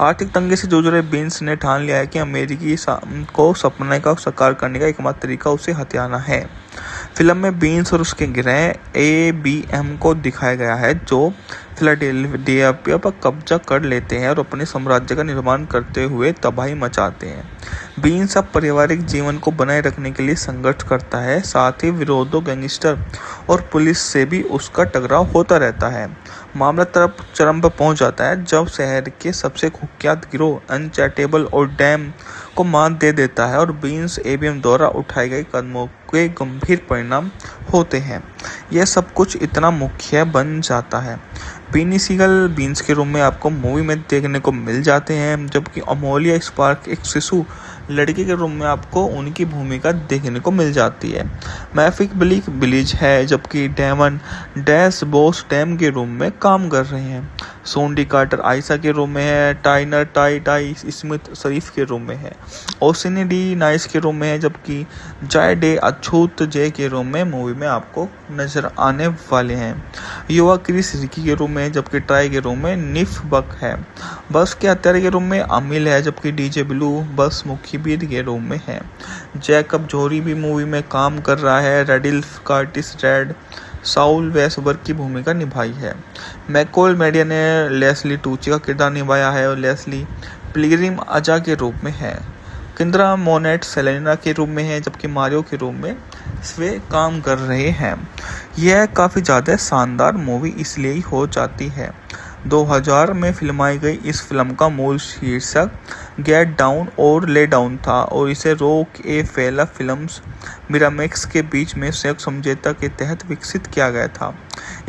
A: आर्थिक तंगी से जूझ रहे बीन्स ने ठान लिया है कि अमेरिकी को सपने का साकार करने का एकमात्र तरीका उसे हथियाना है। फिल्म में बीन्स और उसके गिरोह ABM को दिखाया गया है, जो फिलाडेल्फिया पर कब्जा कर लेते हैं और अपने साम्राज्य का निर्माण करते हुए तबाही मचाते हैं। बीन्स अब पारिवारिक जीवन को बनाए रखने के लिए संघर्ष करता है, साथ ही विरोधों, गैंगस्टर और पुलिस से भी उसका टकराव होता रहता है। मामला चरम पर पहुंच जाता है जब शहर के सबसे कुख्यात गिरोह अनचैटेबल और डैम को मात दे देता है और बीन्स ABM द्वारा उठाए गए कदमों के गंभीर परिणाम होते हैं। यह सब कुछ इतना मुख्य बन जाता है। बीनी सीगल बीन्स के रूप में आपको मूवी में देखने को मिल जाते हैं, जबकि अमोलिया स्पार्क एक शिशु लड़की के रूप में आपको उनकी भूमिका देखने को मिल जाती है। मैफिक बिलिक बिलीज है, जबकि डेमन डैश बॉस डैम के रूप में काम कर रहे हैं। सोंडी कार्टर आयशा के रूप में है, टाइनर टाई स्मिथ शरीफ के रूप में है, ओसिनी डी नाइस के रूप में है, जबकि जाय डे अछूत जे के रूप में मूवी में आपको नजर आने वाले हैं। युवा क्रिस रिकी के रूप में, जबकि ट्राई के रूप में निफ बक है। बस के हत्यारे के रूप में अमिल है, जबकि डीजे ब्लू बस मुखीबीर के रूप में है। जैकब जोरी भी मूवी में काम कर रहा है। रेडिल्फ कार्टिस रेड साउल वेसबर की भूमिका निभाई है। मैकोल मेडिया ने लेस्ली टूची का किरदार निभाया है और लेस्ली पिलग्रिम अजा के रूप में है, किंद्रा मोनेट सेलेना के रूप में है, जबकि मारियो के रूप में वे काम कर रहे हैं। यह काफ़ी ज़्यादा शानदार मूवी इसलिए ही हो जाती है। 2000 में फिल्माई गई इस फिल्म का मूल शीर्षक गेट डाउन और ले डाउन था और इसे रॉक ए फेला फिल्म्स मिरामैक्स के बीच में संयुक्त समझौता के तहत विकसित किया गया था।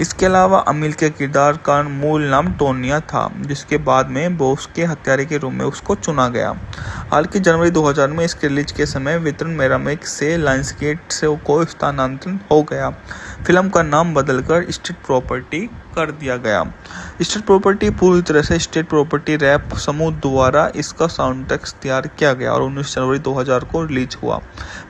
A: इसके अलावा अमिल के किरदार का मूल नाम टोनिया था, जिसके बाद में बॉस के हत्यारे के रूप में उसको चुना गया। हालांकि जनवरी 2000 में इसके रिलीज के समय वितरण मिरामैक्स से लायंसगेट से को स्थानांतरण हो गया। फिल्म का नाम बदलकर स्टेट प्रॉपर्टी कर दिया गया। स्टेट प्रॉपर्टी पूरी तरह से स्टेट प्रॉपर्टी रैप समूह द्वारा इसका साउंड ट्रैक तैयार किया गया और 19 जनवरी 2000 को रिलीज हुआ।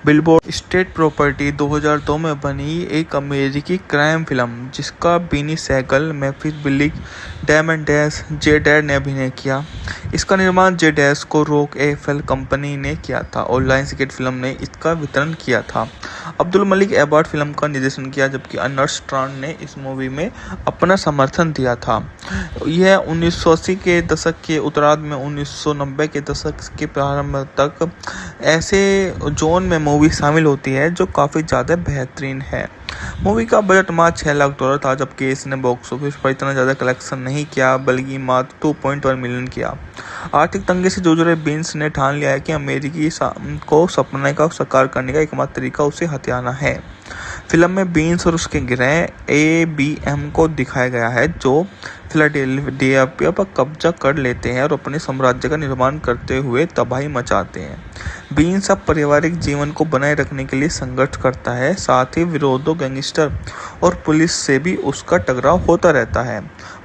A: बिलबोर्ड स्टेट प्रॉपर्टी 2002 में बनी एक अमेरिकी क्राइम फिल्म जिसका Beanie Saigal, मेफिस बिलिक, diamond dash, Jay डैड ने अभिनय किया। इसका निर्माण जे डैश को रॉक एफएल कंपनी ने किया था और लायंसगेट फिल्म ने इसका वितरण किया था। अब्दुल मलिक एबार्ड फिल्म का निर्देशन किया, जबकि अर्नेस्ट स्ट्रांड ने इस मूवी में अपना समर्थन दिया था। यह 1980 के दशक के उत्तरार्ध में 1990 के दशक के प्रारंभ तक ऐसे जोन में मूवी शामिल होती है जो काफ़ी ज़्यादा बेहतरीन है। मूवी का बजट मात्र $6 लाख था, जबकि इसने बॉक्स ऑफिस पर इतना ज़्यादा कलेक्शन नहीं किया, बल्कि मात्र 2.1 मिलियन किया। आर्थिक तंगी से जूझ रहे बीन्स ने ठान लिया है कि अमेरिकी को सपने का साकार करने का एकमात्र तरीका उसे हथियाना है। फिल्म में बीन्स और उसके गिरोह ABM को दिखाया गया है, जो फिलाडेल्फिया पर कब्जा कर लेते हैं और अपने साम्राज्य का निर्माण करते हुए तबाही मचाते हैं। बीन्स अब पारिवारिक जीवन को बनाए रखने के लिए संघर्ष करता है, साथ ही विरोधियों, गैंगस्टर और पुलिस से भी उसका टकराव होता रहता है।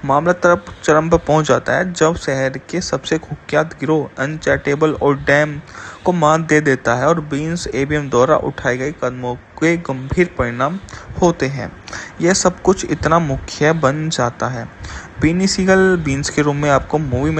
A: मामला चरम पर पहुंच जाता है जब शहर के सबसे कुख्यात गिरोह अनचैटेबल और डैम को मात दे देता है और बीन्स एबीएम द्वारा उठाए गए कदमों के गंभीर परिणाम होते हैं। यह सब कुछ इतना मुख्य बन जाता है। बीनी सीगल बीन्स के रूप में आपको मूवी में